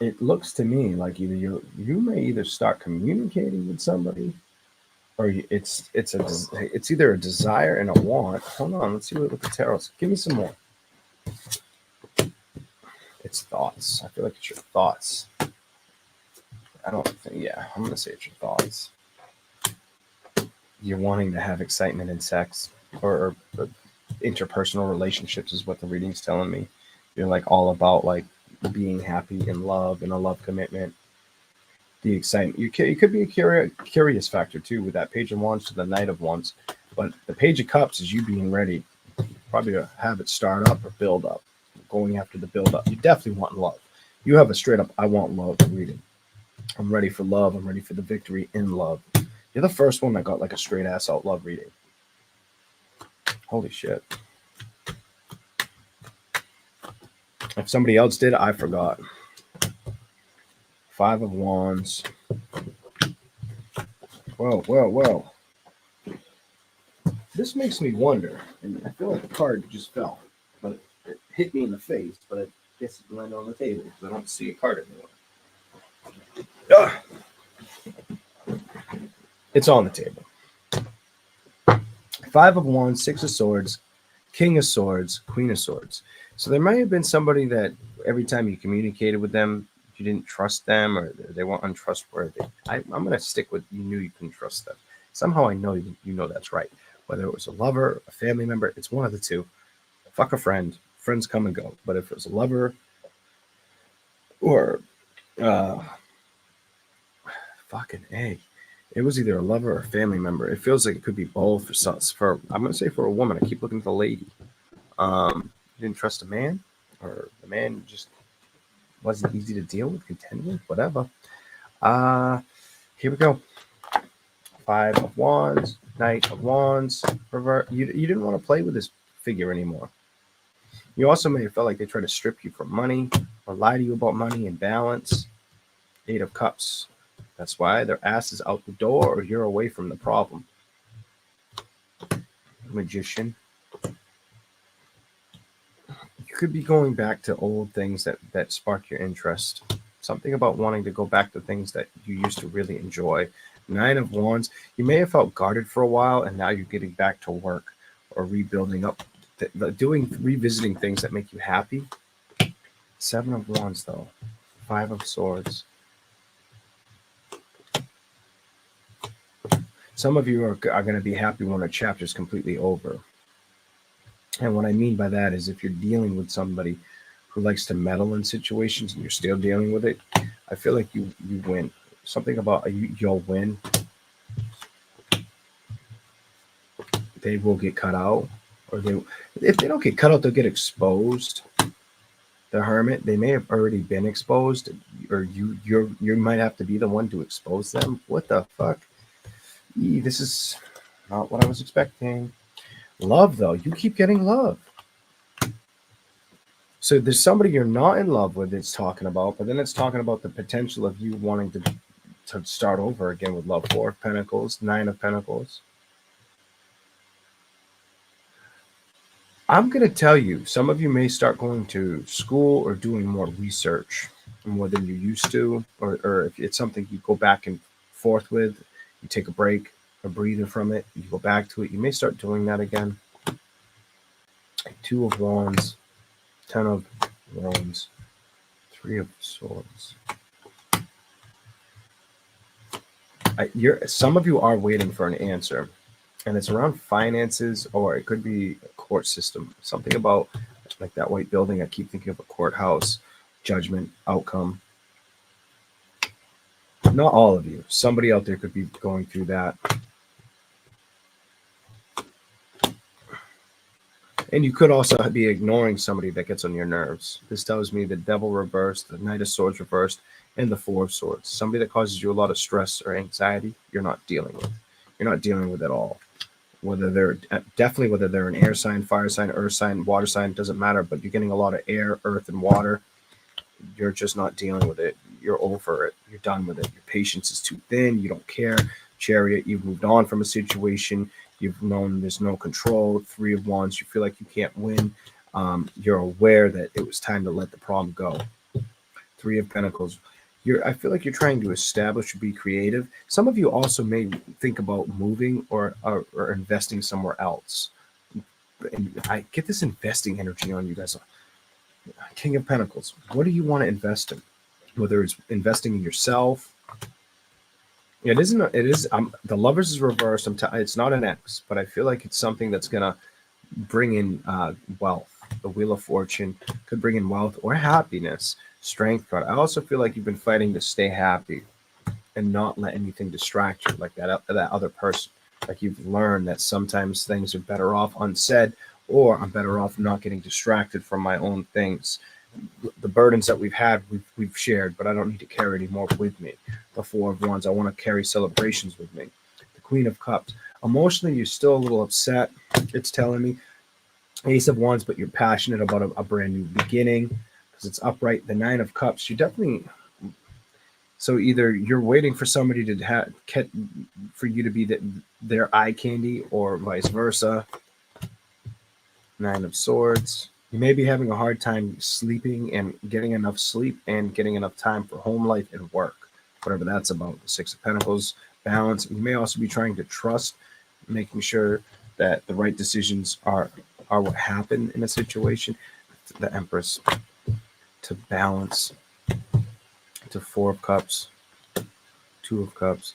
it looks to me like either you may either start communicating with somebody, or it's either a desire and a want. Hold on, let's see what the tarot. Give me some more. It's thoughts. I feel like it's your thoughts. I don't think. Yeah, I'm gonna say it's your thoughts. You're wanting to have excitement in sex or interpersonal relationships is what the reading's telling me. You're like all about like being happy in love and a love commitment. The excitement. You could be a curious factor too with that Page of Wands to the Knight of Wands, but the Page of Cups is you being ready, probably to have it start up or build up, going after the build up. You definitely want love. You have a straight up I want love reading. I'm ready for love. I'm ready for the victory in love. You're the first one that got like a straight ass out love reading. Holy shit. If somebody else did, I forgot. 5 of Wands. Whoa. This makes me wonder, and I feel like the card just fell, but it hit me in the face, but I guess it landed on the table because I don't see a card anymore. It's on the table. 5 of Wands, 6 of Swords, King of Swords, Queen of Swords. So there might have been somebody that every time you communicated with them, you didn't trust them or they weren't untrustworthy. I'm going to stick with you knew you couldn't trust them. Somehow I know you know that's right. Whether it was a lover, a family member, it's one of the two. Fuck a friend. Friends come and go. But if it was a lover, or uh, fucking A. It was either a lover or a family member. It feels like it could be both. For I'm gonna say for a woman, I keep looking at the lady. You didn't trust a man, or the man just wasn't easy to deal with, contend with, whatever. Here we go. Five of Wands, Knight of Wands, revert. You didn't want to play with this figure anymore. You also may have felt like they tried to strip you from money or lie to you about money and balance. Eight of Cups. That's why their ass is out the door or you're away from the problem. Magician. You could be going back to old things that spark your interest. Something about wanting to go back to things that you used to really enjoy. Nine of Wands. You may have felt guarded for a while and now you're getting back to work or rebuilding up, revisiting things that make you happy. Seven of Wands though. Five of Swords. Some of you are going to be happy when a chapter is completely over. And what I mean by that is if you're dealing with somebody who likes to meddle in situations and you're still dealing with it, I feel like you win. Something about you'll win. They will get cut out, or if they don't get cut out, they'll get exposed. The Hermit, they may have already been exposed, or you might have to be the one to expose them. What the fuck? This is not what I was expecting. Love, though. You keep getting love. So there's somebody you're not in love with it's talking about, but then it's talking about the potential of you wanting to start over again with love. Four of Pentacles, Nine of Pentacles. I'm going to tell you, some of you may start going to school or doing more research more than you used to, or if it's something you go back and forth with, you take a break, a breather from it, you go back to it, you may start doing that again. Two of Wands, Ten of Wands, Three of Swords. Some of you are waiting for an answer, and it's around finances, or it could be a court system. Something about like that white building. I keep thinking of a courthouse, judgment, outcome. Not all of you. Somebody out there could be going through that. And you could also be ignoring somebody that gets on your nerves. This tells me the Devil reversed, the Knight of Swords reversed, and the Four of Swords. Somebody that causes you a lot of stress or anxiety, you're not dealing with. You're not dealing with at all. Whether they're an air sign, fire sign, earth sign, water sign, doesn't matter, but you're getting a lot of air, earth, and water. You're just not dealing with it. You're over it. You're done with it. Your patience is too thin. You don't care. Chariot, you've moved on from a situation. You've known there's no control. Three of Wands, you feel like you can't win. You're aware that it was time to let the problem go. Three of Pentacles. I feel like you're trying to establish or be creative. Some of you also may think about moving or investing somewhere else. And I get this investing energy on you guys. King of Pentacles. What do you want to invest in? Whether it's investing in yourself. It isn't. It is. The Lovers is reversed. It's not an X, but I feel like it's something that's gonna bring in wealth. The Wheel of Fortune could bring in wealth or happiness. Strength card. I also feel like you've been fighting to stay happy and not let anything distract you, like that other person. Like you've learned that sometimes things are better off unsaid, or I'm better off not getting distracted from my own things. The burdens that we've had, we've shared, but I don't need to carry anymore with me. The Four of Wands, I want to carry celebrations with me. The Queen of Cups. Emotionally, you're still a little upset. It's telling me. Ace of Wands, but you're passionate about a brand new beginning because it's upright. The Nine of Cups, you definitely. So either you're waiting for somebody for you to be their eye candy, or vice versa. Nine of Swords. You may be having a hard time sleeping and getting enough sleep and getting enough time for home life and work, whatever that's about. The Six of Pentacles, balance. You may also be trying to trust, making sure that the right decisions are what happen in a situation. The Empress, to balance, to Four of Cups, Two of Cups.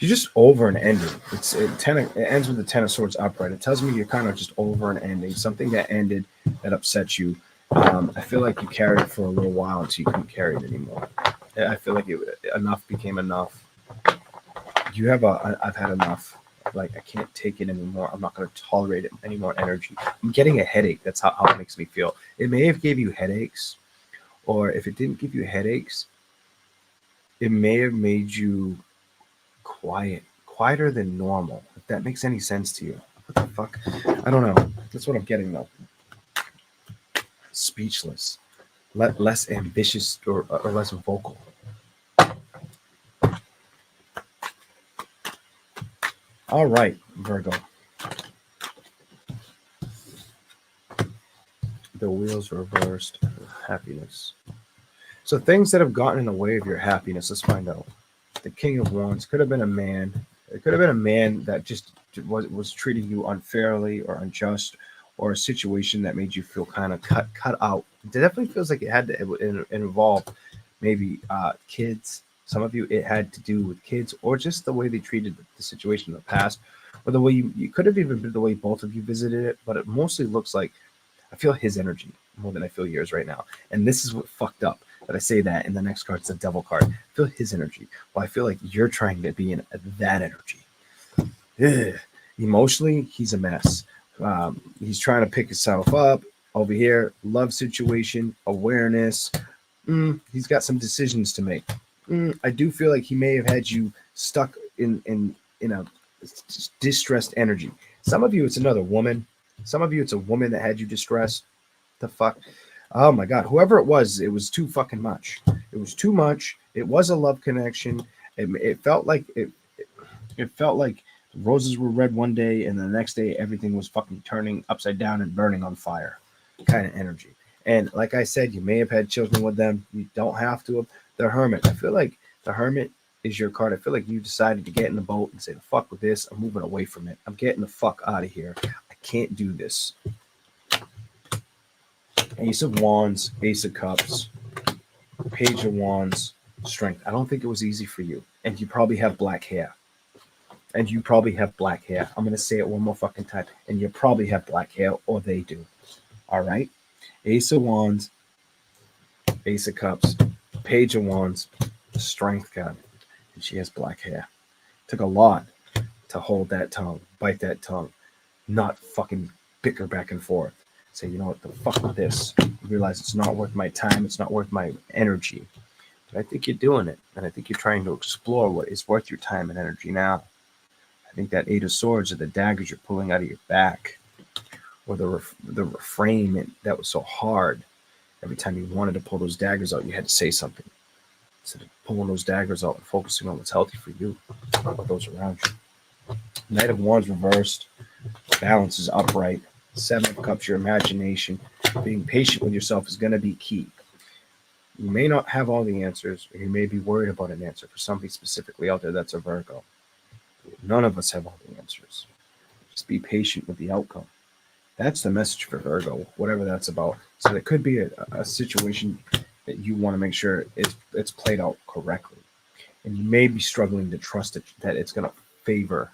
You're just over an ending. It ends with the Ten of Swords upright. It tells me you're kind of just over an ending, something that ended that upset you. I feel like you carried it for a little while until you couldn't carry it anymore. I feel like enough became enough. I've had enough. Like, I can't take it anymore. I'm not going to tolerate it anymore. Energy. I'm getting a headache. That's how it makes me feel. It may have gave you headaches, or if it didn't give you headaches, it may have made you quieter than normal. If that makes any sense to you. What the fuck? I don't know. That's what I'm getting though. Speechless, less ambitious or less vocal. All right, Virgo. The wheels reversed. Happiness. So things that have gotten in the way of your happiness. Let's find out. The King of Wands could have been a man. It could have been a man that just was treating you unfairly or unjust, or a situation that made you feel kind of cut out. It definitely feels like it had to involve maybe kids. Some of you, it had to do with kids, or just the way they treated the situation in the past, or the way you could have even been the way both of you visited it. But it mostly looks like I feel his energy more than I feel yours right now. And this is what fucked up that I say that. And the next card's the Devil card. I feel his energy. Well, I feel like you're trying to be in that energy. Ugh. Emotionally, he's a mess. He's trying to pick himself up over here. Love situation, awareness. He's got some decisions to make. I do feel like he may have had you stuck in a distressed energy. Some of you, it's another woman. Some of you, it's a woman that had you distressed. The fuck? Oh my God. Whoever it was too fucking much. It was too much. It was a love connection. It felt like it felt like roses were red one day and the next day everything was fucking turning upside down and burning on fire kind of energy. And like I said, you may have had children with them. You don't have to. The Hermit. I feel like the Hermit is your card. I feel like you decided to get in the boat and say, the fuck with this. I'm moving away from it. I'm getting the fuck out of here. I can't do this. Ace of Wands, Ace of Cups, Page of Wands, Strength. I don't think it was easy for you. And you probably have black hair. I'm going to say it one more fucking time. And you probably have black hair, or they do. All right? Ace of Wands, Ace of Cups, Page of Wands, Strength card. And she has black hair. Took a lot to hold that tongue, bite that tongue, not fucking bicker back and forth. Say, you know what, the fuck with this. Realize it's not worth my time. It's not worth my energy. But I think you're doing it. And I think you're trying to explore what is worth your time and energy now. I think that Eight of Swords or the daggers you're pulling out of your back, or the refrain that was so hard. Every time you wanted to pull those daggers out, you had to say something. Instead of pulling those daggers out and focusing on what's healthy for you, or those around you. Knight of Wands reversed. Balance is upright. Seven of Cups, your imagination. Being patient with yourself is going to be key. You may not have all the answers, or you may be worried about an answer. For somebody specifically out there, that's a Virgo. None of us have all the answers. Just be patient with the outcome. That's the message for Virgo, whatever that's about. So there could be a situation that you want to make sure it's played out correctly. And you may be struggling to trust it, that it's going to favor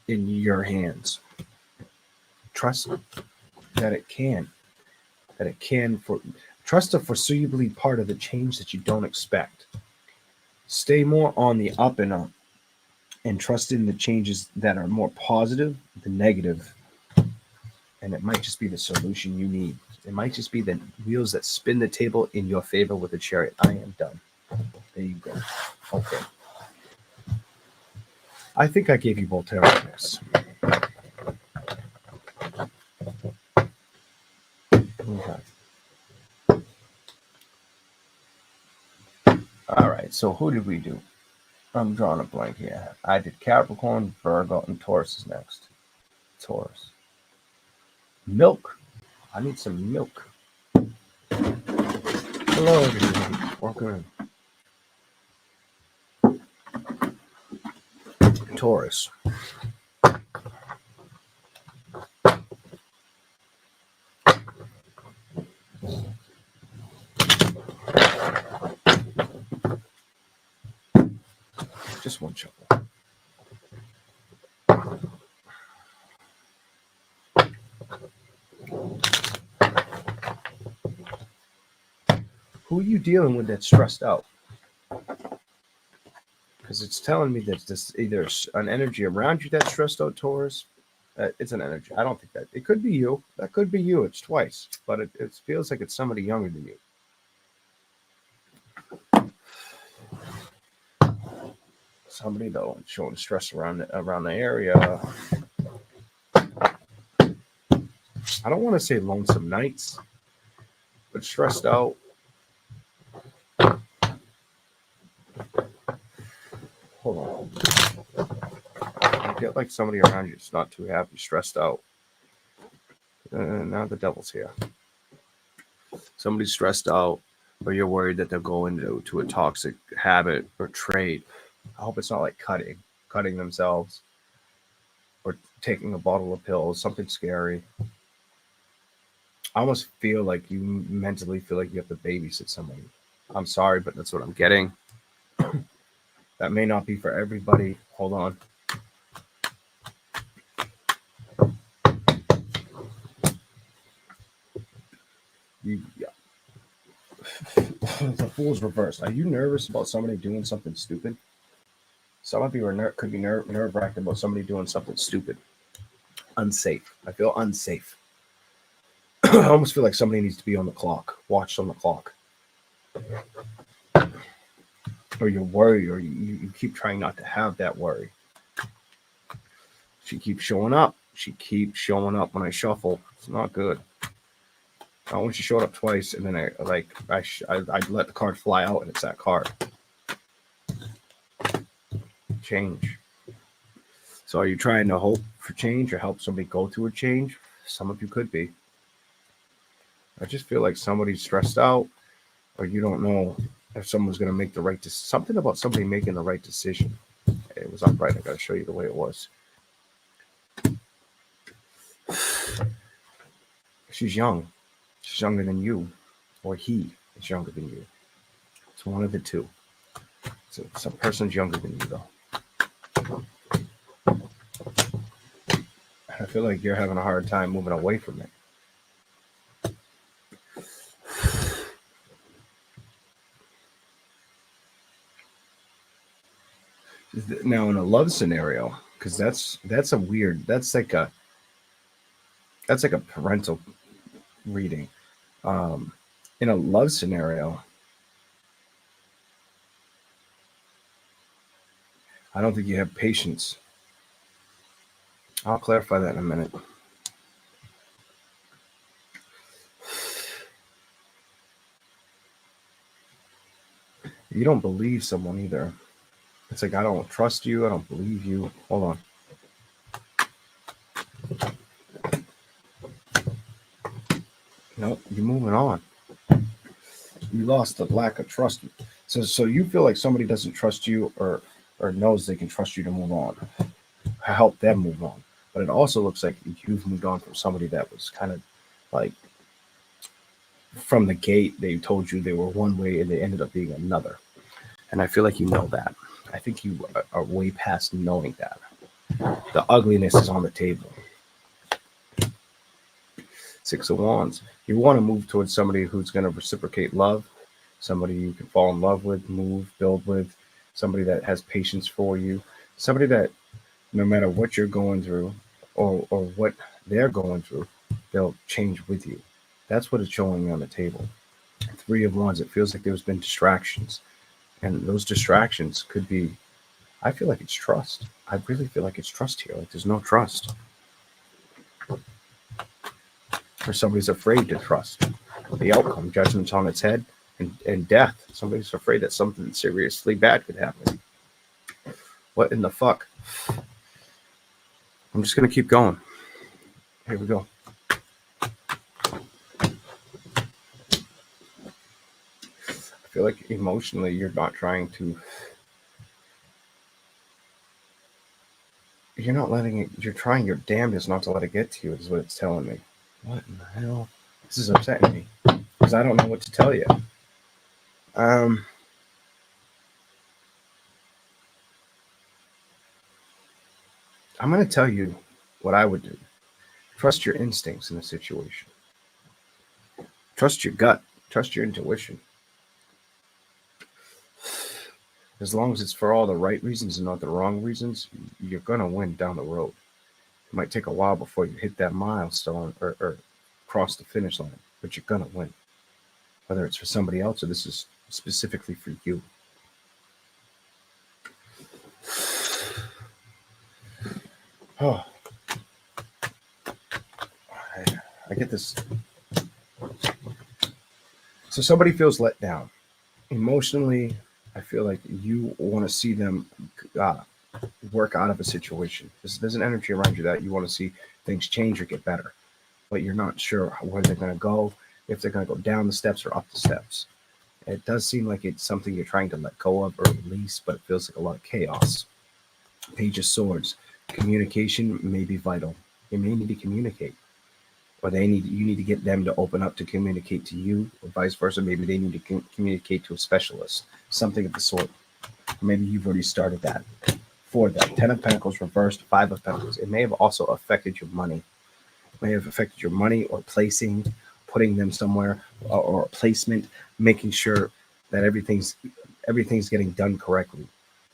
in your hands. Trust that it can. Trust a foreseeably part of the change that you don't expect. Stay more on the up and up, and trust in the changes that are more positive than negative. And it might just be the solution you need. It might just be the wheels that spin the table in your favor with a chariot. I am done. There you go. Okay. I think I gave you both tarot decks. Okay. All right. So who did we do? I'm drawing a blank here. I did Capricorn, Virgo, and Taurus is next. Taurus. Milk. I need some milk. Hello, everybody. Welcome in. Taurus. Just one shuffle. Who are you dealing with that's stressed out? Because it's telling me that this either an energy around you that's stressed out, Taurus. It's an energy. I don't think that it could be you. That could be you. It's twice, but it feels like it's somebody younger than you. Somebody though showing stress around the area. I don't want to say lonesome nights, but stressed out. Hold on. I get like somebody around you is not too happy, stressed out. Now the devil's here. Somebody's stressed out, or you're worried that they'll go into a toxic habit or trait. I hope it's not like cutting themselves, or taking a bottle of pills, something scary. I almost feel like you mentally feel like you have to babysit somebody. I'm sorry, but that's what I'm getting. That may not be for everybody. Hold on. Yeah. The Fool's reversed. Are you nervous about somebody doing something stupid? Some of you could be nerve-wracked about somebody doing something stupid. Unsafe. I feel unsafe. I almost feel like somebody needs to be on the clock, watched on the clock. Or you're worried, or you keep trying not to have that worry. She keeps showing up. She keeps showing up when I shuffle. It's not good. I want you showed up twice, and then I let the card fly out, and it's that card. Change. So are you trying to hope for change or help somebody go through a change? Some of you could be. I just feel like somebody's stressed out, or you don't know if someone's going to make the right decision. Something about somebody making the right decision. It was upright. I got to show you the way it was. She's young. She's younger than you, or he is younger than you. It's one of the two. So some person's younger than you, though. I feel like you're having a hard time moving away from it. Now, in a love scenario, because that's like a parental reading. In a love scenario, I don't think you have patience. I'll clarify that in a minute. You don't believe someone either. It's like, I don't trust you. I don't believe you. Hold on. No, you're moving on. You lost the lack of trust. So you feel like somebody doesn't trust you, or knows they can trust you to move on. Help them move on. But it also looks like you've moved on from somebody that was kind of like, from the gate, they told you they were one way and they ended up being another. And I feel like you know that. I think you are way past knowing that. The ugliness is on the table. Six of Wands. You want to move towards somebody who's going to reciprocate love, somebody you can fall in love with, build with, somebody that has patience for you, somebody that no matter what you're going through, or what they're going through, they'll change with you. That's what it's showing me on the table. Three of Wands. It feels like there's been distractions. And those distractions could be, I feel like it's trust. I really feel like it's trust here. Like there's no trust. Or somebody's afraid to trust. The outcome, judgment's on its head, and death. Somebody's afraid that something seriously bad could happen. What in the fuck? I'm just going to keep going. Here we go. I feel like emotionally you're not trying to, you're not letting it, you're trying your damnedest not to let it get to you, is what it's telling me. What in the hell? This is upsetting me because I don't know what to tell you. I'm going to tell you what I would do. Trust your instincts in a situation. Trust your gut. Trust your intuition. As long as it's for all the right reasons and not the wrong reasons, you're going to win down the road. It might take a while before you hit that milestone or cross the finish line, but you're going to win. Whether it's for somebody else or this is specifically for you. Oh, I get this. So somebody feels let down. Emotionally, I feel like you want to see them work out of a situation. There's an energy around you that you want to see things change or get better, but you're not sure where they're going to go, if they're going to go down the steps or up the steps. It does seem like it's something you're trying to let go of or release, but it feels like a lot of chaos. Page of Swords. Communication may be vital. You may need to communicate, or you need to get them to open up to communicate to you, or vice versa. Maybe they need to communicate to a specialist, something of the sort. Maybe you've already started that. For that, 10 of Pentacles reversed, 5 of Pentacles. It may have also affected your money. It may have affected your money or putting them somewhere, or a placement, making sure that everything's getting done correctly.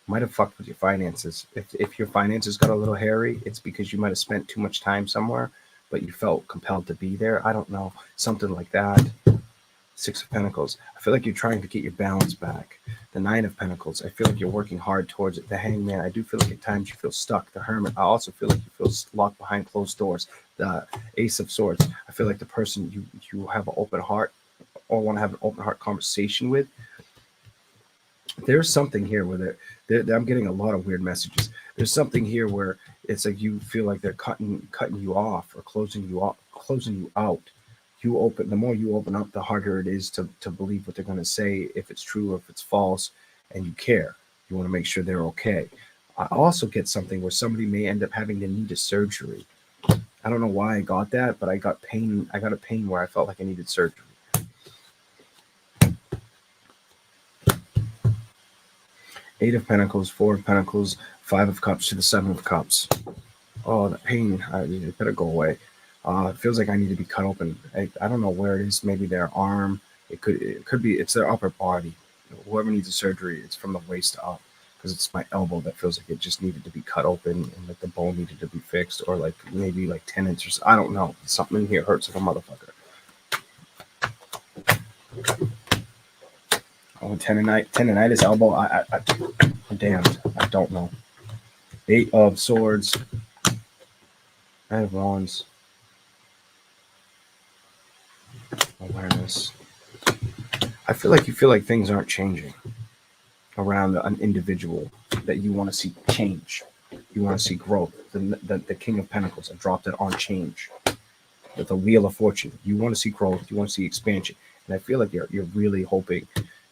Might have fucked with your finances. If your finances got a little hairy, it's because you might have spent too much time somewhere, but you felt compelled to be there. I don't know, something like that. 6 of Pentacles. I feel like you're trying to get your balance back. The 9 of Pentacles. I feel like you're working hard towards it. The Hangman. I do feel like at times you feel stuck. The Hermit. I also feel like you feel locked behind closed doors. The Ace of Swords. I feel like the person you have an open heart or want to have an open heart conversation with. There's something here where I'm getting a lot of weird messages. There's something here where it's like you feel like they're cutting you off or closing you out. The more you open up, the harder it is to believe what they're going to say, if it's true or if it's false, and you care. You want to make sure they're okay. I also get something where somebody may end up having to need a surgery. I don't know why I got that, but I got pain. I got a pain where I felt like I needed surgery. Eight of Pentacles, 4 of Pentacles, 5 of Cups to the 7 of Cups. Oh, the pain. It better go away. It feels like I need to be cut open. I don't know where it is. Maybe their arm. It could be it's their upper body. Whoever needs a surgery, it's from the waist up, because it's my elbow that feels like it just needed to be cut open and like the bone needed to be fixed, or like maybe like tendons or something. I don't know. Something in here hurts like a motherfucker. Oh, tendonitis, elbow. I'm damned. I don't know. 8 of Swords. 9 of Wands. Awareness. I feel like things aren't changing around an individual that you want to see change. You want to see growth. The King of Pentacles. I dropped it on change. With the Wheel of Fortune. You want to see growth. You want to see expansion. And I feel like you're really hoping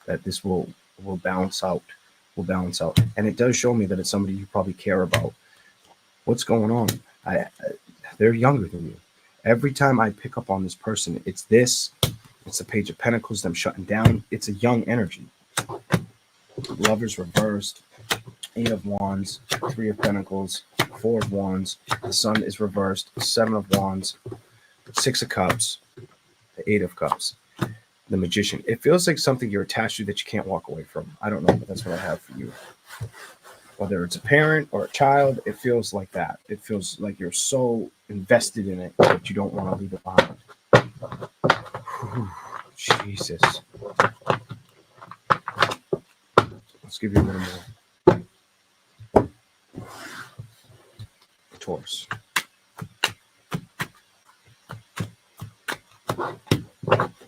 that this will balance out. And it does show me that it's somebody you probably care about. What's going on? They're younger than you. Every time I pick up on this person, it's the Page of Pentacles, them shutting down. It's a young energy. Lovers reversed. 8 of Wands, 3 of Pentacles, 4 of Wands. The Sun is reversed. 7 of Wands, 6 of Cups, the 8 of Cups. The Magician. It feels like something you're attached to that you can't walk away from. I don't know, but that's what I have for you. Whether it's a parent or a child, it feels like that. It feels like you're so invested in it that you don't want to leave it behind. Whew, Jesus. Let's give you a little more. Taurus.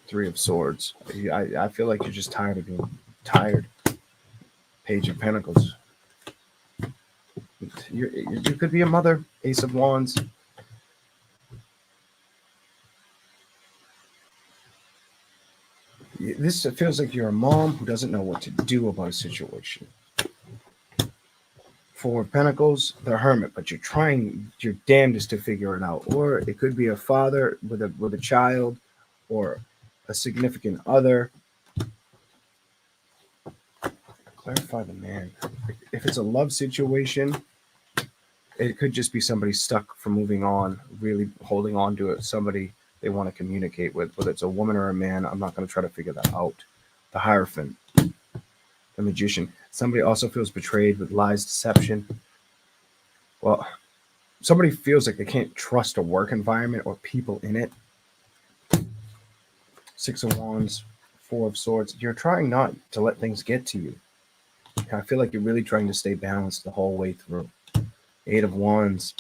Three of Swords. I feel like you're just tired of being tired. Page of Pentacles. You could be a mother. Ace of Wands. This feels like you're a mom who doesn't know what to do about a situation. 4 of Pentacles, the Hermit, but you're trying your damnedest to figure it out. Or it could be a father with a child, or a significant other. Clarify the man. If it's a love situation, it could just be somebody stuck from moving on, really holding on to it, somebody they want to communicate with, whether it's a woman or a man. I'm not going to try to figure that out. The Hierophant, the Magician. Somebody also feels betrayed with lies, deception. Well, somebody feels like they can't trust a work environment or people in it. Six of Wands, Four of Swords. You're trying not to let things get to you. I feel like you're really trying to stay balanced the whole way through. Eight of Wands.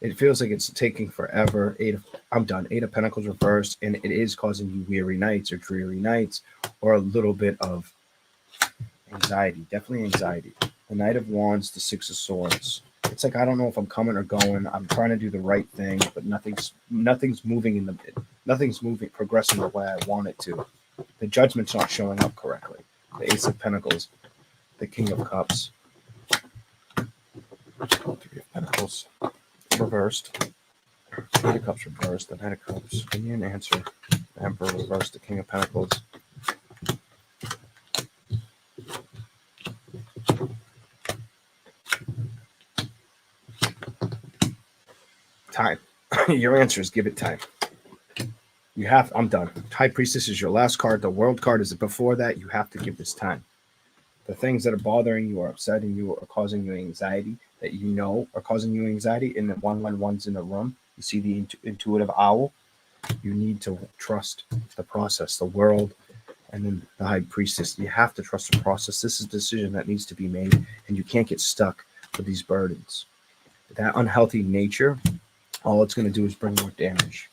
It feels like it's taking forever. I'm done. Eight of Pentacles reversed, and it is causing you weary nights or dreary nights, or a little bit of anxiety. Definitely anxiety. The Knight of Wands, the Six of Swords. It's like I don't know if I'm coming or going. I'm trying to do the right thing, but nothing's moving progressing the way I want it to. The Judgment's not showing up correctly. The Ace of Pentacles, the King of Cups, Three of Pentacles reversed, Eight of Cups reversed, the Knight of Cups. Give me an answer. The Emperor reversed, the King of Pentacles. Time. Your answer is give it time. I'm done. High Priestess is your last card. The World card is before that. You have to give this time. The things that are bothering you, are upsetting you, are causing you anxiety, that you know are causing you anxiety, and the 111's in the room. You see the intuitive owl. You need to trust the process, the world, and then the High Priestess. You have to trust the process. This is a decision that needs to be made, and you can't get stuck with these burdens. That unhealthy nature, all it's going to do is bring more damage.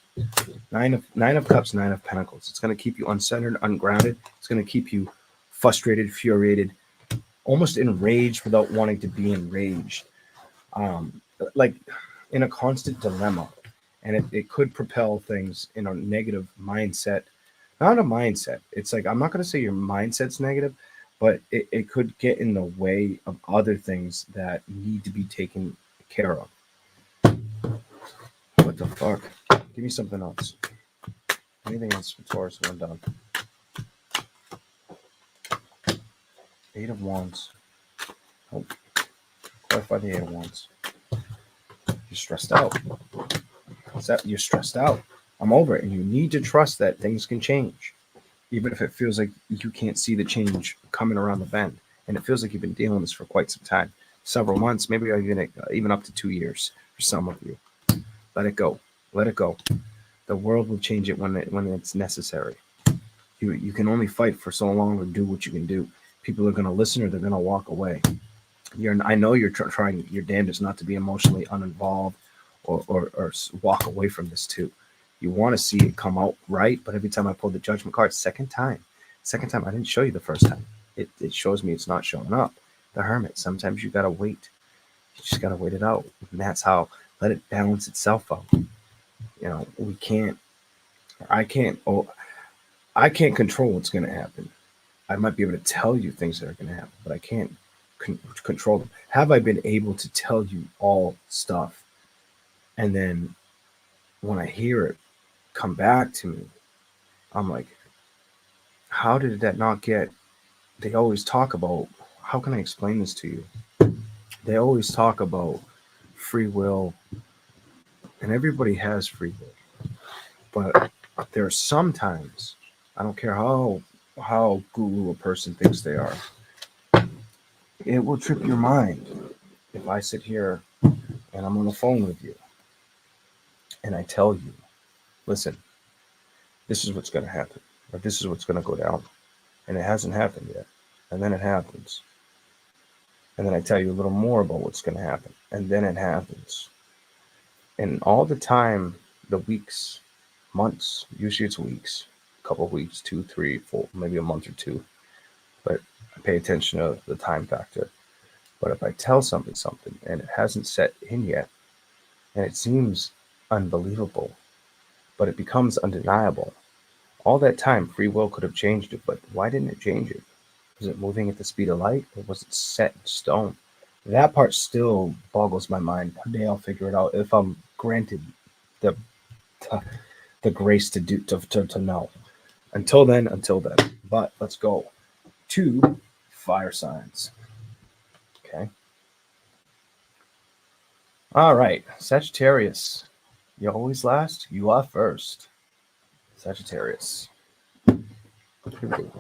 Nine of Cups, Nine of Pentacles. It's going to keep you uncentered, ungrounded. It's going to keep you frustrated, infuriated, almost enraged without wanting to be enraged. Like in a constant dilemma. And it could propel things in a negative mindset. Not a mindset. It's like, I'm not going to say your mindset's negative, but it could get in the way of other things that need to be taken care of. What the fuck? Give me something else. Anything else for Taurus when I'm done? Eight of Wands. Oh, clarify the Eight of Wands. You're stressed out. You're stressed out. I'm over it. And you need to trust that things can change. Even if it feels like you can't see the change coming around the bend. And it feels like you've been dealing with this for quite some time. Several months, maybe even up to 2 years for some of you. Let it go. Let it go. The world will change it when it's necessary. You can only fight for so long or do what you can do. People are going to listen or they're going to walk away. I know you're trying your damnedest not to be emotionally uninvolved or walk away from this too. You want to see it come out right, but every time I pull the Judgment card, second time, I didn't show you the first time. It shows me it's not showing up. The Hermit, sometimes you got to wait. You just got to wait it out. And that's how, let it balance itself out. I can't control what's going to happen. I might be able to tell you things that are going to happen, but I can't control them. Have I been able to tell you all stuff? And then when I hear it come back to me, I'm like, how did that not get? They always talk about, how can I explain this to you? They always talk about free will, and everybody has free will. But there are sometimes, I don't care how guru a person thinks they are, it will trip your mind if I sit here and I'm on the phone with you and I tell you, listen, this is what's going to happen, or this is what's going to go down, and it hasn't happened yet, and then it happens, and then I tell you a little more about what's going to happen, and then it happens, and all the time, the weeks, months, usually it's weeks, a couple of weeks, 2, 3, 4, maybe a month or two, but I pay attention to the time factor. But if I tell something and it hasn't set in yet, and it seems unbelievable, but it becomes undeniable, all that time free will could have changed it, but why didn't it change it? Was it moving at the speed of light, or was it set in stone? That part still boggles my mind. One day I'll figure it out if I'm granted the grace to know. Until then. But let's go to fire signs. Okay. All right, Sagittarius. You always last. You are first. Sagittarius. Here we go.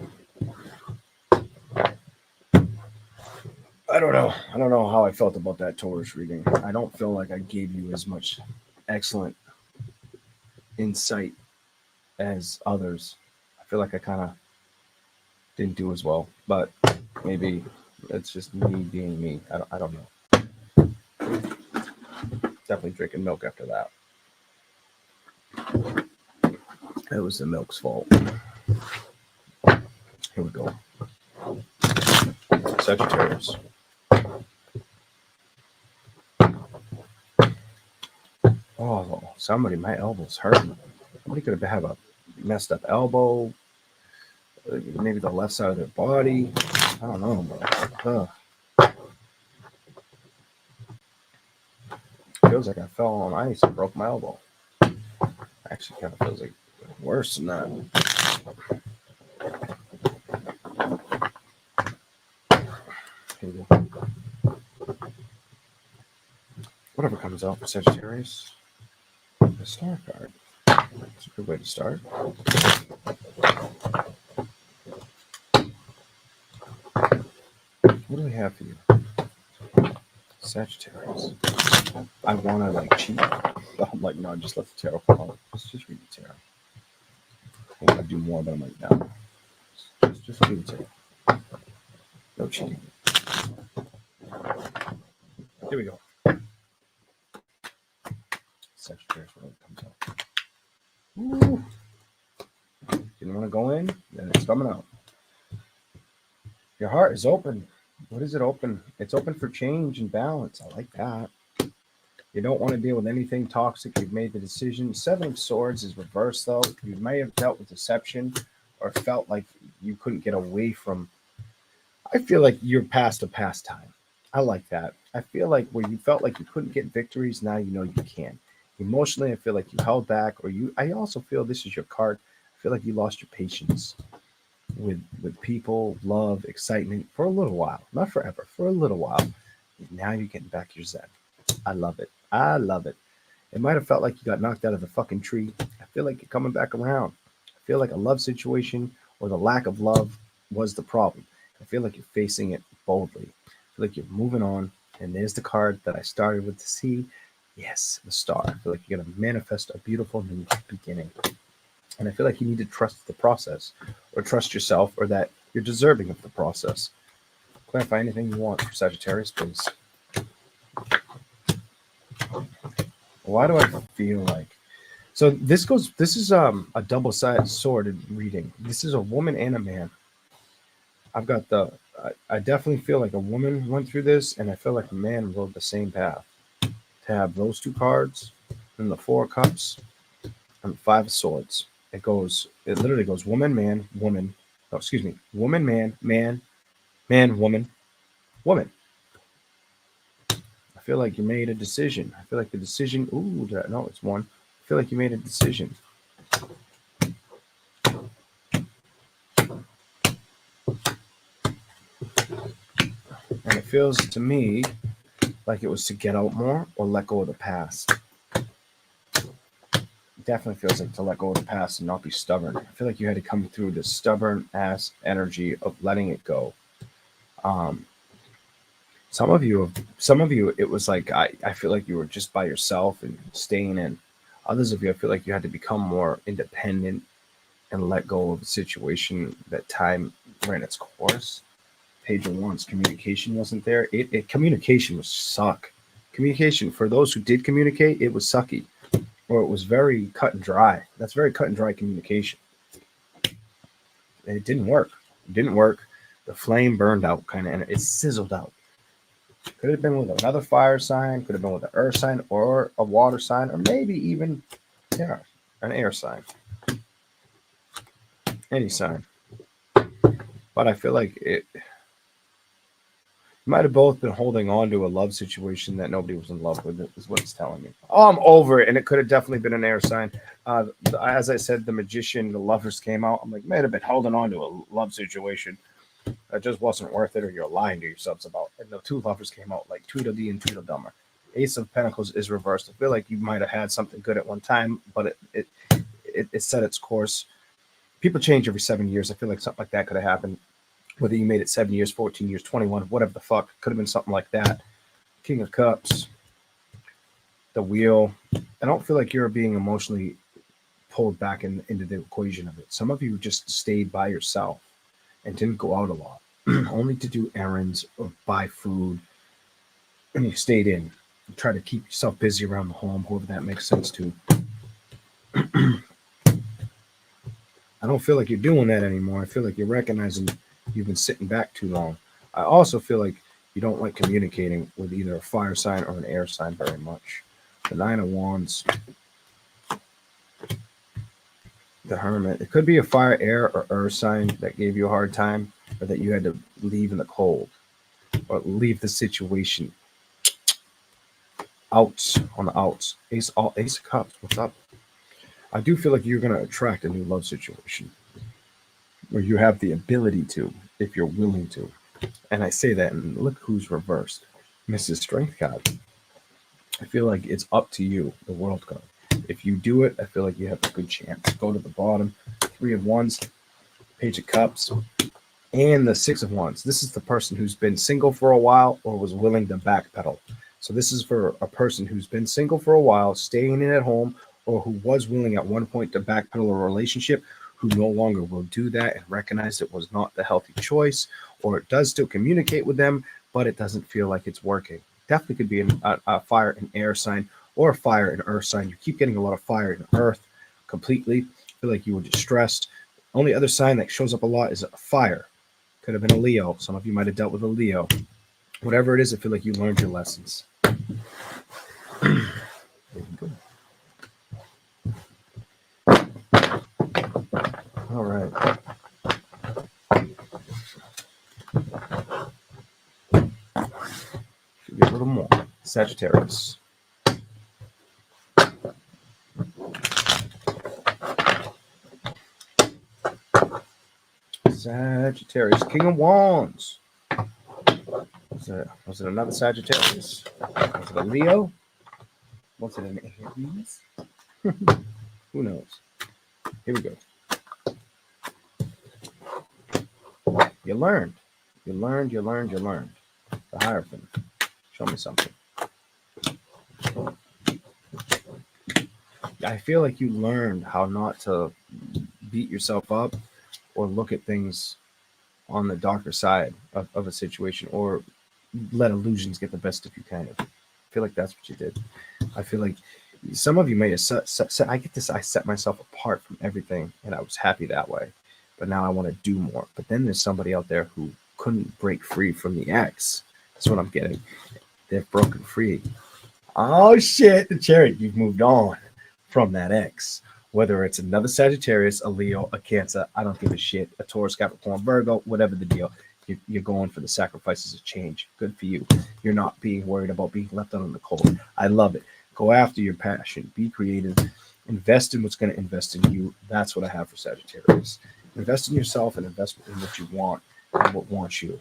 I don't know. I don't know how I felt about that Taurus reading. I don't feel like I gave you as much excellent insight as others. I feel like I kind of didn't do as well, but maybe it's just me being me. I don't know. Definitely drinking milk after that. It was the milk's fault. Here we go. Sagittarius. Oh, somebody, my elbow's hurting. Somebody could have a messed up elbow, maybe the left side of their body. I don't know, but feels like I fell on ice and broke my elbow. Actually, kind of feels like worse than that. Here we go. Whatever comes out for Sagittarius. The Star card. It's a good way to start. What do we have for you? Sagittarius. I want to like cheat. I'm like, no, just let the tarot come out. Let's just read the tarot. I think I'd do more, but I'm like, no. Just read the tarot. No cheating. Here we go. Sagittarius, when it comes out. Ooh. Didn't want to go in, then it's coming out. Your heart is open. What is it open? It's open for change and balance. I like that. You don't want to deal with anything toxic. You've made the decision. Seven of Swords is reversed, though. You may have dealt with deception or felt like you couldn't get away from. I feel like you're past a pastime. I like that. I feel like where you felt like you couldn't get victories, now you know you can. Emotionally, I feel like you held back, or you. I also feel this is your card. I feel like you lost your patience with people, love, excitement for a little while, not forever, for a little while. Now you're getting back your zen. I love it. I love it. It might have felt like you got knocked out of the fucking tree. I feel like you're coming back around. I feel like a love situation or the lack of love was the problem. I feel like you're facing it boldly. I feel like you're moving on. And there's the card that I started with to see. Yes, the Star. I feel like you're going to manifest a beautiful new beginning. And I feel like you need to trust the process or trust yourself or that you're deserving of the process. Clarify anything you want for Sagittarius, please. Why do I feel like so this is a double-sided sword reading. This is a woman and a man. I've got I definitely feel like a woman went through this, and I feel like a man rode the same path. To have those two cards and the Four of Cups and the Five of Swords. It literally goes woman, man, woman. Oh, excuse me. Woman, man, man, man, woman, woman. I feel like you made a decision. I feel like the decision. Ooh, no, it's one. I feel like you made a decision. And it feels to me like it was to get out more or let go of the past. It definitely feels like to let go of the past and not be stubborn. I feel like you had to come through this stubborn ass energy of letting it go. Some of you, it was like I feel like you were just by yourself and staying in. Others of you, I feel like you had to become more independent and let go of a situation that time ran its course. Page of Wands, communication wasn't there. Communication was suck. Communication, for those who did communicate, it was sucky. Or it was very cut and dry. That's very cut and dry communication. And it didn't work. It didn't work. The flame burned out kind of, and it sizzled out. Could have been with another fire sign, could have been with an earth sign or a water sign, or maybe even, yeah, an air sign. Any sign. But I feel like it might have both been holding on to a love situation that nobody was in love with, is what it's telling me. Oh, I'm over it. And it could have definitely been an air sign. As I said, the Magician, the Lovers came out. I'm like, might have been holding on to a love situation that just wasn't worth it, or you're lying to yourselves about. And the two Lovers came out like Tweedledee and Tweedledummer. Ace of Pentacles is reversed. I feel like you might have had something good at one time, but it set its course. People change every 7 years. I feel like something like that could have happened. Whether you made it 7 years, 14 years, 21, whatever the fuck, could have been something like that. King of Cups, the Wheel. I don't feel like you're being emotionally pulled back into the equation of it. Some of you just stayed by yourself and didn't go out a lot, only to do errands or buy food, and you stayed in. You try to keep yourself busy around the home, whoever that makes sense to. I don't feel like you're doing that anymore. I feel like you're recognizing you've been sitting back too long. I also feel like you don't like communicating with either a fire sign or an air sign very much. The Nine of Wands, the Hermit. It could be a fire, air, or earth sign that gave you a hard time, or that you had to leave in the cold, or leave the situation outs on the outs. Ace of Cups. What's up? I do feel like you're going to attract a new love situation, or you have the ability to, if you're willing to. And I say that, and look who's reversed. Mrs. Strength card. I feel like it's up to you, the World card. If you do it, I feel like you have a good chance. Go to the bottom. 3 of Wands, Page of Cups, and the 6 of Wands. This is the person who's been single for a while or was willing to backpedal. So this is for a person who's been single for a while, staying in at home, or who was willing at one point to backpedal a relationship, who no longer will do that and recognize it was not the healthy choice, or it does still communicate with them, but it doesn't feel like it's working. Definitely could be a fire and air sign, or a fire and earth sign. You keep getting a lot of fire and earth completely. Feel like you were distressed. Only other sign that shows up a lot is a fire. Could have been a Leo. Some of you might have dealt with a Leo. Whatever it is, I feel like you learned your lessons. All right. Should be a little more. Sagittarius. Sagittarius. King of Wands. Was it another Sagittarius? Was it a Leo? Was it an Aries? Who knows? Here we go. You learned. You learned. The Hierophant. Show me something. I feel like you learned how not to beat yourself up or look at things on the darker side of a situation, or let illusions get the best of you, kind of. I feel like that's what you did. I feel like some of you may have I set myself apart from everything, and I was happy that way. But now I want to do more. But then there's somebody out there who couldn't break free from the ex. That's what I'm getting. They've broken free. Oh shit, the Chariot, you've moved on from that ex. Whether it's another Sagittarius, a Leo, a Cancer, I don't give a shit. A Taurus, Capricorn, Virgo, whatever the deal. You're going for the sacrifices of change. Good for you. You're not being worried about being left out in the cold. I love it. Go after your passion. Be creative. Invest in what's going to invest in you. That's what I have for Sagittarius. Invest in yourself and invest in what you want and what wants you.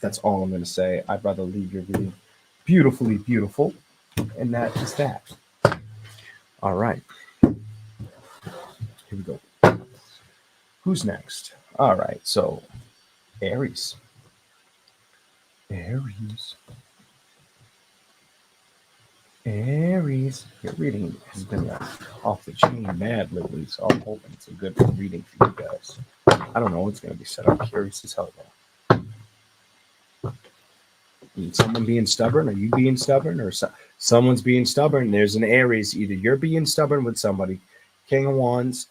That's all I'm going to say. I'd rather leave your reading beautifully beautiful. And that is that. All right. Here we go. Who's next? All right. So, Aries. Your reading has been off the chain mad lately, so I'm hoping it's a good reading for you guys. I don't know what's going to be set up. Curious as hell, though. Someone being stubborn? Are you being stubborn? Or someone's being stubborn? There's an Aries. Either you're being stubborn with somebody. King of Wands,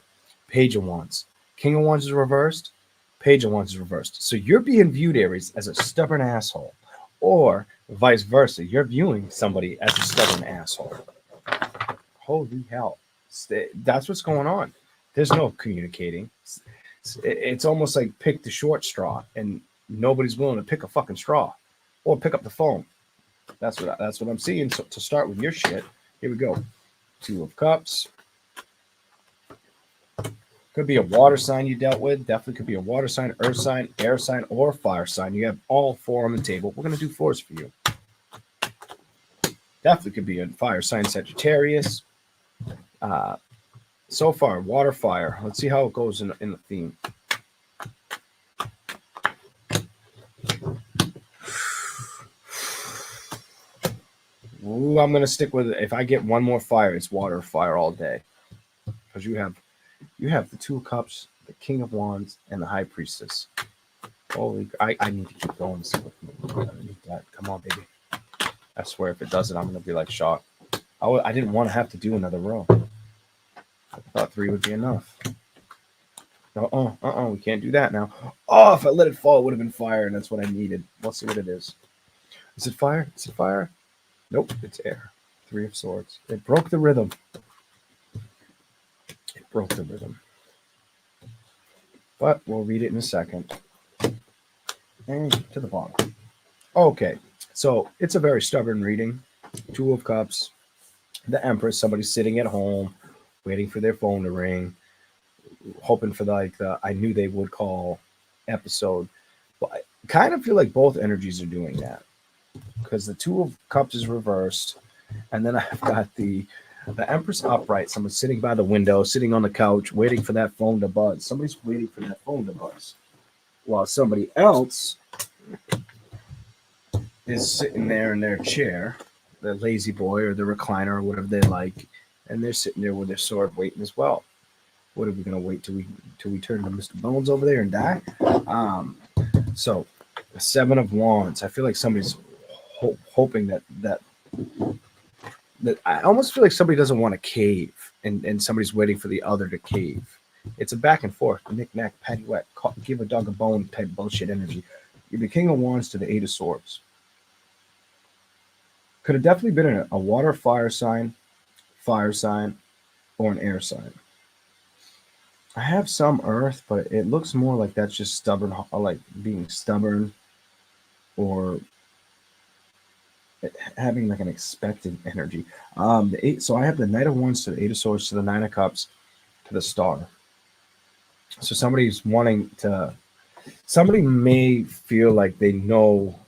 Page of Wands. King of Wands is reversed. Page of Wands is reversed. So you're being viewed, Aries, as a stubborn asshole. Or vice versa. You're viewing somebody as a stubborn asshole. Holy hell. That's what's going on. There's no communicating. It's almost like pick the short straw, and nobody's willing to pick a fucking straw or pick up the phone. That's what I'm seeing. So to start with your shit, here we go. 2 of Cups. Could be a water sign you dealt with. Definitely could be a water sign, earth sign, air sign, or fire sign. You have all 4 on the table. We're going to do 4s for you. Definitely could be a fire sign, Sagittarius. So far, water, fire. Let's see how it goes in the theme. Ooh, I'm gonna stick with it. If I get one more fire, it's water fire all day. Because you have the Two of Cups, the King of Wands, and the High Priestess. Holy, I need to keep going. I need that. Come on, baby. I swear, if it doesn't, I'm gonna be like shocked. I didn't want to have to do another row. I thought 3 would be enough. We can't do that now. Oh, if I let it fall, it would have been fire, and that's what I needed. Let's see what it is. Is it fire? Is it fire? Nope, it's air. 3 of Swords. It broke the rhythm. It broke the rhythm. But we'll read it in a second. And to the bottom. Okay, so it's a very stubborn reading. 2 of Cups. The Empress, somebody sitting at home, waiting for their phone to ring, hoping for like the I knew they would call episode. But I kind of feel like both energies are doing that. Because the 2 of Cups is reversed. And then I've got the Empress upright. Someone's sitting by the window, sitting on the couch, waiting for that phone to buzz. Somebody's waiting for that phone to buzz. While somebody else is sitting there in their chair, the lazy boy or the recliner or whatever they like, and they're sitting there with their sword waiting as well. What are we gonna wait till we turn to Mr. Bones over there and die? So the 7 of Wands. I feel like somebody's hoping that I almost feel like somebody doesn't want to cave, and somebody's waiting for the other to cave. It's a back and forth, knick-knack, paddywhack, give a dog a bone type bullshit energy. You're the King of Wands to the 8 of Swords. Could have definitely been a water fire sign, or an air sign. I have some earth, but it looks more like that's just stubborn, like being stubborn, or having like an expectant energy. The 8. So I have the Knight of Wands to the 8 of Swords to the 9 of Cups to the Star. So somebody's wanting to. Somebody may feel like they know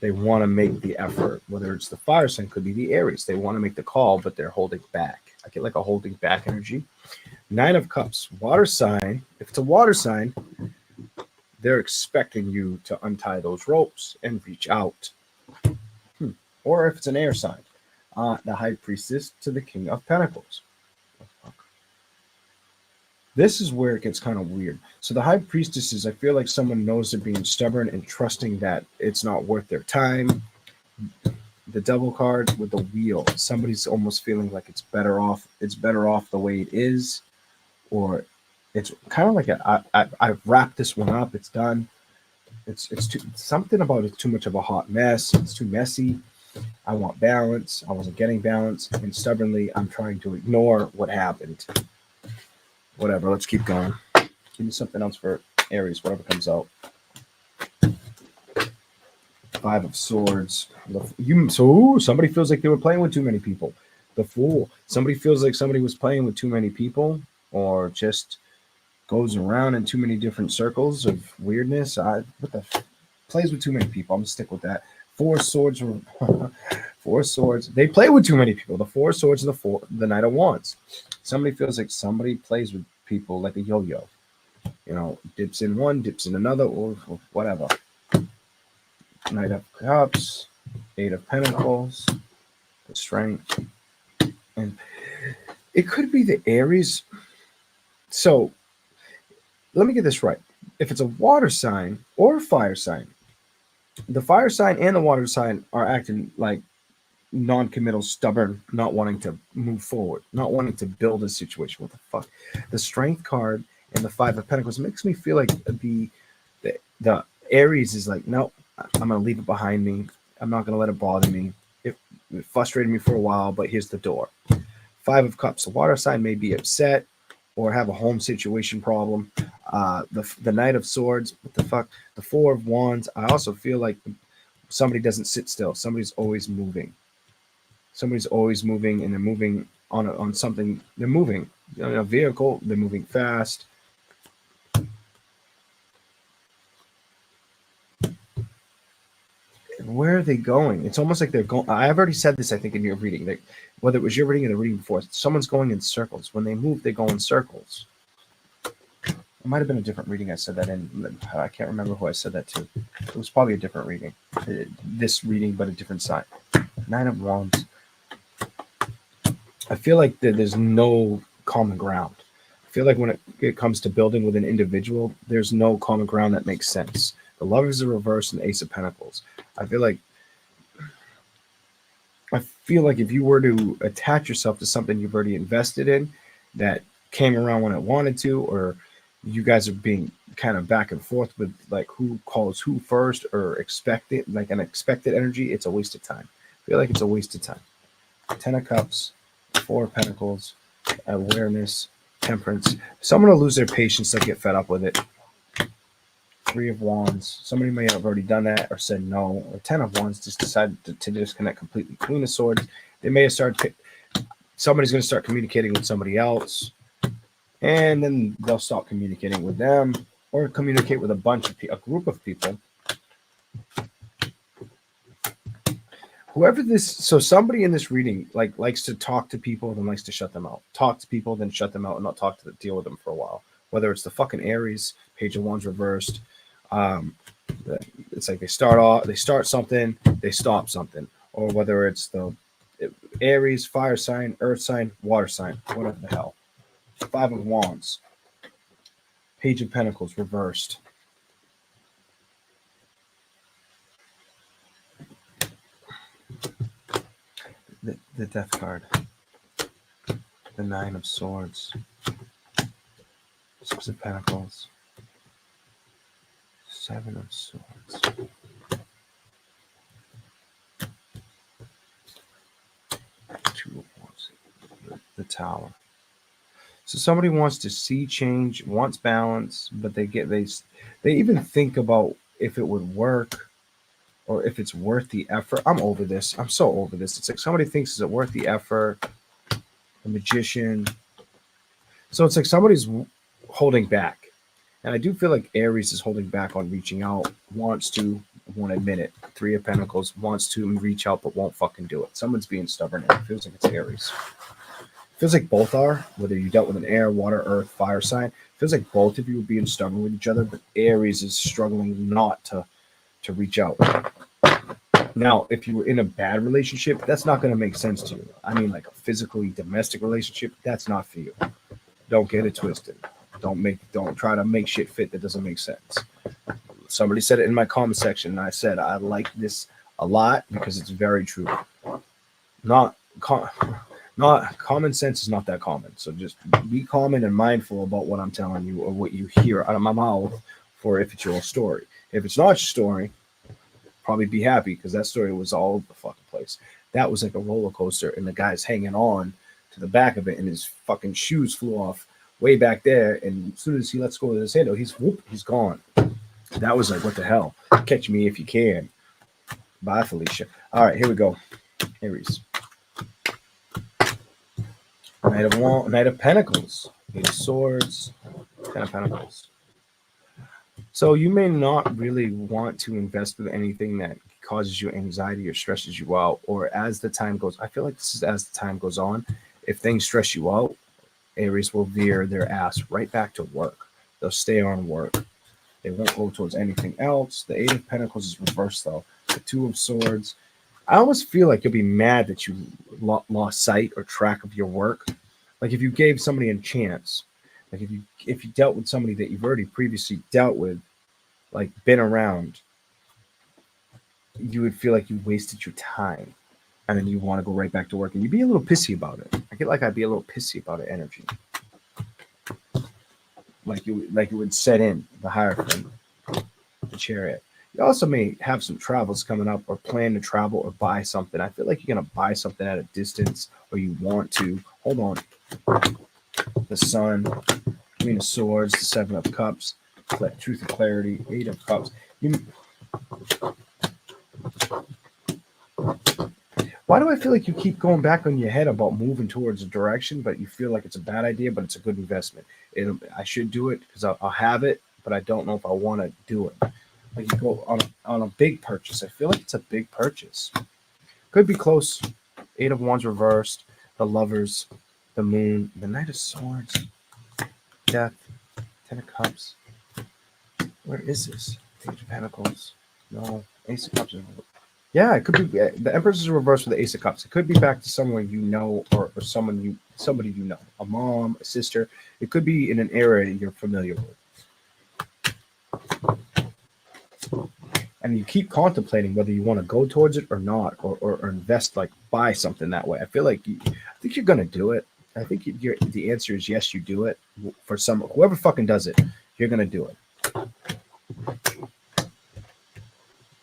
they want to make the effort. Whether it's the fire sign, could be the Aries. They want to make the call, but they're holding back. I get like a holding back energy. 9 of Cups, water sign. If it's a water sign, they're expecting you to untie those ropes and reach out. Or if it's an air sign, the High Priestess to the King of Pentacles. This is where it gets kind of weird. So the High Priestesses, I feel like someone knows they're being stubborn and trusting that it's not worth their time. The Devil card with the Wheel. Somebody's almost feeling like it's better off. It's better off the way it is, or it's kind of like I've wrapped this one up. It's done. It's too, something about it's too much of a hot mess. It's too messy. I want balance. I wasn't getting balance, and stubbornly, I'm trying to ignore what happened. Whatever. Let's keep going. Give me something else for Aries. Whatever comes out. 5 of Swords. So somebody feels like they were playing with too many people. The Fool. Somebody feels like somebody was playing with too many people, or just goes around in too many different circles of weirdness. Plays with too many people. I'm gonna stick with that. 4 Swords. 4 Swords. They play with too many people. The 4 Swords and the Knight of Wands. Somebody feels like somebody plays with people like a yo-yo. You know, dips in one, dips in another, or whatever. Knight of Cups, 8 of Pentacles, the Strength. And it could be the Aries. So let me get this right. If it's a water sign or a fire sign, the fire sign and the water sign are acting like non-committal, stubborn, not wanting to move forward, not wanting to build a situation. What the fuck? The Strength card and the 5 of Pentacles makes me feel like the Aries is like, no, I'm gonna leave it behind me. I'm not gonna let it bother me. It frustrated me for a while, but here's the door. 5 of Cups. The water sign may be upset or have a home situation problem. The Knight of Swords. What the fuck? The 4 of Wands. I also feel like somebody doesn't sit still. Somebody's always moving. Somebody's always moving, and they're moving on something. They're moving in a vehicle. They're moving fast. Where are they going? It's almost like they're going. I've already said this, I think, in your reading. That whether it was your reading or the reading before, someone's going in circles. When they move, they go in circles. It might have been a different reading I said that in. I can't remember who I said that to. It was probably a different reading. This reading, but a different sign. Nine of Wands. I feel like there's no common ground. I feel like when it comes to building with an individual, there's no common ground that makes sense. The Lovers are reversed and Ace of Pentacles. I feel like if you were to attach yourself to something you've already invested in that came around when it wanted to, or you guys are being kind of back and forth with like who calls who first or expected, like an expected energy, it's a waste of time. I feel like it's a waste of time. 10 of Cups, 4 of Pentacles, awareness, temperance. Someone will lose their patience, they'll get fed up with it. 3 of Wands. Somebody may have already done that or said no. Or 10 of Wands just decided to disconnect completely. Queen of Swords. They may have started. Somebody's going to start communicating with somebody else, and then they'll stop communicating with them, or communicate with a group of people. Whoever this, so somebody in this reading likes to talk to people, then likes to shut them out. Talk to people, then shut them out, and not deal with them for a while. Whether it's the fucking Aries, Page of Wands reversed. It's like they start something, they stop something, or whether it's the Aries, fire sign, earth sign, water sign, whatever the hell. 5 of Wands, Page of Pentacles reversed. The Death card, the 9 of Swords, 6 of Pentacles, 7 of Swords. The Tower. So somebody wants to see change, wants balance, but they even think about if it would work or if it's worth the effort. I'm over this. I'm so over this. It's like somebody thinks, is it worth the effort? The Magician. So it's like somebody's holding back. And I do feel like Aries is holding back on reaching out, won't admit it. 3 of Pentacles wants to reach out but won't fucking do it. Someone's being stubborn. It feels like it's Aries. Feels like both are, whether you dealt with an air, water, earth, fire sign. Feels like both of you are being stubborn with each other, but Aries is struggling not to reach out. Now, if you were in a bad relationship, that's not going to make sense to you. I mean, like a physically domestic relationship, that's not for you. Don't get it twisted. Don't try to make shit fit that doesn't make sense. Somebody said it in my comment section, and I said I like this a lot because it's very true. Not common sense is not that common. So just be common and mindful about what I'm telling you or what you hear out of my mouth for if it's your story. If it's not your story, probably be happy because that story was all over the fucking place. That was like a roller coaster and the guy's hanging on to the back of it and his fucking shoes flew off way back there. And as soon as he lets go of his handle, he's gone. That was like, what the hell? Catch me if you can. Bye, Felicia. All right, here we go. Aries. Knight of Pentacles, 8 of Swords, 10 of Pentacles. So you may not really want to invest with anything that causes you anxiety or stresses you out, or as the time goes, I feel like this is as the time goes on. If things stress you out, Aries will veer their ass right back to work. They'll stay on work. They won't go towards anything else. The 8 of Pentacles is reversed though. The 2 of Swords. I almost feel like you'll be mad that you lost sight or track of your work. Like if you gave somebody a chance, like if you dealt with somebody that you've already previously dealt with, like been around, you would feel like you wasted your time, and then you want to go right back to work, and you'd be a little pissy about it. I get like I'd be a little pissy about it. Energy, like it would set in the Hierophant, the Chariot. You also may have some travels coming up or plan to travel or buy something. I feel like you're going to buy something at a distance or you want to. Hold on. The Sun, Queen of Swords, the 7 of Cups, Truth and Clarity, 8 of Cups. Why do I feel like you keep going back on your head about moving towards a direction, but you feel like it's a bad idea, but it's a good investment? I should do it because I'll have it, but I don't know if I want to do it. Like you go on a big purchase. I feel like it's a big purchase. Could be close. 8 of Wands reversed. The Lovers, the Moon, the Knight of Swords, Death, 10 of Cups. Where is this? Page of Pentacles. No. Ace of Cups. Yeah, it could be the Empress is reversed with the Ace of Cups. It could be back to someone you know, or somebody you know, a mom, a sister. It could be in an area you're familiar with, and you keep contemplating whether you want to go towards it or not, or invest, like buy something that way. I feel like I think you're gonna do it. I think the answer is yes, you do it. For some, whoever fucking does it, you're gonna do it.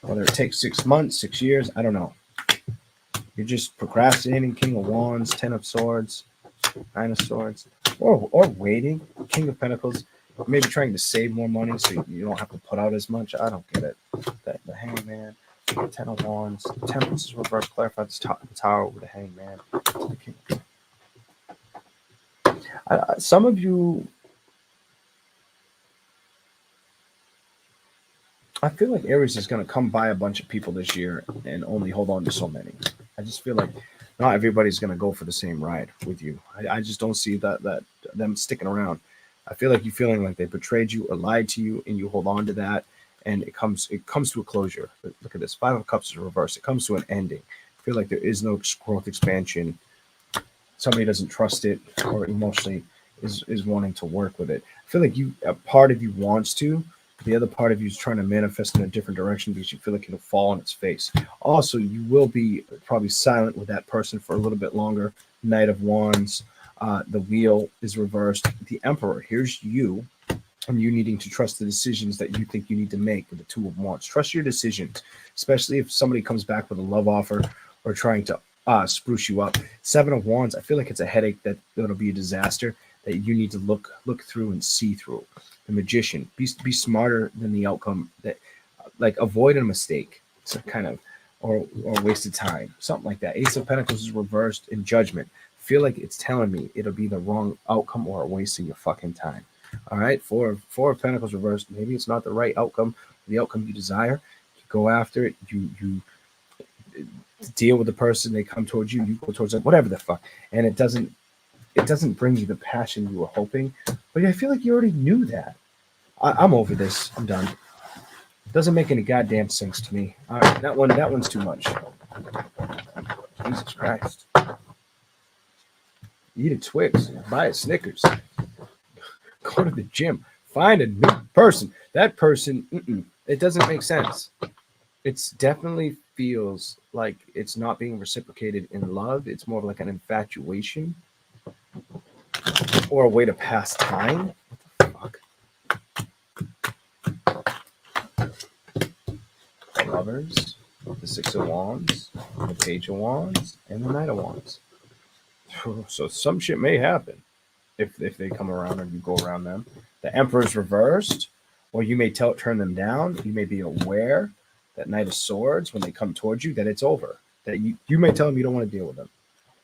Whether it takes 6 months, 6 years, I don't know. You're just procrastinating. King of Wands, Ten of Swords, Nine of Swords, or waiting. King of Pentacles, maybe trying to save more money so you don't have to put out as much. I don't get it. The Hangman, Ten of Wands, Temperance is reverse. Clarify the Tower with the Hangman. The King. Some of you, I feel like Aries is going to come by a bunch of people this year and only hold on to so many. I just feel like not everybody's going to go for the same ride with you. I just don't see that them sticking around. I feel like you feeling like they betrayed you or lied to you, and you hold on to that, and it comes to a closure. Look at this. Five of Cups is reversed. It comes to an ending. I feel like there is no growth expansion. Somebody doesn't trust it, or emotionally is wanting to work with it. I feel like a part of you wants to. The other part of you is trying to manifest in a different direction because you feel like it'll fall on its face. Also, you will be probably silent with that person for a little bit longer. Knight of Wands, the Wheel is reversed. The Emperor, here's you, and you needing to trust the decisions that you think you need to make with the Two of Wands. Trust your decisions, especially if somebody comes back with a love offer or trying to spruce you up. Seven of Wands, I feel like it's a headache that'll be a disaster that you need to look through and see through. The Magician, be smarter than the outcome. That, like, avoid a mistake, so kind of, or wasted time, something like that. Ace of Pentacles is reversed in Judgment. Feel like it's telling me it'll be the wrong outcome or a waste of your fucking time. All right, four of Pentacles reversed. Maybe it's not the right outcome, the outcome you desire. You go after it. You deal with the person. They come towards you. You go towards them. Whatever the fuck, and it doesn't bring you the passion you were hoping. But I feel like you already knew that. I'm over this. I'm done. Doesn't make any goddamn sense to me. All right, that one's too much. Jesus Christ. Eat a Twix. Buy a Snickers. Go to the gym. Find a new person. That person, it doesn't make sense. It's definitely feels like it's not being reciprocated in love. It's more like an infatuation or a way to pass time. What the fuck? The Lovers, the Six of Wands, the Page of Wands, and the Knight of Wands. So some shit may happen if they come around and you go around them. The Emperor's reversed, or you may turn them down. You may be aware that Knight of Swords, when they come towards you, that it's over. That you may tell them you don't want to deal with them.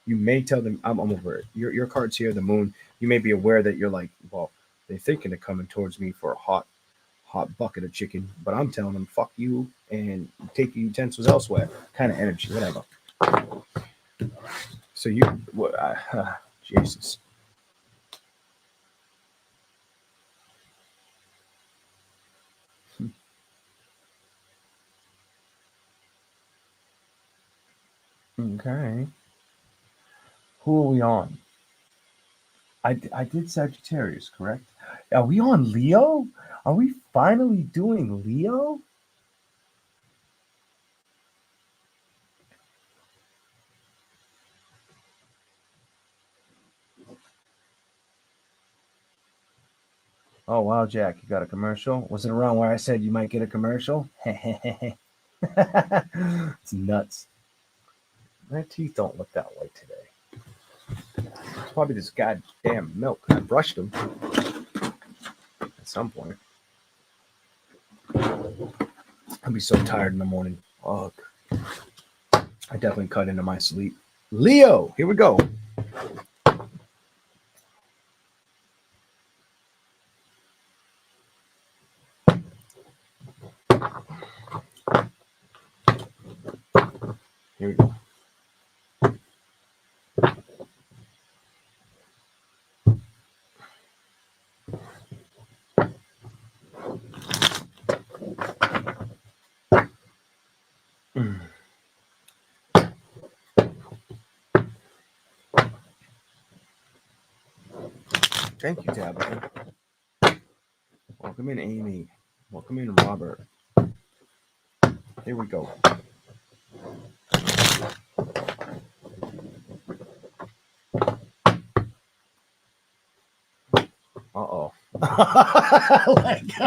You may tell them, I'm over it. Your card's here, the Moon. You may be aware that you're like, well, they're thinking of coming towards me for a hot bucket of chicken, but I'm telling them, fuck you, and take your utensils elsewhere. Kind of energy, whatever. So Jesus. Okay. Who are we on? I did Sagittarius, correct? Are we on Leo? Are we finally doing Leo? Oh, wow, Jack, you got a commercial? Was it around where I said you might get a commercial? It's nuts. My teeth don't look that white today. It's probably this goddamn milk. I brushed them at some point. I'll be so tired in the morning. Fuck. I definitely cut into my sleep. Leo, here we go. Here we go. Thank you, Tabitha. Welcome in, Amy. Welcome in, Robert. Here we go. Uh-oh. Like,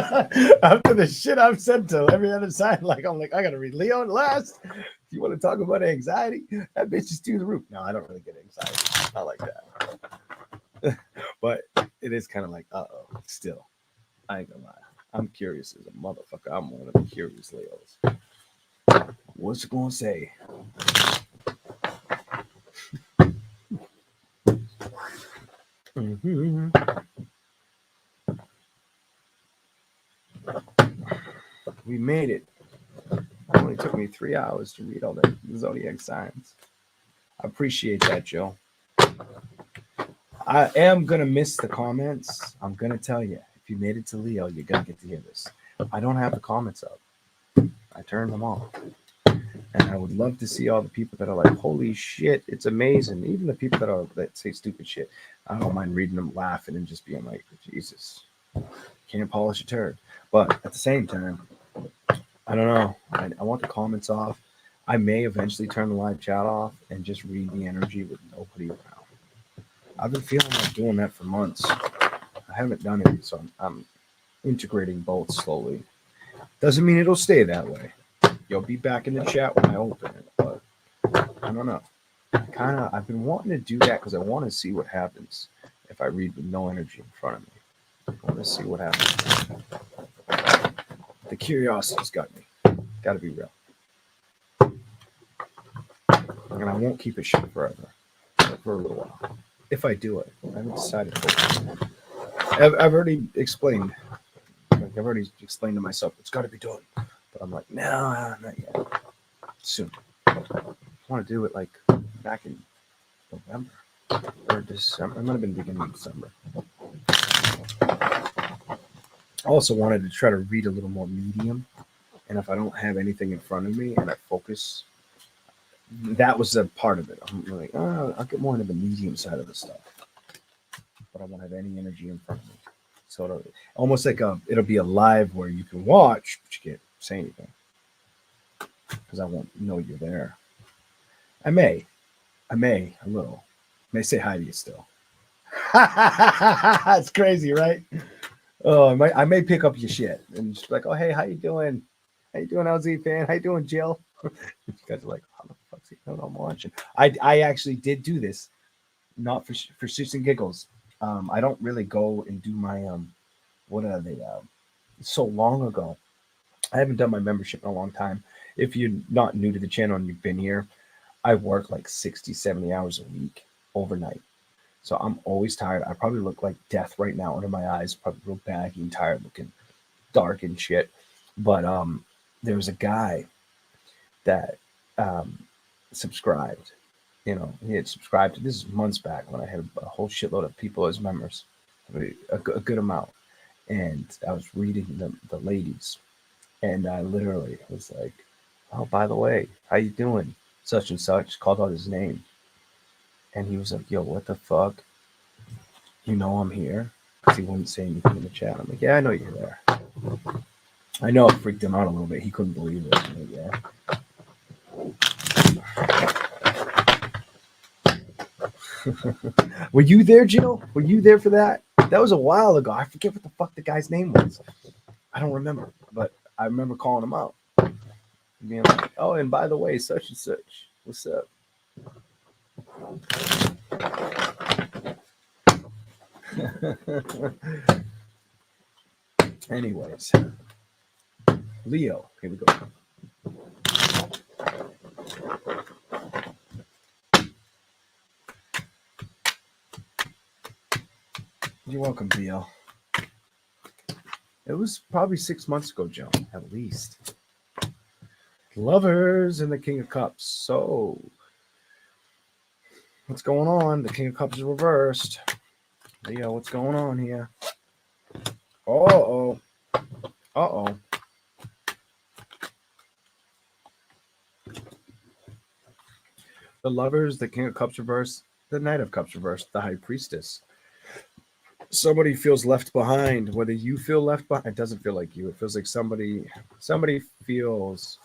after the shit I've said to every other side, I'm like, I gotta read Leo last. If you want to talk about anxiety, that bitch is through the roof. No, I don't really get anxiety. Not like that. But it is kind of like, uh-oh. Still, I ain't gonna lie. I'm curious as a motherfucker. I'm one of the curious Leos. What's it gonna say? Mm-hmm. We made it. It only took me 3 hours to read all the zodiac signs. I appreciate that, Joe. I am gonna miss the comments. I'm gonna tell you, if you made it to Leo, you're gonna get to hear this. I don't have the comments up. I turned them off. And I would love to see all the people that are like, holy shit, it's amazing. Even the people that say stupid shit. I don't mind reading them laughing and just being like, Jesus, can't polish a turd. But at the same time, I don't know. I want the comments off. I may eventually turn the live chat off and just read the energy with nobody around. I've been feeling like doing that for months. I haven't done it, so I'm integrating both slowly. Doesn't mean it'll stay that way. You'll be back in the chat when I open it, but I don't know. I've been wanting to do that because I want to see what happens if I read with no energy in front of me. I want to see what happens. The curiosity's got me. Got to be real. And I won't keep it shit forever, for a little while. If I do it, I haven't decided. I've already explained. I've already explained to myself it's got to be done, but I'm like, no, not yet. Soon. I want to do it like back in November or December. It might have been beginning of December. I also wanted to try to read a little more medium, and if I don't have anything in front of me and I focus, that was a part of it. I'm like, I'll get more into the medium side of the stuff, but I won't have any energy in front of me. So it'll, almost like it'll be a live where you can watch, but you can't say anything because I won't know you're there. I may a little. May say hi to you still. It's crazy, right? Oh, I may pick up your shit and just be like, oh, hey, how you doing? How you doing, LZ fan? How you doing, Jill? You guys are like, how the fuck's he know I'm watching? I actually did do this, not for shits and giggles. I don't really go and do my what are they? So long ago, I haven't done my membership in a long time. If you're not new to the channel and you've been here, I work like 60, 70 hours a week overnight. So I'm always tired. I probably look like death right now under my eyes, probably real baggy and tired looking, dark and shit. But there was a guy that subscribed. You know, he had subscribed. This is months back when I had a whole shitload of people as members, a good amount. And I was reading the ladies, and I literally was like, "Oh, by the way, how you doing? Such and such." Called out his name, and he was like, "Yo, what the fuck? You know I'm here?" Because he wouldn't say anything in the chat. I'm like, "Yeah, I know you're there." I know it freaked him out a little bit. He couldn't believe it. I'm like, yeah. Were you there, Jill? Were you there for that? That was a while ago. I forget what the fuck the guy's name was. I don't remember, but I remember calling him out. Being like, oh, and by the way, such and such. What's up? Anyways, Leo, here we go. You're welcome, Leo. It was probably 6 months ago, Joe, at least. Lovers and the King of Cups. So, what's going on? The King of Cups is reversed. Leo, what's going on here? Uh-oh. Uh-oh. The Lovers, the King of Cups reversed, the Knight of Cups reversed, the High Priestess. somebody feels left behind. Whether you feel left behind, it doesn't feel like you. It feels like somebody feels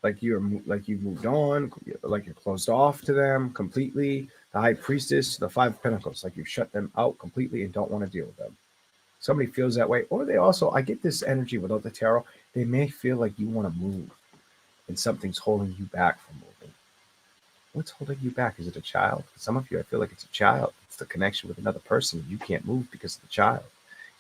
like like you've moved on, like you're closed off to them completely. The High Priestess, the Five of Pentacles, like you've shut them out completely and don't want to deal with them. Somebody feels that way, or they also, I get this energy without the tarot. They may feel like you want to move, and something's holding you back from moving. What's holding you back? Is it a child? Some of you, I feel like it's a child. It's the connection with another person. You can't move because of the child.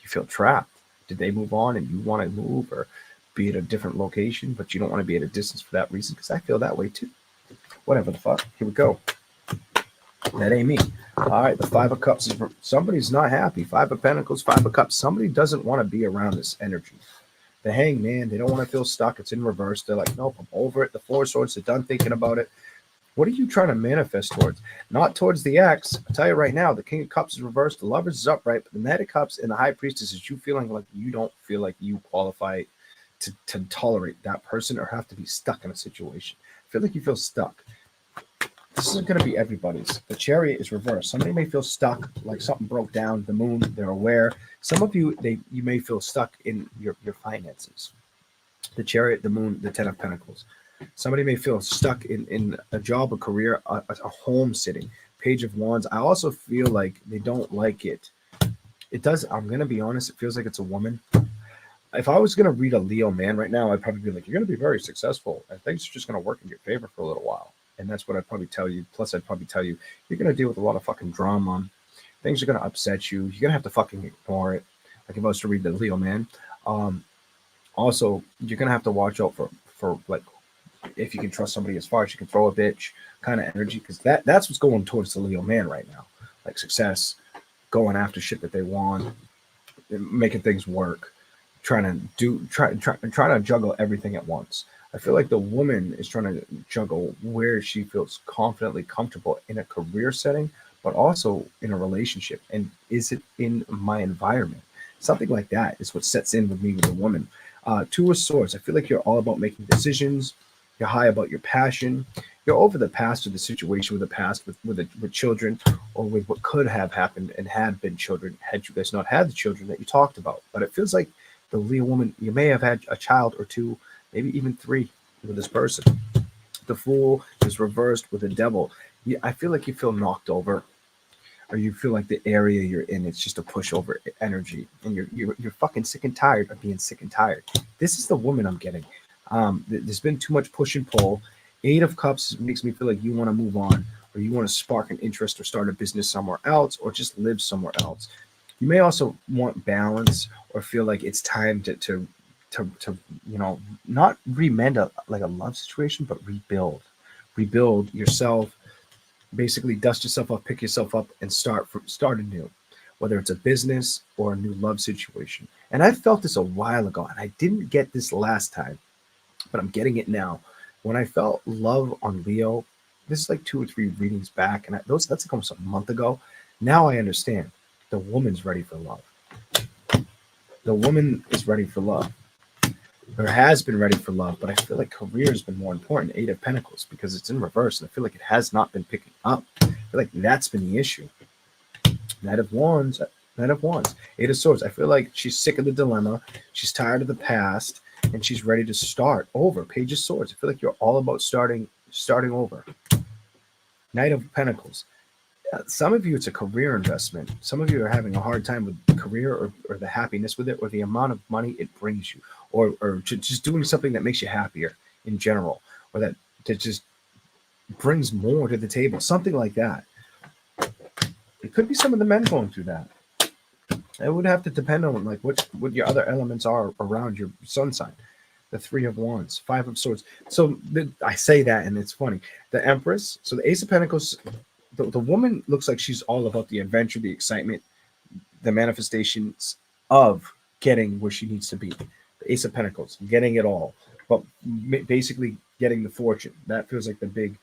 You feel trapped. Did they move on and you want to move or be at a different location, but you don't want to be at a distance for that reason? Because I feel that way too. Whatever the fuck. Here we go. That ain't me. All right, the Five of Cups is somebody's not happy. Five of Pentacles, Five of Cups. Somebody doesn't want to be around this energy. The Hangman, they don't want to feel stuck. It's in reverse. They're like, nope, I'm over it. The Four of Swords, they're done thinking about it. What are you trying to manifest towards? Not towards the ex. I'll tell you right now, the King of Cups is reversed. The Lovers is upright. But the Knight of Cups and the High Priestess is you feeling like you don't feel like you qualify to tolerate that person or have to be stuck in a situation. I feel like you feel stuck. This isn't going to be everybody's. The Chariot is reversed. Somebody may feel stuck, like something broke down. The Moon, they're aware. Some of you, you may feel stuck in your finances. The Chariot, the Moon, the Ten of Pentacles. Somebody may feel stuck in a job, a career, a home sitting. Page of Wands. I also feel like they don't like it. It does. I'm going to be honest. It feels like it's a woman. If I was going to read a Leo man right now, I'd probably be like, you're going to be very successful. And things are just going to work in your favor for a little while. And that's what I'd probably tell you. Plus, I'd probably tell you, you're going to deal with a lot of fucking drama. Things are going to upset you. You're going to have to fucking ignore it. Like if I was to read the Leo man. Also, you're going to have to watch out for like, if you can trust somebody as far as you can throw a bitch kind of energy, because that's what's going towards the Leo man right now. Like success, going after shit that they want, making things work, trying to juggle everything at once. I feel like the woman is trying to juggle where she feels confidently comfortable in a career setting, but also in a relationship. And is it in my environment? Something like that is what sets in with me with the woman. Two of Swords. I feel like you're all about making decisions. You're high about your passion. You're over the past or the situation with the past with children or with what could have happened and had been children had you guys not had the children that you talked about. But it feels like the Leo woman, you may have had a child or two, maybe even three with this person. The Fool is reversed with the Devil. I feel like you feel knocked over, or you feel like the area you're in, it's just a pushover energy, and you're fucking sick and tired of being sick and tired. This is the woman I'm getting. There's been too much push and pull. Eight of Cups makes me feel like you want to move on, or you want to spark an interest or start a business somewhere else, or just live somewhere else. You may also want balance or feel like it's time to not remend like a love situation, but rebuild yourself. Basically, dust yourself off, pick yourself up, and start anew, whether it's a business or a new love situation. And I felt this a while ago, and I didn't get this last time, but I'm getting it now. When I felt love on Leo, this is like 2 or 3 readings back, and that's like almost a month ago. Now I understand. The woman's ready for love. The woman is ready for love. Or has been ready for love, but I feel like career has been more important. Eight of Pentacles, because it's in reverse, and I feel like it has not been picking up. I feel like that's been the issue. Knight of Wands. Eight of Swords. I feel like she's sick of the dilemma. She's tired of the past, and she's ready to start over. Page of Swords. I feel like you're all about starting over. Knight of Pentacles. Some of you, it's a career investment. Some of you are having a hard time with the career or the happiness with it, or the amount of money it brings you, or just doing something that makes you happier in general, or that just brings more to the table, something like that. It could be some of the men going through that. It would have to depend on like what your other elements are around your sun sign. The Three of Wands, Five of Swords. So I say that, and it's funny. The Empress. So the Ace of Pentacles. The woman looks like she's all about the adventure, the excitement, the manifestations of getting where she needs to be. The Ace of Pentacles, getting it all, but basically getting the fortune. That feels like the big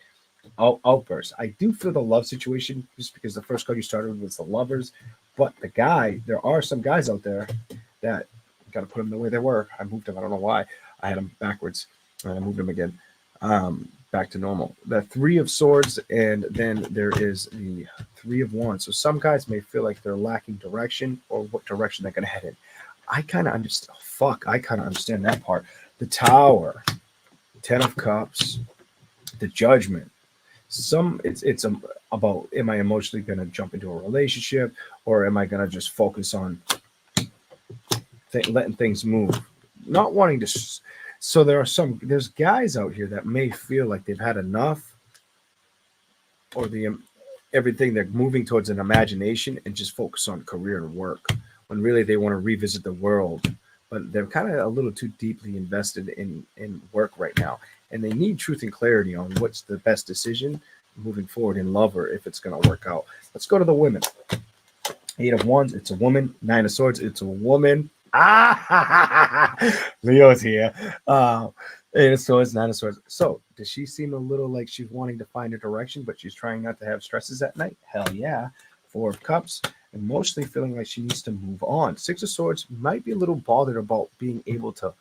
outburst. I do feel the love situation, just because the first card you started with was the Lovers, but the guy, there are some guys out there that got to put them the way they were. I moved them. I don't know why. I had them backwards, and I moved them again. back to normal. The Three of Swords, and then there is the Three of Wands. So some guys may feel like they're lacking direction or what direction they're going to head in. I kind of understand. I kind of understand that part. The Tower, Ten of Cups, the Judgment. It's about, am I emotionally going to jump into a relationship, or am I going to just focus on letting things move, not wanting to. So there's guys out here that may feel like they've had enough, or everything, they're moving towards an imagination and just focus on career and work, when really they want to revisit the world, but they're kind of a little too deeply invested in work right now, and they need truth and clarity on what's the best decision moving forward in love, or if it's going to work out. Let's go to the women. Eight of Wands, it's a woman. Nine of Swords, it's a woman. Leo's here. Eight of Swords, Nine of Swords. So does she seem a little like she's wanting to find a direction, but she's trying not to have stresses at night? Hell yeah. Four of Cups, emotionally feeling like she needs to move on. Six of Swords might be a little bothered about being able to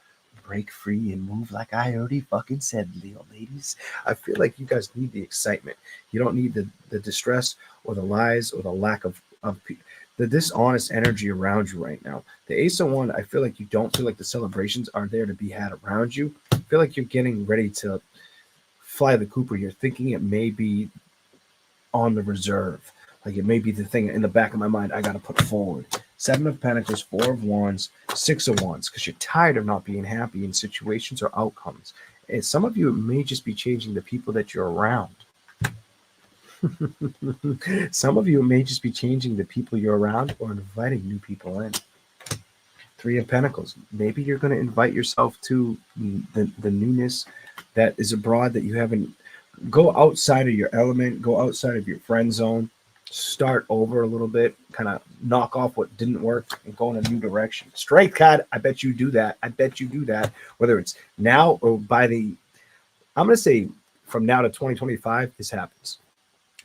break free and move, like I already fucking said, Leo ladies. I feel like you guys need the excitement. You don't need the distress or the lies or the lack of the dishonest energy around you right now. The Ace of Wands, I feel like you don't feel like the celebrations are there to be had around you. I feel like you're getting ready to fly the Cooper. You're thinking it may be on the reserve. Like it may be the thing in the back of my mind I got to put forward. Seven of Pentacles, Four of Wands, Six of Wands, because you're tired of not being happy in situations or outcomes. And some of you, it may just be changing the people that you're around. Some of you, it may just be changing the people you're around or inviting new people in. Three of Pentacles. Maybe you're going to invite yourself to the newness that is abroad that you haven't. Go outside of your element. Go outside of your friend zone. Start over a little bit. Kind of knock off what didn't work and go in a new direction. Strength card. I bet you do that. I bet you do that. Whether it's now or by the, I'm going to say from now to 2025, this happens.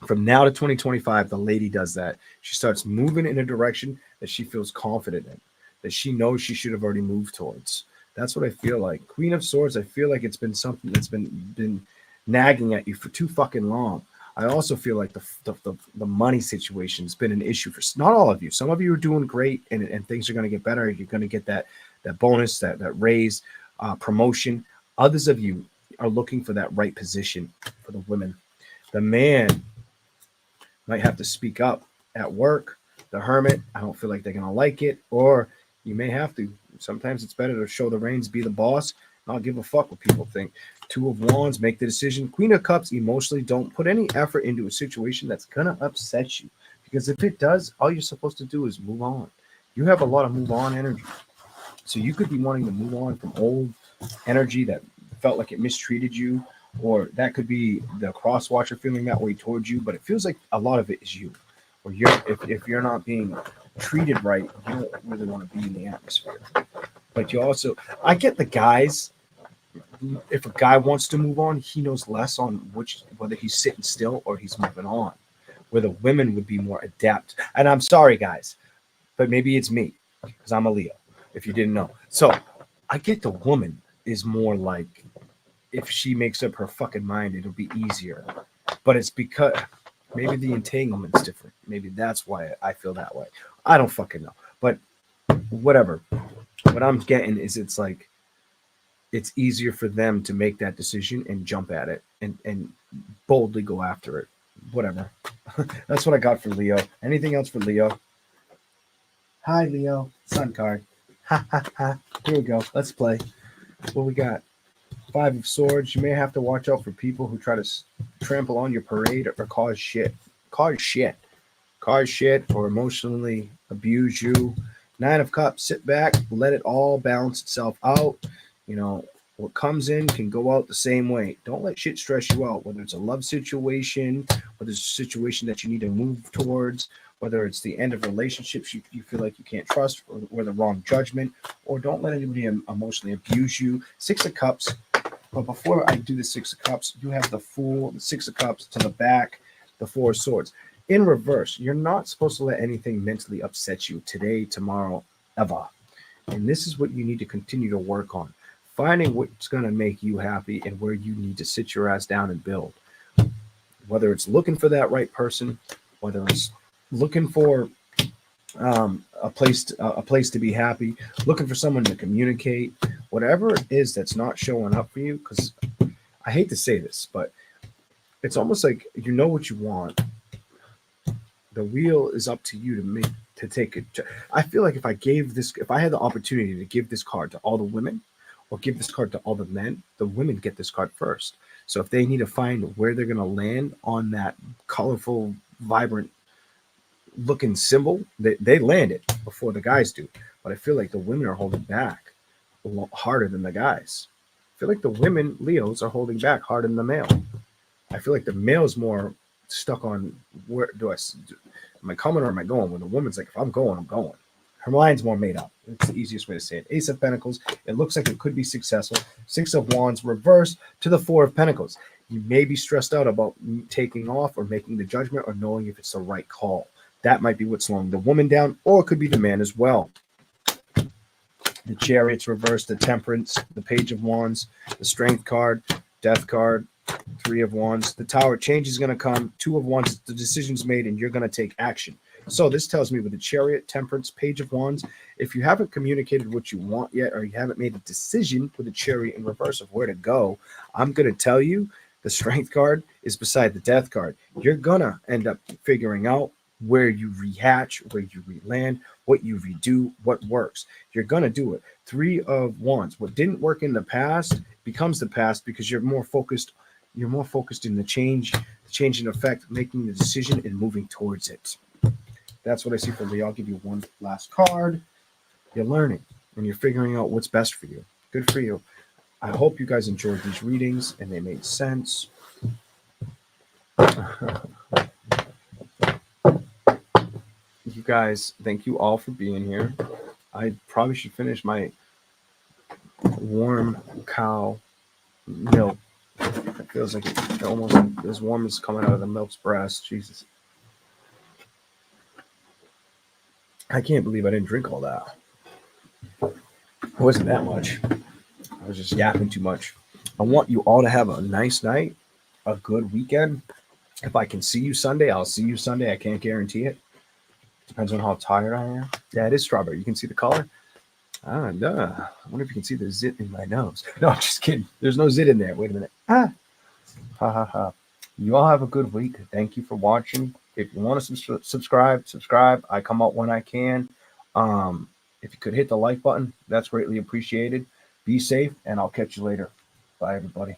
From now to 2025, the lady does that. She starts moving in a direction that she feels confident in, that she knows she should have already moved towards. That's what I feel like. Queen of Swords, I feel like it's been something that's been nagging at you for too fucking long. I also feel like the money situation has been an issue for not all of you. Some of you are doing great, and things are going to get better. You're going to get that bonus, that raise, promotion. Others of you are looking for that right position for the women. The man might have to speak up at work. The Hermit, I don't feel like they're going to like it, or you may have to. Sometimes it's better to show the reins, be the boss, not give a fuck what people think. Two of Wands, make the decision. Queen of Cups, emotionally, don't put any effort into a situation that's going to upset you, because if it does, all you're supposed to do is move on. You have a lot of move on energy. So you could be wanting to move on from old energy that felt like it mistreated you, or that could be the cross-watcher feeling that way towards you, but it feels like a lot of it is you. Or if you're not being treated right, you don't really want to be in the atmosphere. But you also, I get the guys, if a guy wants to move on, he knows less on whether he's sitting still or he's moving on. Where the women would be more adept. And I'm sorry, guys, but maybe it's me, because I'm a Leo, if you didn't know. So I get the woman is more like, if she makes up her fucking mind, it'll be easier. But it's because maybe the entanglement's different. Maybe that's why I feel that way. I don't fucking know. But whatever. What I'm getting is it's like it's easier for them to make that decision and jump at it and boldly go after it. Whatever. That's what I got for Leo. Anything else for Leo? Hi, Leo. Sun card. Ha, ha, ha. Here we go. Let's play. What we got? Five of Swords. You may have to watch out for people who try to trample on your parade or cause shit, or emotionally abuse you. Nine of Cups. Sit back, let it all balance itself out. You know, what comes in can go out the same way. Don't let shit stress you out, whether it's a love situation, whether it's a situation that you need to move towards, whether it's the end of relationships you feel like you can't trust, or the wrong judgment, or don't let anybody emotionally abuse you. Six of Cups. But before I do the Six of Cups, you have the Fool, the Six of Cups to the back, the Four of Swords. In reverse, you're not supposed to let anything mentally upset you today, tomorrow, ever. And this is what you need to continue to work on. finding what's going to make you happy and where you need to sit your ass down and build. Whether it's looking for that right person, whether it's looking for a place to be happy, looking for someone to communicate, whatever it is that's not showing up for you. Because I hate to say this, but it's almost like you know what you want. The wheel is up to you to take it. I feel like if I had the opportunity to give this card to all the women, or give this card to all the men, the women get this card first. So if they need to find where they're going to land on that colorful, vibrant looking symbol, they land it before the guys do. But I feel like the women are holding back a lot harder than the guys. I feel like the women, Leos, are holding back harder than the male. I feel like the male's more stuck on where am I coming or am I going? When the woman's like, if I'm going, I'm going. Her mind's more made up. It's the easiest way to say it. Ace of Pentacles. It looks like it could be successful. Six of Wands reversed to the Four of Pentacles. You may be stressed out about taking off or making the judgment or knowing if it's the right call. That might be what's slowing the woman down, or it could be the man as well. The Chariot's reversed, the Temperance, the Page of Wands, the Strength card, Death card, Three of Wands. The Tower, change is going to come. Two of Wands, the decision's made and you're going to take action. So this tells me with the Chariot, Temperance, Page of Wands, if you haven't communicated what you want yet, or you haven't made a decision with the Chariot in reverse of where to go, I'm going to tell you the Strength card is beside the Death card. You're going to end up figuring out where you rehatch, where you reland, what you redo, what works. You're going to do it. Three of Wands. What didn't work in the past becomes the past because you're more focused in the change in effect, making the decision and moving towards it. That's what I see for Leo. I'll give you one last card. You're learning and you're figuring out what's best for you. Good for you. I hope you guys enjoyed these readings and they made sense. You guys, thank you all for being here. I probably should finish my warm cow milk. It feels like it's almost as warm as coming out of the milk's breast. Jesus. I can't believe I didn't drink all that. It wasn't that much. I was just yapping too much. I want you all to have a nice night, a good weekend. If I can see you Sunday, I'll see you Sunday. I can't guarantee it. Depends on how tired I am. Yeah, it is strawberry. You can see the color. I wonder if you can see the zit in my nose. No, I'm just kidding. There's no zit in there. Wait a minute. Ha ha ha. You all have a good week. Thank you for watching. If you want to subscribe. I come out when I can. If you could hit the like button, that's greatly appreciated. Be safe, and I'll catch you later. Bye, everybody.